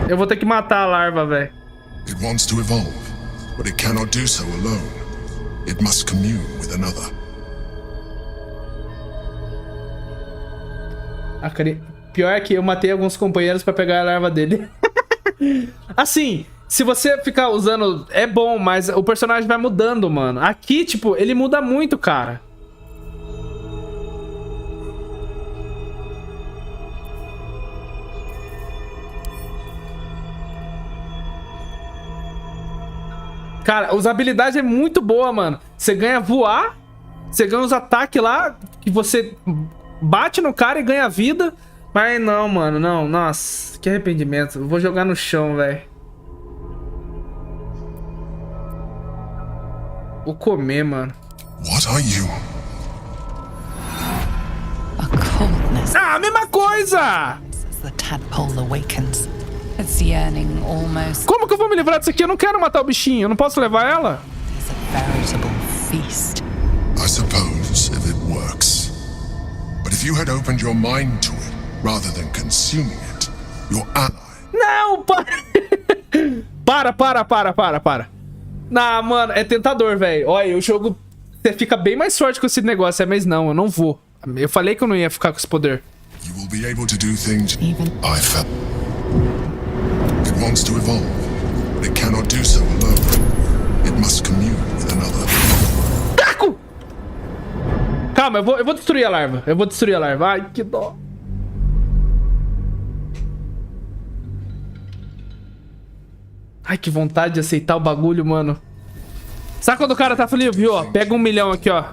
Eu vou ter que matar a larva, velho. It wants to evolve, but it cannot do so alone. It must commune with another. Pior é que eu matei alguns companheiros pra pegar a larva dele. Assim, se você ficar usando, é bom, mas o personagem vai mudando, mano. Aqui, tipo, ele muda muito, cara. Cara, a usabilidade é muito boa, mano. Você ganha voar, você ganha os ataques lá, que você bate no cara e ganha vida. Mas não, mano, não. Nossa, que arrependimento. Eu vou jogar no chão, velho. Vou comer, mano. What are you? A coldness. Ah, mesma coisa! As the tadpole awakens. It's yearning almost. Como que eu vou me livrar disso aqui? Eu não quero matar o bichinho. Eu não posso levar ela? It's a veritable feast. I suppose if it works. But if you had opened your mind to it rather than consuming it, your ally. Não, para. Não, mano, é tentador, velho. Olha, o jogo você fica bem mais forte com esse negócio, mas não, eu não vou. Eu falei que eu não ia ficar com esse poder. You will be able to do things I felt. It wants to evolve, but it cannot do so alone. It must commune with another. Taco! Calma, eu vou destruir a larva. Ai, que dó. Ai, que vontade de aceitar o bagulho, mano. Sabe quando o cara tá feliz, viu? Ó, pega 1 milhão aqui, ó.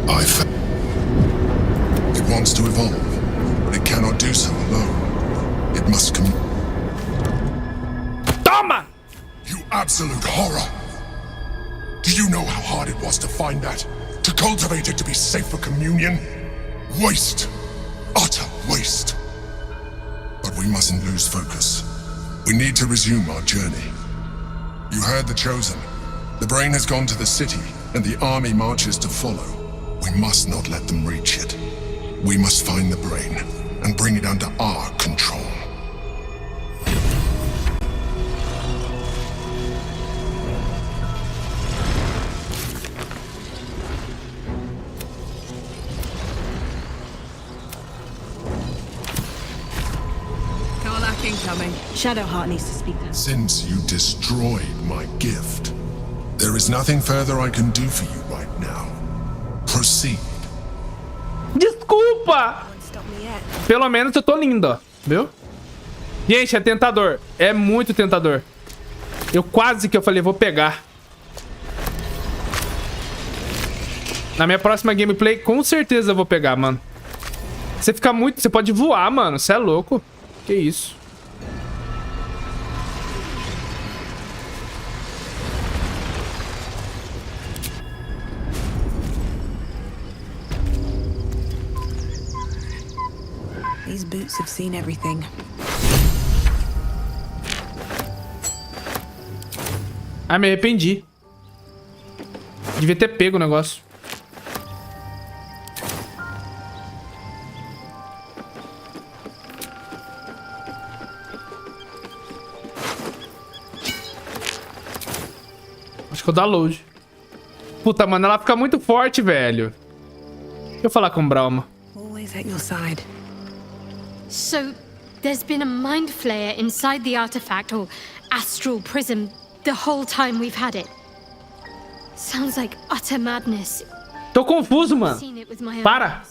I felt. It wants to evolve, but it cannot do so alone. It must come. Toma! You absolute horror! Do you know how hard it was to find that? To cultivate it to be safe for communion? Waste! Utter waste! But we mustn't lose focus. We need to resume our journey. You heard the Chosen. The brain has gone to the city, and the army marches to follow. We must not let them reach it. We must find the brain, and bring it under our control. Incoming. Shadowheart needs to speak now. Since you destroyed my gift, there is nothing further I can do for you right now. Proceed. Desculpa! Pelo menos eu tô lindo, ó. Viu? Gente, é tentador. É muito tentador. Eu falei, vou pegar. Na minha próxima gameplay, com certeza eu vou pegar, mano. Você fica muito... Você pode voar, mano. Você é louco. Que isso? These boots have seen everything. Ah, me arrependi. Devia ter pego o negócio. Acho que eu dou load. Puta, mano, ela fica muito forte, velho. Deixa eu falar com o Brauma. Always at your side. So, there's been a mind flayer inside the artifact, or astral prism, the whole time we've had it. Sounds like utter madness. Tô confuso, mano. Para!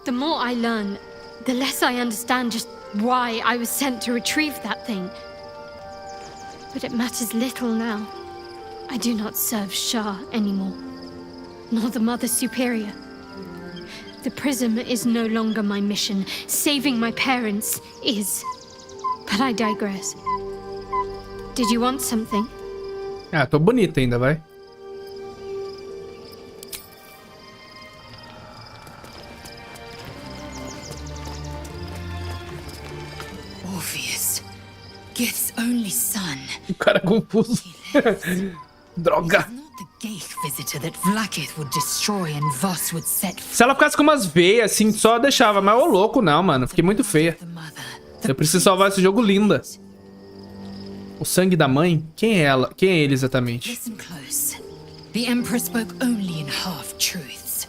The more I learn, the less I understand just why I was sent to retrieve that thing. But it matters little now. I do not serve Shah anymore, nor the Mother Superior. The prism is no longer my mission. Saving my parents is. But I digress. Did you want something? Ah, tô bonita ainda, vai. Orpheus, Gith's only son. O cara é confuso. Droga. Se ela ficasse com umas veias assim, só deixava. Mas ô louco, não, mano. Fiquei muito feia. Eu preciso salvar esse jogo linda. O sangue da mãe? Quem é ela? Quem é ele exatamente? Listen close. The Emperor spoke only in half-truths.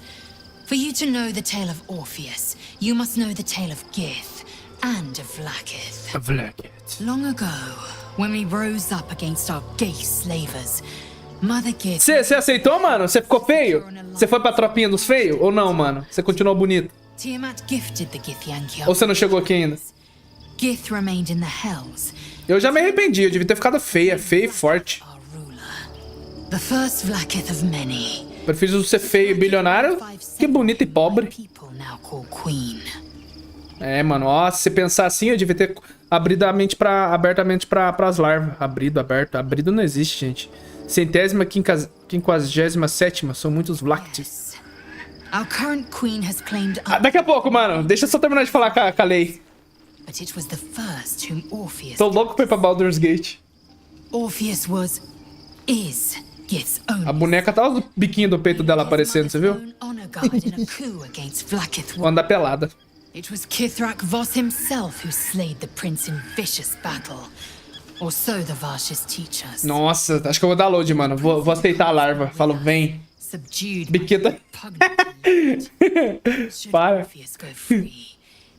For you to know the tale of Orpheus, you must know the tale of Gith and of Vlaakith. Vlaakith. Long ago, when we rose up against our gay slavers, Mother Gith... Você aceitou, mano? Você ficou feio? Você foi pra tropinha dos feios? Ou não, mano? Você continuou bonito? Tiamat gifted the Githyanki. Ou você não chegou aqui ainda? Gith remained in the Hells. Eu já me arrependi, eu devia ter ficado feia e forte. The first Vlaakith of many. Prefiro ser feio e bilionário que bonito e pobre. É, mano, ó, se você pensar assim, eu devia ter abrido a mente abertamente pras larvas. Aberto. Abrido não existe, gente. 157ª, são muitos Vlaakiths. Daqui a pouco, mano. Deixa eu só terminar de falar com a Lei. Tô louco pra ir pra Baldur's Gate. Orpheus a boneca tá o biquinho do peito dela aparecendo, você viu? Vou andar pelada. It was Kithrak Voss himself who slayed the prince in vicious battle. Or so the Varshes teach us. Nossa, acho que eu vou dar load, mano. Vou aceitar a larva. Falo, vem. Biqueta. Para.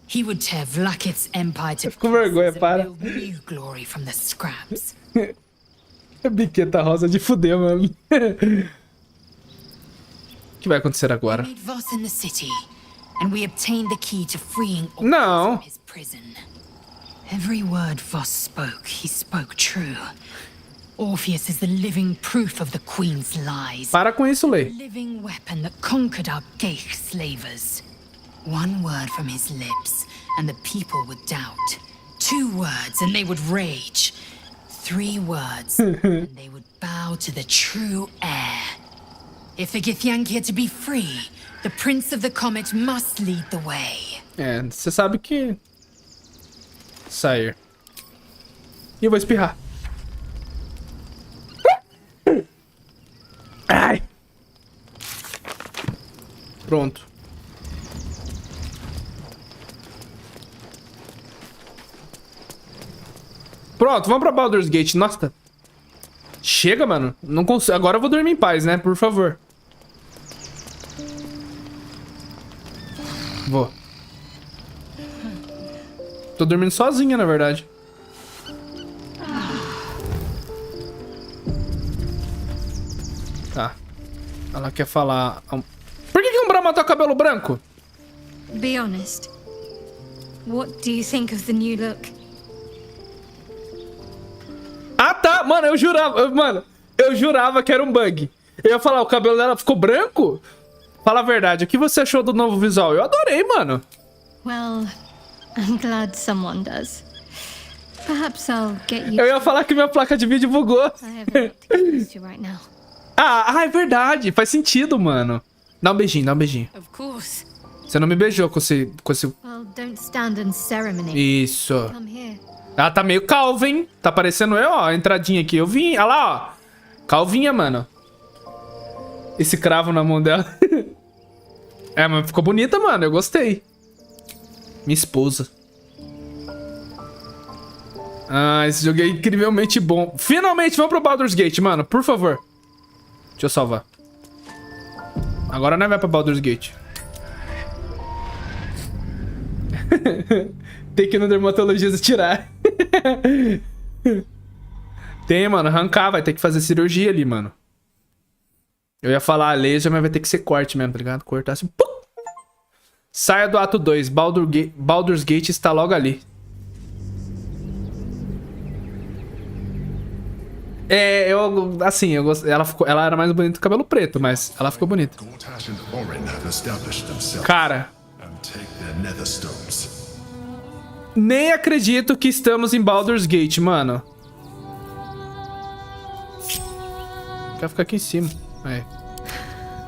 He would tear Vlaakith's empire to com vergonha, para. new glory from the scraps. Biqueta rosa de fuder, mano. O que vai acontecer agora? Não. Every word Voss spoke, he spoke true. Orpheus is the living proof of the Queen's lies. Para com isso, Lei. Living weapon that conquered our Geich slavers. One word from his lips, and the people would doubt. 2 words, and they would rage. 3 words, and they would bow to the true heir. If the Githyanki are to be free, the Prince of the Comet must lead the way. É, você sabe que... Sair. E eu vou espirrar. Ai. Pronto. Pronto, vamos pra Baldur's Gate. Nossa. Chega, mano. Não consigo. Agora eu vou dormir em paz, né? Por favor. Vou. Tô dormindo sozinha, na verdade. Tá. Ela quer falar... Por que Umbra matou cabelo branco? Be honest. What do you think of the new look? Ah, tá. Mano, eu jurava que era um bug. Eu ia falar, o cabelo dela ficou branco? Fala a verdade, o que você achou do novo visual? Eu adorei, mano. Well, I'm glad someone does. Perhaps I'll get you. Eu ia falar que minha placa de vídeo bugou. I have a lot to get used to right now. É verdade. Faz sentido, mano. Dá um beijinho, dá um beijinho. Of course. Você não me beijou com esse... Well, don't stand on ceremony. Isso. Come here. Ela tá meio calva, hein? Tá parecendo eu, ó, a entradinha aqui. Eu vim, olha lá, ó. Calvinha, mano. Esse cravo na mão dela. É, mas ficou bonita, mano. Eu gostei. Minha esposa. Ah, esse jogo é incrivelmente bom. Finalmente, vamos pro Baldur's Gate, mano. Por favor. Deixa eu salvar. Agora nós vai pra Baldur's Gate. Tem que ir no dermatologista tirar. Tem, mano. Arrancar. Vai ter que fazer cirurgia ali, mano. Eu ia falar laser, mas vai ter que ser corte mesmo, tá ligado? Cortar assim. Pum! Saia do ato 2. Baldur's Gate está logo ali. É, eu gosto. Ela era mais bonita com cabelo preto, mas ela ficou bonita. Gortash and Orin have established themselves Cara, and take their nether stones. nem acredito que estamos em Baldur's Gate, mano. Quer ficar aqui em cima. É.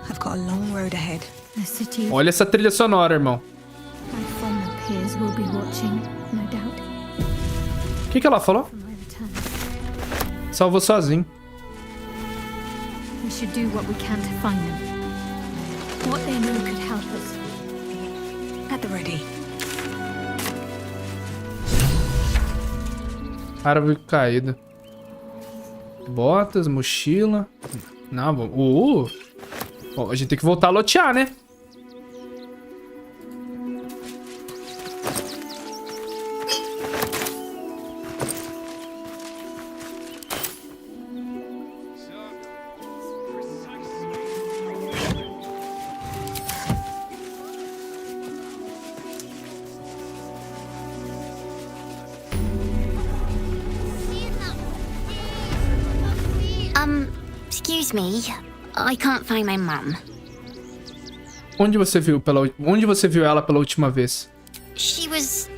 I've got a long road ahead. The city Olha essa trilha sonora, irmão. my former peers will be watching, no doubt, O que ela falou? for my return. Salvou sozinho. We should do what we can to find them. What they know could help us. At the ready. Árvore caída. Botas, mochila. Não, Bom, a gente tem que voltar a lotear, né? Excuse me. I can't find my mum. Onde você viu ela pela última vez? She was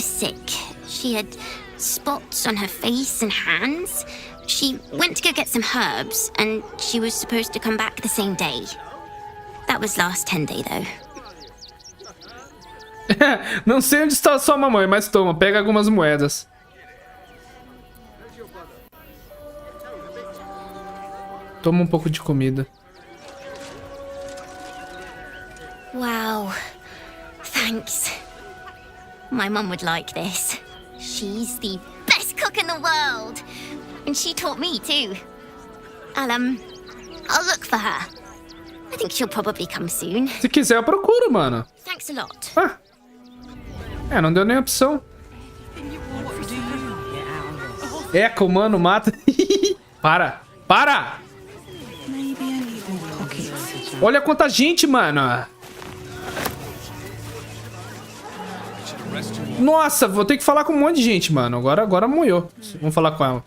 sick. She had spots on her face and hands. She went to go get some herbs, and she was supposed to come back the same day. That was last 10-day, though. Não sei onde está a sua mamãe, mas toma, pega algumas moedas. Toma um pouco de comida. Wow. Thanks. My mum would like this. She's the best cook in the world. And she taught me too. I'll look for her. I think she'll probably come soon. Se quiser, eu procuro, mano. Thanks a lot. Ah. É, não deu nem opção. Eco, mano, mata. Para! Para! Olha quanta gente, mano. Nossa, vou ter que falar com um monte de gente, mano. Agora moiou. Vamos falar com ela.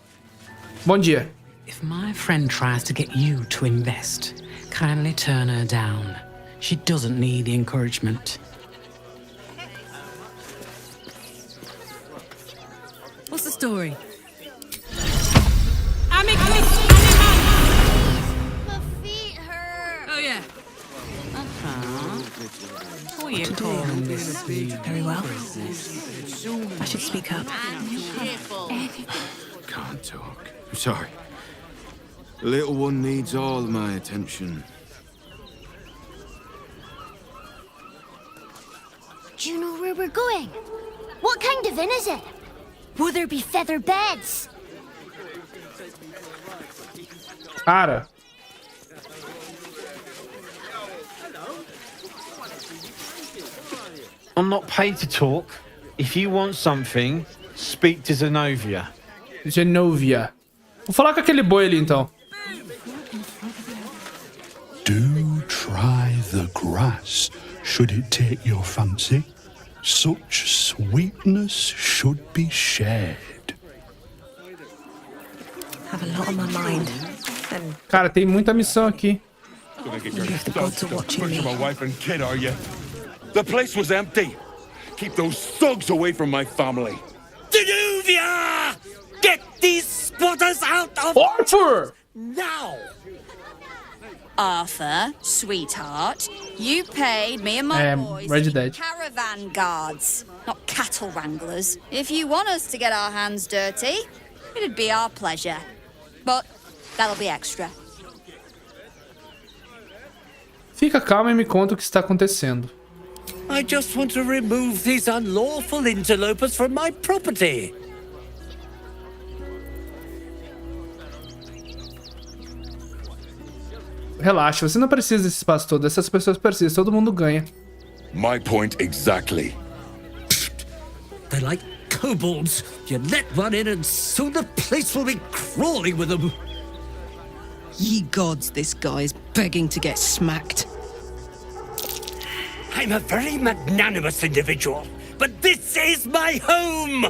Bom dia. If my friend tries to get you to invest, kindly turn her down. She doesn't need the encouragement. What's the story? My feet hurt. Oh, yeah. What are you calling this? Very well. I should speak up. Can't talk. I'm sorry. The little one needs all my attention. Do you know where we're going? What kind of inn is it? Will there be feather beds? Cara. I'm not paid to talk. If you want something, speak to Zenobia. Genovia. Vou falar com aquele boi ali, então. Do try the grass, should it take your fancy. Such sweetness should be shared. Have a lot on my mind. And Cara, tem muita missão aqui. if the gods are watching me. My wife and kid, are you? The place was empty. Keep those thugs away from my family. Denuvia! Get these spotters out of Arthur! now! Arthur, sweetheart, you paid me and my boys Red to be Dead. caravan guards, not cattle wranglers. If you want us to get our hands dirty, it'd be our pleasure. But that'll be extra. Fica calma e me conta o que está acontecendo. I just want to remove these unlawful interlopers from my property. Relaxa, você não precisa desse espaço todo. Essas pessoas precisam, todo mundo ganha. My point exactly. They're like kobolds. You let one in and soon the place will be crawling with them. Ye gods, this guy's begging to get smacked. I'm a very magnanimous individual, but this is my home.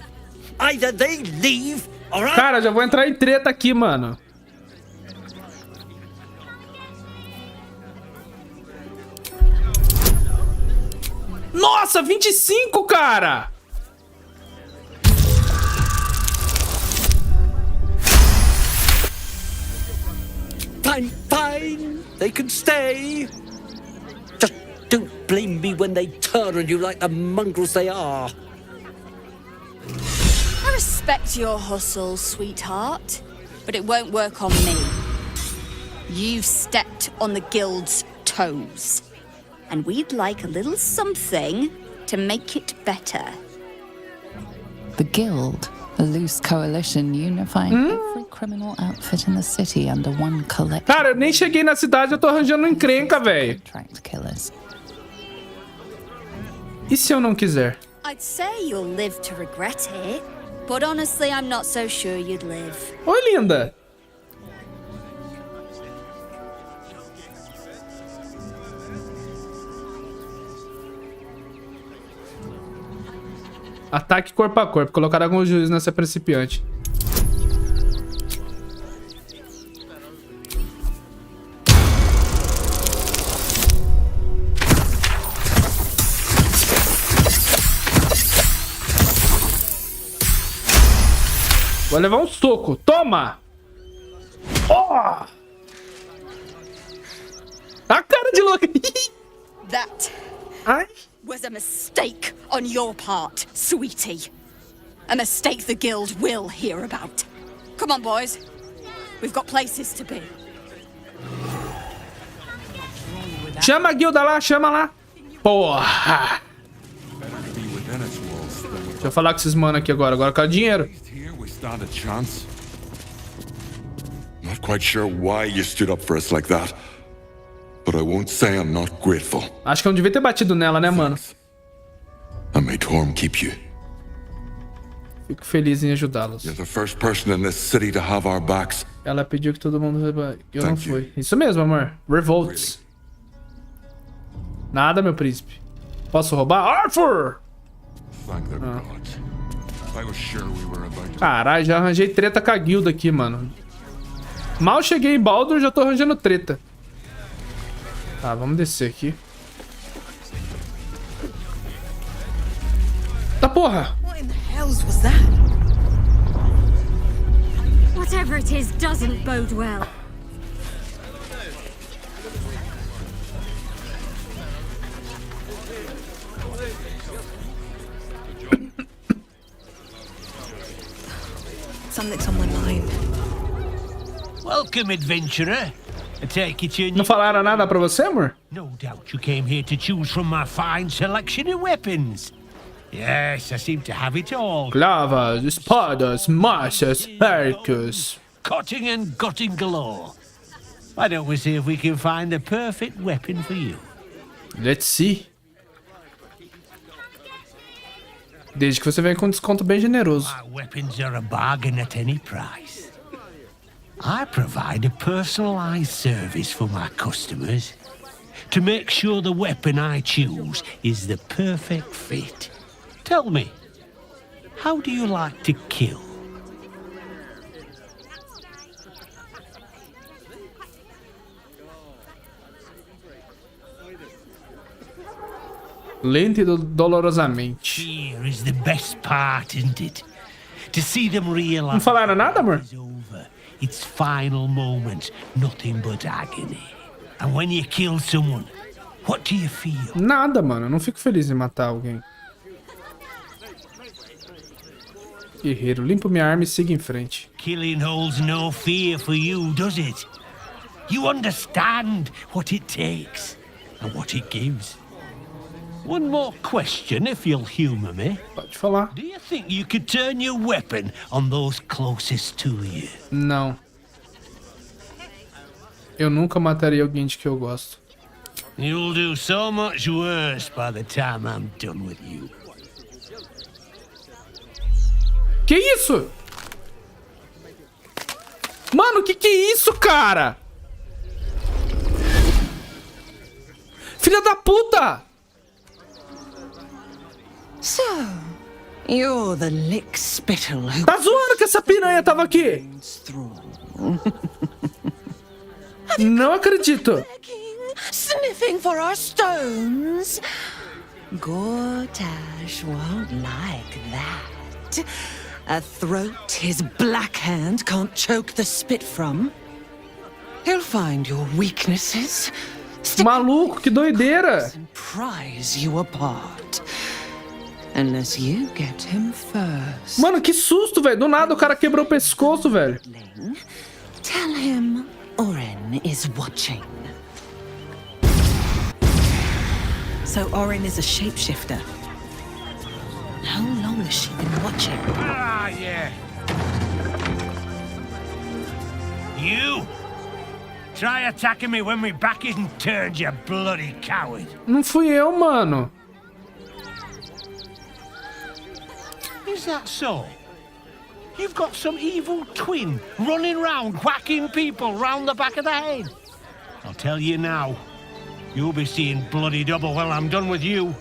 Either they leave Cara, já vou entrar em treta aqui, mano. Nossa, 25, cara! Fine. They can stay. Just don't blame me when they turn on you like the mongrels they are. I respect your hustle, sweetheart, but it won't work on me. You've stepped on the guild's toes, and we'd like a little something to make it better. The Guild, a loose coalition unifying every criminal outfit in the city under one collective. Cara, eu nem cheguei na cidade, eu tô arranjando encrenca, velho. E se eu não quiser? I'd say you'll live to regret it, but honestly, I'm not so sure you'd live. Oi, linda. Ataque corpo a corpo. Colocar alguns juízes nessa principiante. Vou levar um soco. Toma! Oh! A cara de louca. That Ai. was a mistake on your part, sweetie. A mistake the guild will hear about. Come on, boys. We've got places to be. Chama a guilda lá, chama lá. Porra! Deixa eu falar com esses mano aqui agora. Agora eu quero dinheiro. Not quite sure why you stood up for us like that. But I won't say I'm not grateful. Acho que eu não devia ter batido nela, né, mano? I may Torm keep you. Fico feliz em ajudá-los. You're the first person in this city to have our backs. Ela pediu que todo mundo... Eu não fui. Isso mesmo, amor. Revolts. Nada, meu príncipe. Posso roubar? Arthur! Caralho, já arranjei treta com a guilda aqui, mano. Mal cheguei em Baldur, já tô arranjando treta. Tá, vamos descer aqui. Tá, porra! What in the hells was that? Whatever it is doesn't bode well. Something's on my mind. Welcome, adventurer. I take it you Não falaram nada pra você, amor? No doubt you came here to choose from my fine selection of weapons. Yes, I seem to have it all. Clavas, espadas, machas, arcos. Cutting and gutting galore. Why don't we see if we can find the perfect weapon for you? Let's see. Desde que você venha com um desconto bem generoso. My weapons are a bargain at any price. I provide a personalized service for my customers to make sure the weapon I choose is the perfect fit. Tell me, how do you like to kill? Lento e dolorosamente. Here is the best part, isn't it? To see them realize. Não falaram nada, amor? Its final moment, nothing but agony. And when you kill someone, what do you feel? Nada, mano. Eu não fico feliz em matar alguém. Guerreiro, limpo minha arma e siga em frente. Killing holds no fear for you, does it? You understand what it takes and what it gives. One more question, if you'll humor me. Pode falar. Do you think you could turn your weapon on those closest to you? Não. Eu nunca mataria alguém de que eu gosto. You'll do so much worse by the time I'm done with you. Que isso? Mano, que é isso, cara? Filha da puta! So, You're the lick spittle who... Tá zoando que essa piranha tava aqui? Não acredito. Sniffing for our stones. Gortash won't like that. A throat his black hand can't choke the spit from. He'll find your weaknesses. Maluco, que doideira. And prize you apart. Unless you get him first. Mano, que susto, velho. Do nada o cara quebrou o pescoço, velho. Tell him Oren is watching. So Oren is a shapeshifter. How long has she been watching? Ah, yeah. You? Try attacking me when my back isn't turned, you bloody coward. Não fui eu, mano. Is that so? You've got some evil twin running round whacking people round the back of the head. I'll tell you now, you'll be seeing bloody double when I'm done with you.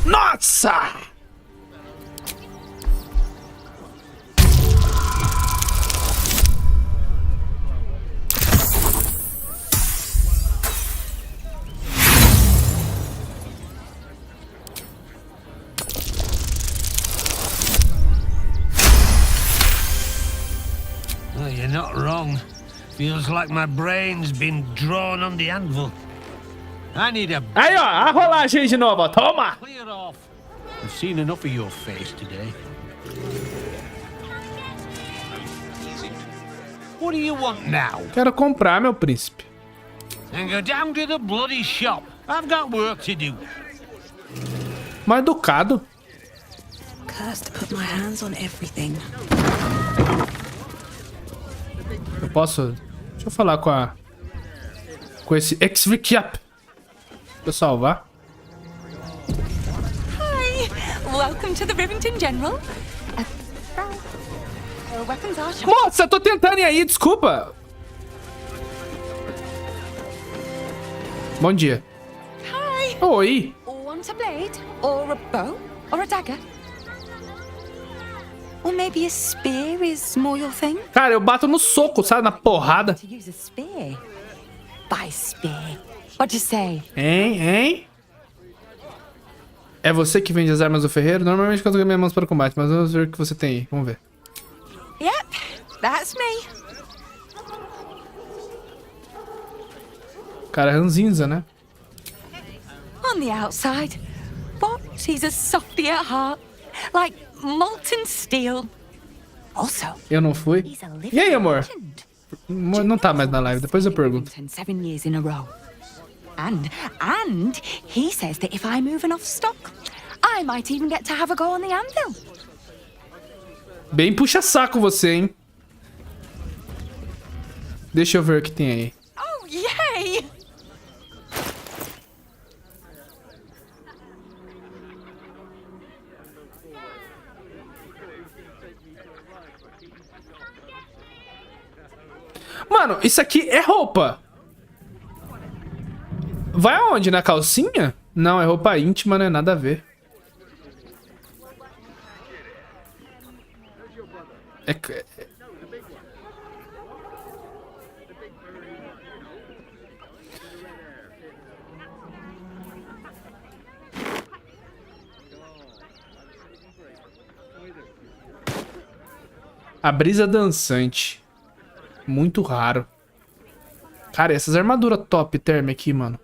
Nossa! Well, you're not wrong. Feels like my brain's been drawn on the anvil. I need a... Aí, ó, a rolagem aí de novo, ó. Toma! Clear off. I've seen enough of your face today. What do you want now? Quero comprar, meu príncipe. Then go down to the bloody shop. I've got work to do. Mal educado. Cursed to put my hands on everything. Eu posso... Deixa eu falar com esse ex-recap. Deixa eu salvar. Hi! Welcome to the Rivington General. Weapons are shot. Moça, tô tentando ir aí, desculpa. Bom dia. Hi! Oi. Want a blade? Or a bow? Or a dagger? Or maybe a spear is more your thing? Cara, eu bato no soco, sabe? Na porrada. To use a spear. By spear. What'd you say? Hein? É você que vende as armas do ferreiro? Normalmente eu uso minhas mãos para o combate, mas vamos ver o que você tem aí. Vamos ver. Yep, that's me. Cara, ranzinza, né? On the outside, but he's a softy at heart, like molten steel. Also, Eu não fui. E aí, amor? Não tá mais na live, depois eu pergunto. 7 years in a row. And he says that if I move enough stock, I might even get to have a go on the anvil. Bem puxa-saco você, hein? Deixa eu ver o que tem aí. Oh, yay! Mano, isso aqui é roupa. Vai aonde? Na calcinha? Não, é roupa íntima, né? Nada a ver. A brisa dançante. Muito raro. Cara, essas armaduras top term aqui, mano.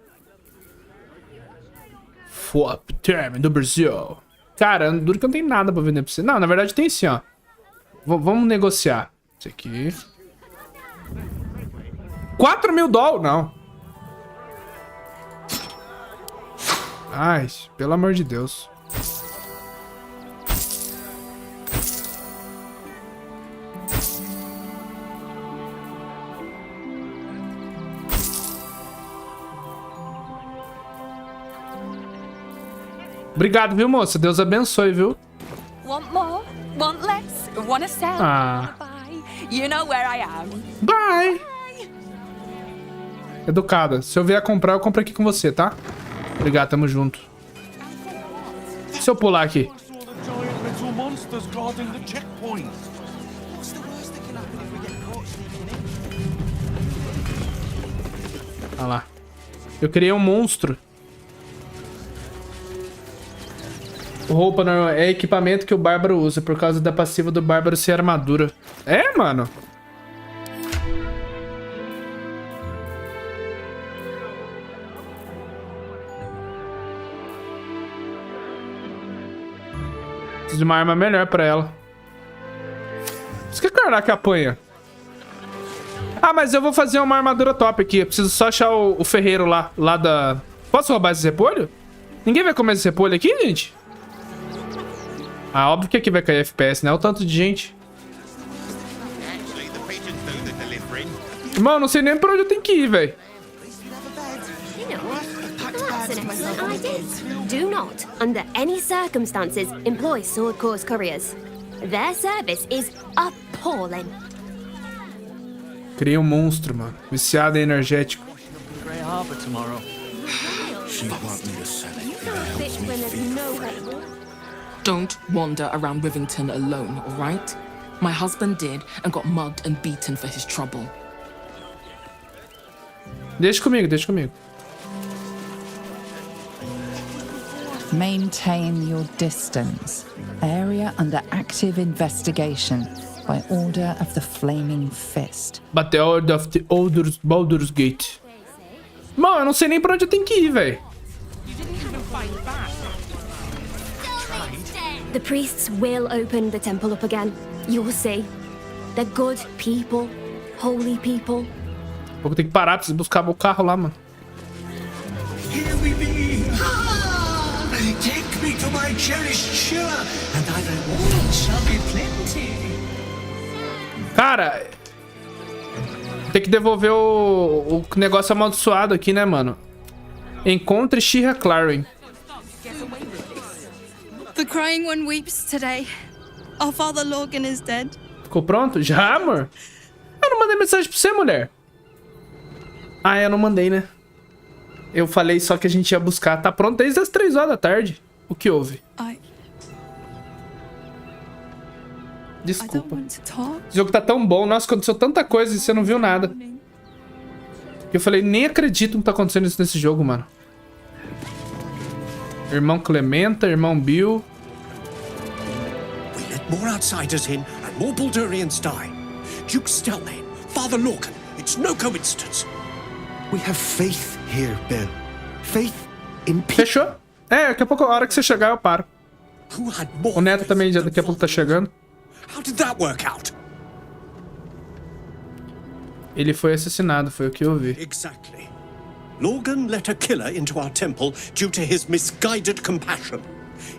Top term do Brasil. Cara, duro que não tem nada pra vender pra você. Não, na verdade tem sim, ó. Vamos negociar. Isso aqui. 4 mil dólares? Não. Ai, pelo amor de Deus. Obrigado, viu, moça? Deus abençoe, viu? Want more? Want less? Want a sell? Bye. You know where I am. Bye. Educada. Se eu vier comprar, eu compro aqui com você, tá? Obrigado, tamo junto. Se eu pular aqui. Olha lá. Eu criei um monstro. Roupa não é equipamento que o bárbaro usa por causa da passiva do bárbaro ser armadura. É, mano? Preciso de uma arma melhor pra ela. Isso que é Karnak que apanha. Ah, mas eu vou fazer uma armadura top aqui. Eu preciso só achar o ferreiro lá da... Posso roubar esse repolho? Ninguém vai comer esse repolho aqui, gente? Ah, óbvio que aqui vai cair FPS, né? O tanto de gente. Irmão, não sei nem pra onde eu tenho que ir, velho. Do not, under any circumstances, employ sword course couriers. Their service is appalling. Criei um monstro, mano. Viciado em energético. Don't wander around Rivington alone, all right? My husband did and got mugged and beaten for his trouble. Deixa comigo, deixa comigo. Maintain your distance. Area under active investigation by order of the Flaming Fist. But the order of the Baldur'S Gate. Mano, eu não sei nem pra onde eu tenho que ir, velho. The priests will open the temple up again. You'll see. They're good people, holy people. Vou ter que parar, preciso buscar o carro lá, mano. Here we be. Take me to my cherished chiller, and thy reward shall be plenty. Cara, tem que devolver o negócio amaldiçoado aqui, né, mano? Encontre Shira Claren. The crying one weeps today. Our father Logan is dead. Ficou pronto? Já, amor? Eu não mandei mensagem pra você, mulher. Ah, eu não mandei, né? Eu falei só que a gente ia buscar. Tá pronto desde as 3 horas da tarde. O que houve? Desculpa. Esse jogo tá tão bom. Nossa, aconteceu tanta coisa e você não viu nada. Eu falei, nem acredito que tá acontecendo isso nesse jogo, mano. Irmão Clementa, irmão Bill. We let more outsiders in and more Baldurians die. Duke Stelmane, Father Lorcan, it's no coincidence. We have faith here, Bill. Faith in people. Fechou? É, daqui a pouco, a hora que você chegar, eu paro. O Neto também já daqui a pouco tá chegando. How did that work out? Ele foi assassinado, foi o que eu vi. Exactly. Lorgan let a killer into our temple due to his misguided compassion.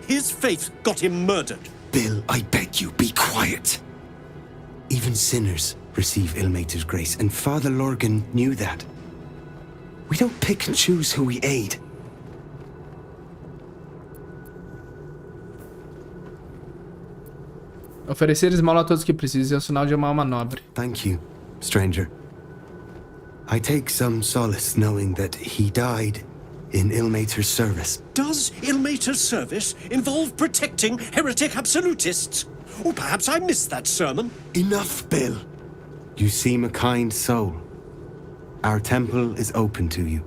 His faith got him murdered. Bill, I beg you, be quiet. Even sinners receive Ilmater's grace, and Father Lorgan knew that. We don't pick and choose who we aid. Oferecer esmola a todos que precisam é um sinal de uma alma nobre. Thank you, stranger. I take some solace knowing that he died in Ilmater's service. Does Ilmater's service involve protecting heretic absolutists? Or perhaps I missed that sermon. Enough, Bill. You seem a kind soul. Our temple is open to you.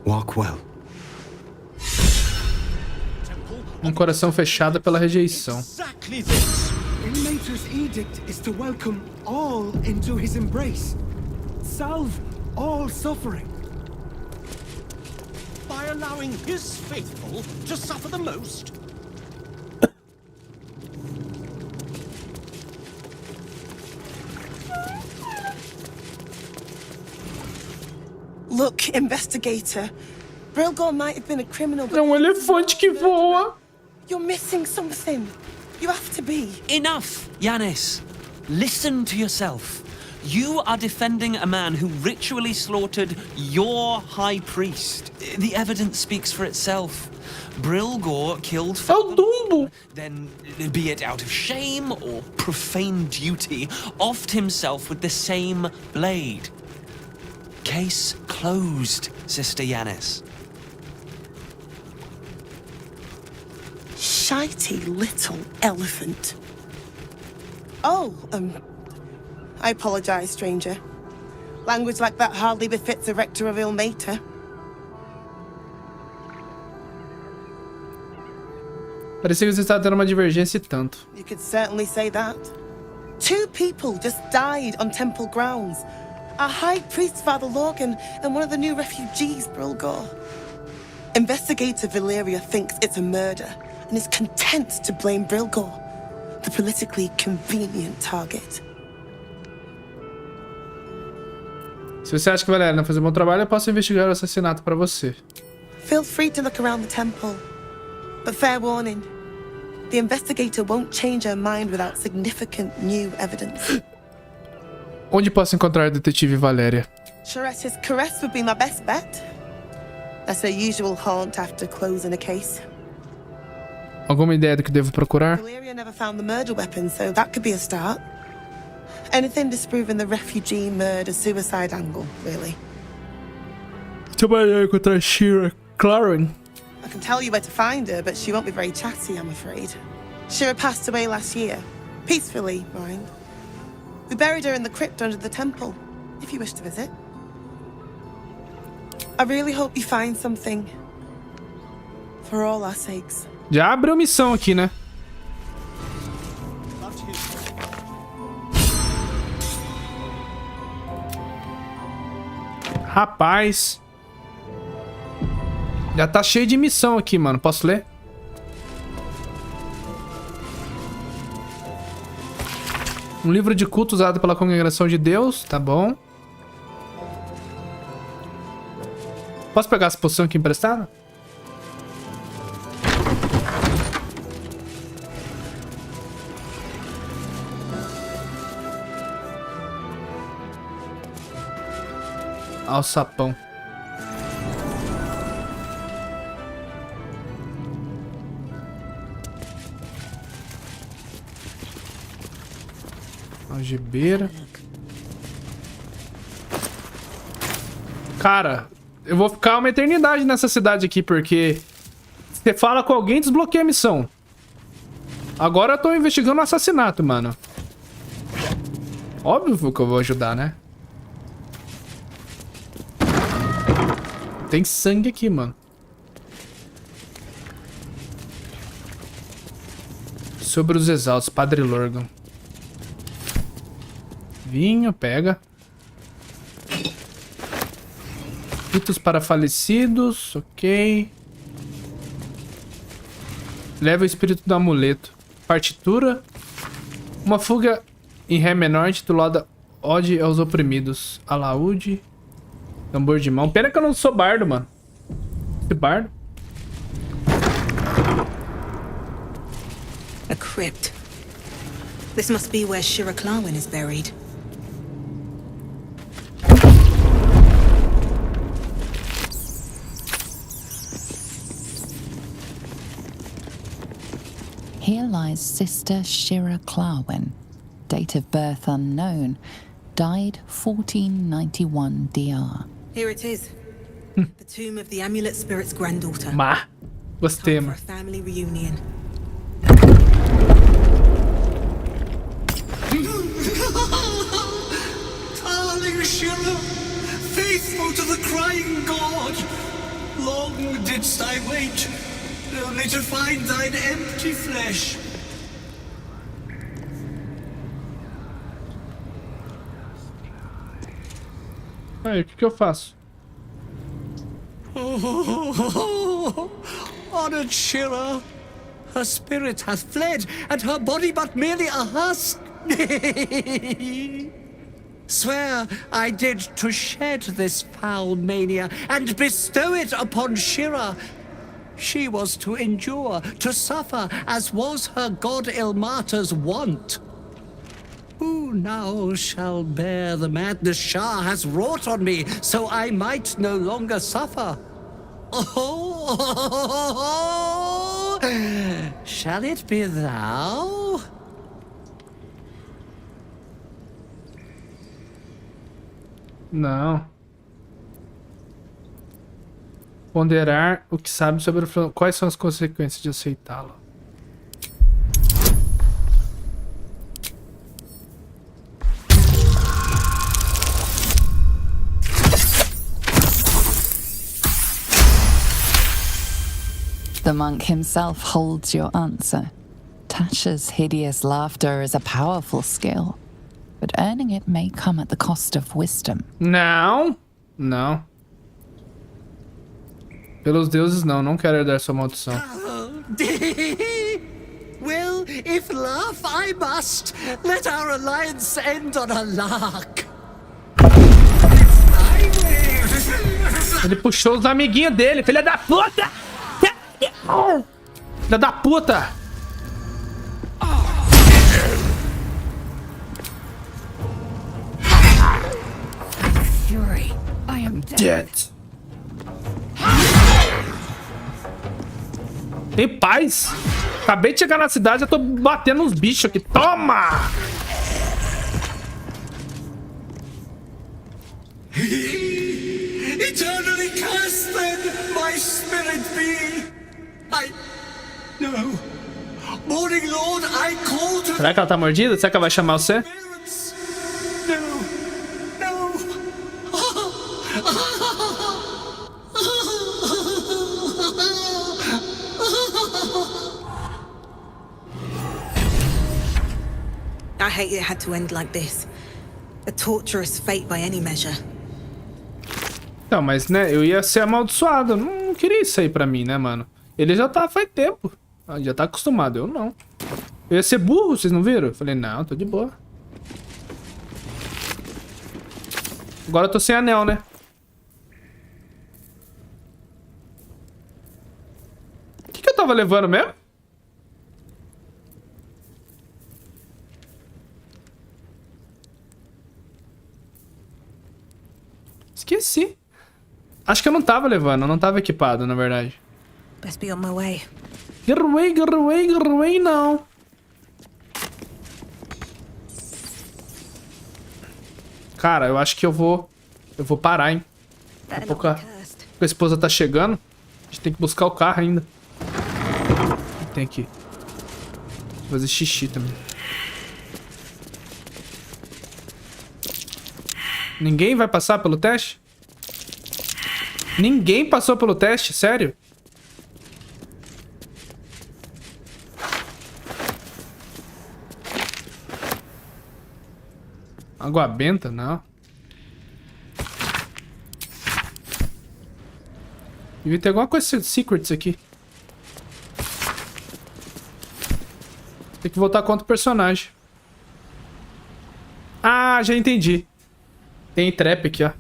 Walk well. Coração fechado pela rejeição. Exactly this. Ilmater's edict is to welcome all into his embrace. Salve all suffering. By allowing his faithful to suffer the most? Look, investigator. Brilgor might have been a criminal, but... É um elefante que voa. You're missing something. You have to be. Enough, Yanis. Listen to yourself. You are defending a man who ritually slaughtered your high priest. The evidence speaks for itself. Brilgor killed Father, then, be it out of shame or profane duty, offed himself with the same blade. Case closed, Sister Yanis. Shitey little elephant. Oh, I apologize, stranger. Language like that hardly befits a rector of Ilmater. Parecia que você estava tendo uma divergência e tanto. You could certainly say that. 2 people just died on temple grounds. Our high priest, Father Lorgan, and one of the new refugees, Brilgor. Investigator Valeria thinks it's a murder and is content to blame Brilgor, the politically convenient target. Se você acha que Valéria não faz um bom trabalho, eu posso investigar o assassinato para você. Feel free to look around the temple. But fair warning, the investigator won't change her mind without significant new evidence. Onde posso encontrar a detetive Valéria? Charette's caress would be my best bet. That's her usual haunt after closing a case. Alguma ideia do que devo procurar? Valeria never found the murder weapon, so that could be a start. Anything disproving the refugee murder-suicide angle, really. Trabalhar contra Shira Claren. I can tell you where to find her, but she won't be very chatty, I'm afraid. Shira passed away last year. Peacefully, mind. We buried her in the crypt under the temple, if you wish to visit. I really hope you find something. For all our sakes. Já abriu missão aqui, né? Rapaz. Já tá cheio de missão aqui, mano. Posso ler? Um livro de culto usado pela congregação de Deus. Tá bom. Posso pegar essa poção aqui emprestada? Alçapão. Algibeira. Cara, eu vou ficar uma eternidade nessa cidade aqui, porque você fala com alguém, desbloqueia a missão. Agora eu tô investigando um assassinato, mano. Óbvio que eu vou ajudar, né? Tem sangue aqui, mano. Sobre os exaltos, Padre Lorgan. Vinho, pega. Ritos para falecidos, ok. Leva o espírito do amuleto. Partitura. Uma fuga em ré menor titulada Ode aos Oprimidos. Alaúde. Tambor de mão. Pena que eu não sou bardo, mano. Esse bardo. A crypt. This must be where Shira Clawen is buried. Here lies Sister Shira Clawen. Date of birth unknown. Died 1491 DR. Here it is. The tomb of the Amulet Spirit's granddaughter. Gostei, mano. For a family reunion. Darling Shira, faithful to the crying god, long didst I wait, only to find thine empty flesh. Aí, o que eu faço? Honored Shira, her spirit hath fled, and her body but merely a husk. Swear I did to shed this foul mania and bestow it upon Shira. She was to endure, to suffer, as was her god Ilmater's wont. Who now shall bear the madness Shah has wrought on me, so I might no longer suffer? Oh, shall it be thou? Não. Ponderar o que sabe sobre o... Quais são as consequências de aceitá-lo? The monk himself holds your answer. Tasha's hideous laughter is a powerful skill, but earning it may come at the cost of wisdom. Não. Não. Pelos deuses, não. Não quero herdar sua maldição. Well, if laugh I must, let our alliance end on a lark. Ele puxou os amiguinhos dele, filha da puta! Filha da puta! Fury, I am dead. Tem paz? Acabei de chegar na cidade, já tô batendo uns bichos aqui. Toma! Eternally cursed then, my spirit be. No. Morning Lord, I call to... Será que ela tá mordida? Será que ela vai chamar você? I hate it had to end like this. A torturous fate by any measure. Não, mas né, eu ia ser amaldiçoado. Eu não queria isso aí pra mim, né, mano? Ele já tá faz tempo. Já tá acostumado, eu não. Eu ia ser burro, vocês não viram? Eu falei, não, tô de boa. Agora eu tô sem anel, né? O que eu tava levando mesmo? Esqueci. Acho que eu não tava levando, eu não tava equipado, na verdade. Best be on my way. Get away, não. Cara, eu acho que eu vou parar, hein. Daqui a pouco a esposa tá chegando. A gente tem que buscar o carro ainda. Tem que fazer xixi também. Ninguém vai passar pelo teste? Ninguém passou pelo teste? Sério? Água benta? Não. Devia ter alguma coisa de secrets aqui. Tem que voltar contra o personagem. Ah, já entendi. Tem trap aqui, ó.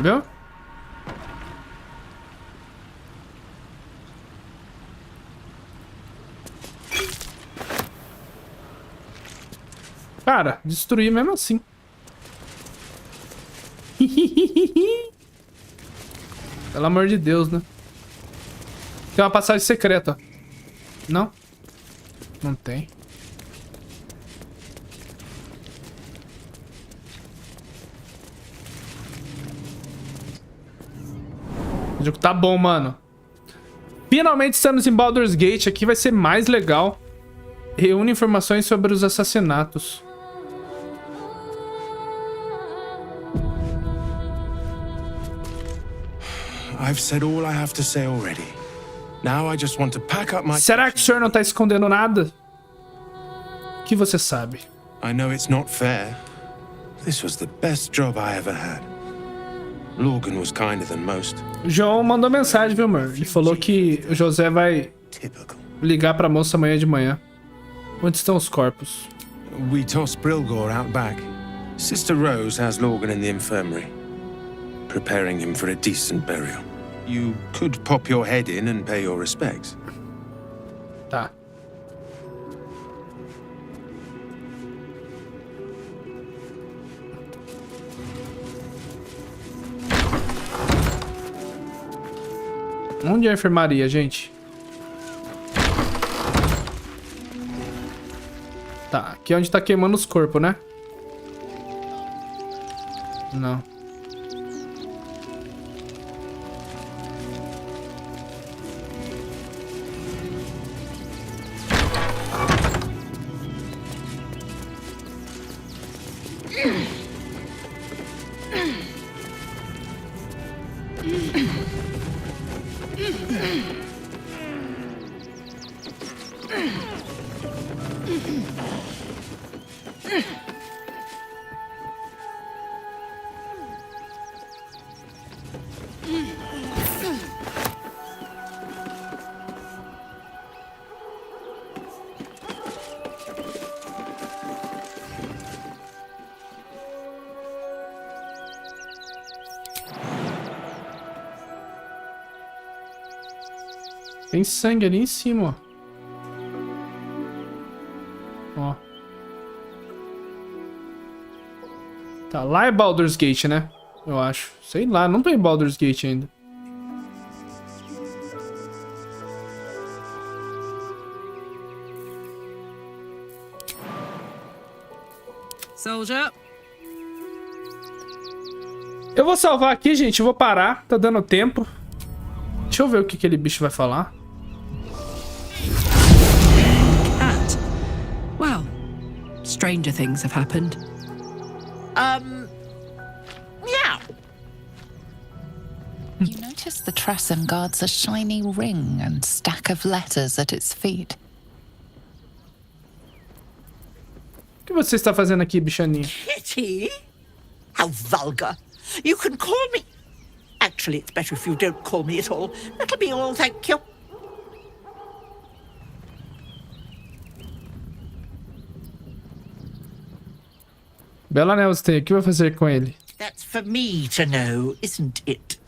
Viu? Cara, destruir mesmo assim. Pelo amor de Deus, né? Tem uma passagem secreta, ó. Não? Não tem. O jogo tá bom, mano. Finalmente estamos em Baldur's Gate. Aqui vai ser mais legal. Reúne informações sobre os assassinatos. I've said all I have to say already. Now I just want to pack up my... Será que o senhor não tá escondendo nada? O que você sabe? I know it's not fair. This was the best job I ever had. Logan was kinder than most. João mandou mensagem, viu, amor? Ele falou que o José vai ligar pra moça amanhã de manhã. Onde estão os corpos? We tossed Brilgor out back. Sister Rose has Logan in the infirmary, preparing him for a decent burial. You could pop your head in and pay your respects. Tá. Onde é a enfermaria, gente? Tá, aqui é onde tá queimando os corpos, né? Não. Tem sangue ali em cima, ó. Ó. Tá, lá é Baldur's Gate, né? Eu acho. Sei lá, não tô em Baldur's Gate ainda. Soldier. Eu vou salvar aqui, gente. Eu vou parar. Tá dando tempo. Deixa eu ver o que aquele bicho vai falar. Cat. Well, stranger things have happened. Yeah. You notice the Tressum guards a shiny ring and stack of letters at its feet. O que você está fazendo aqui, bichaninho? Kitty? How vulgar. You can call me... Actually, it's better if you don't call me at all. That'll be all, thank you. Bela anel você tem. O que vai fazer com ele? That's for me to know, isn't it?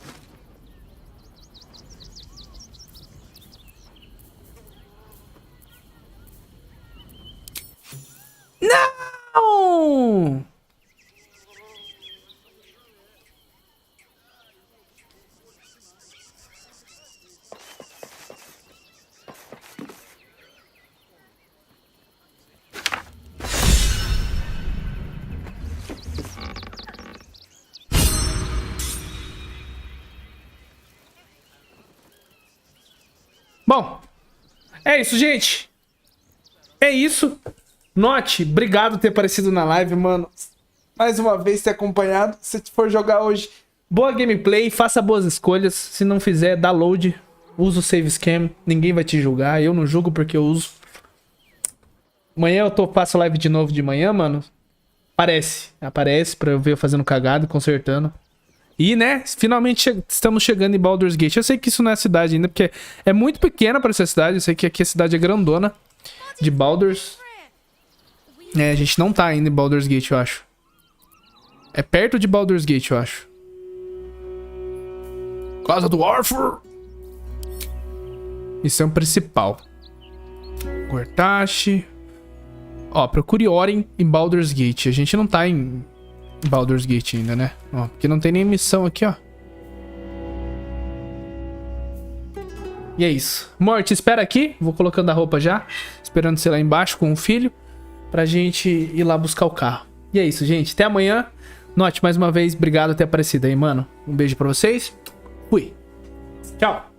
Não! Bom, é isso, gente. É isso. Note, obrigado por ter aparecido na live, mano. Mais uma vez ter acompanhado. Se for jogar hoje, boa gameplay, faça boas escolhas. Se não fizer, dá load. Usa o save scam, ninguém vai te julgar. Eu não julgo porque eu uso. Amanhã eu faço live de novo de manhã, mano. Aparece pra eu ver eu fazendo cagado, consertando. E, né, finalmente estamos chegando em Baldur's Gate. Eu sei que isso não é a cidade ainda, porque é muito pequena pra essa cidade. Eu sei que aqui a cidade é grandona de Baldur's. É, a gente não tá ainda em Baldur's Gate, eu acho. É perto de Baldur's Gate, eu acho. Casa do Arthur. Missão principal. Gortashi. Ó, procure Oren em Baldur's Gate. A gente não tá em Baldur's Gate ainda, né? Ó, porque não tem nem missão aqui, ó. E é isso. Morte, espera aqui. Vou colocando a roupa já. Esperando você lá embaixo com o filho. Pra gente ir lá buscar o carro. E é isso, gente. Até amanhã. Note, mais uma vez, obrigado por ter aparecido aí, mano. Um beijo pra vocês. Fui. Tchau.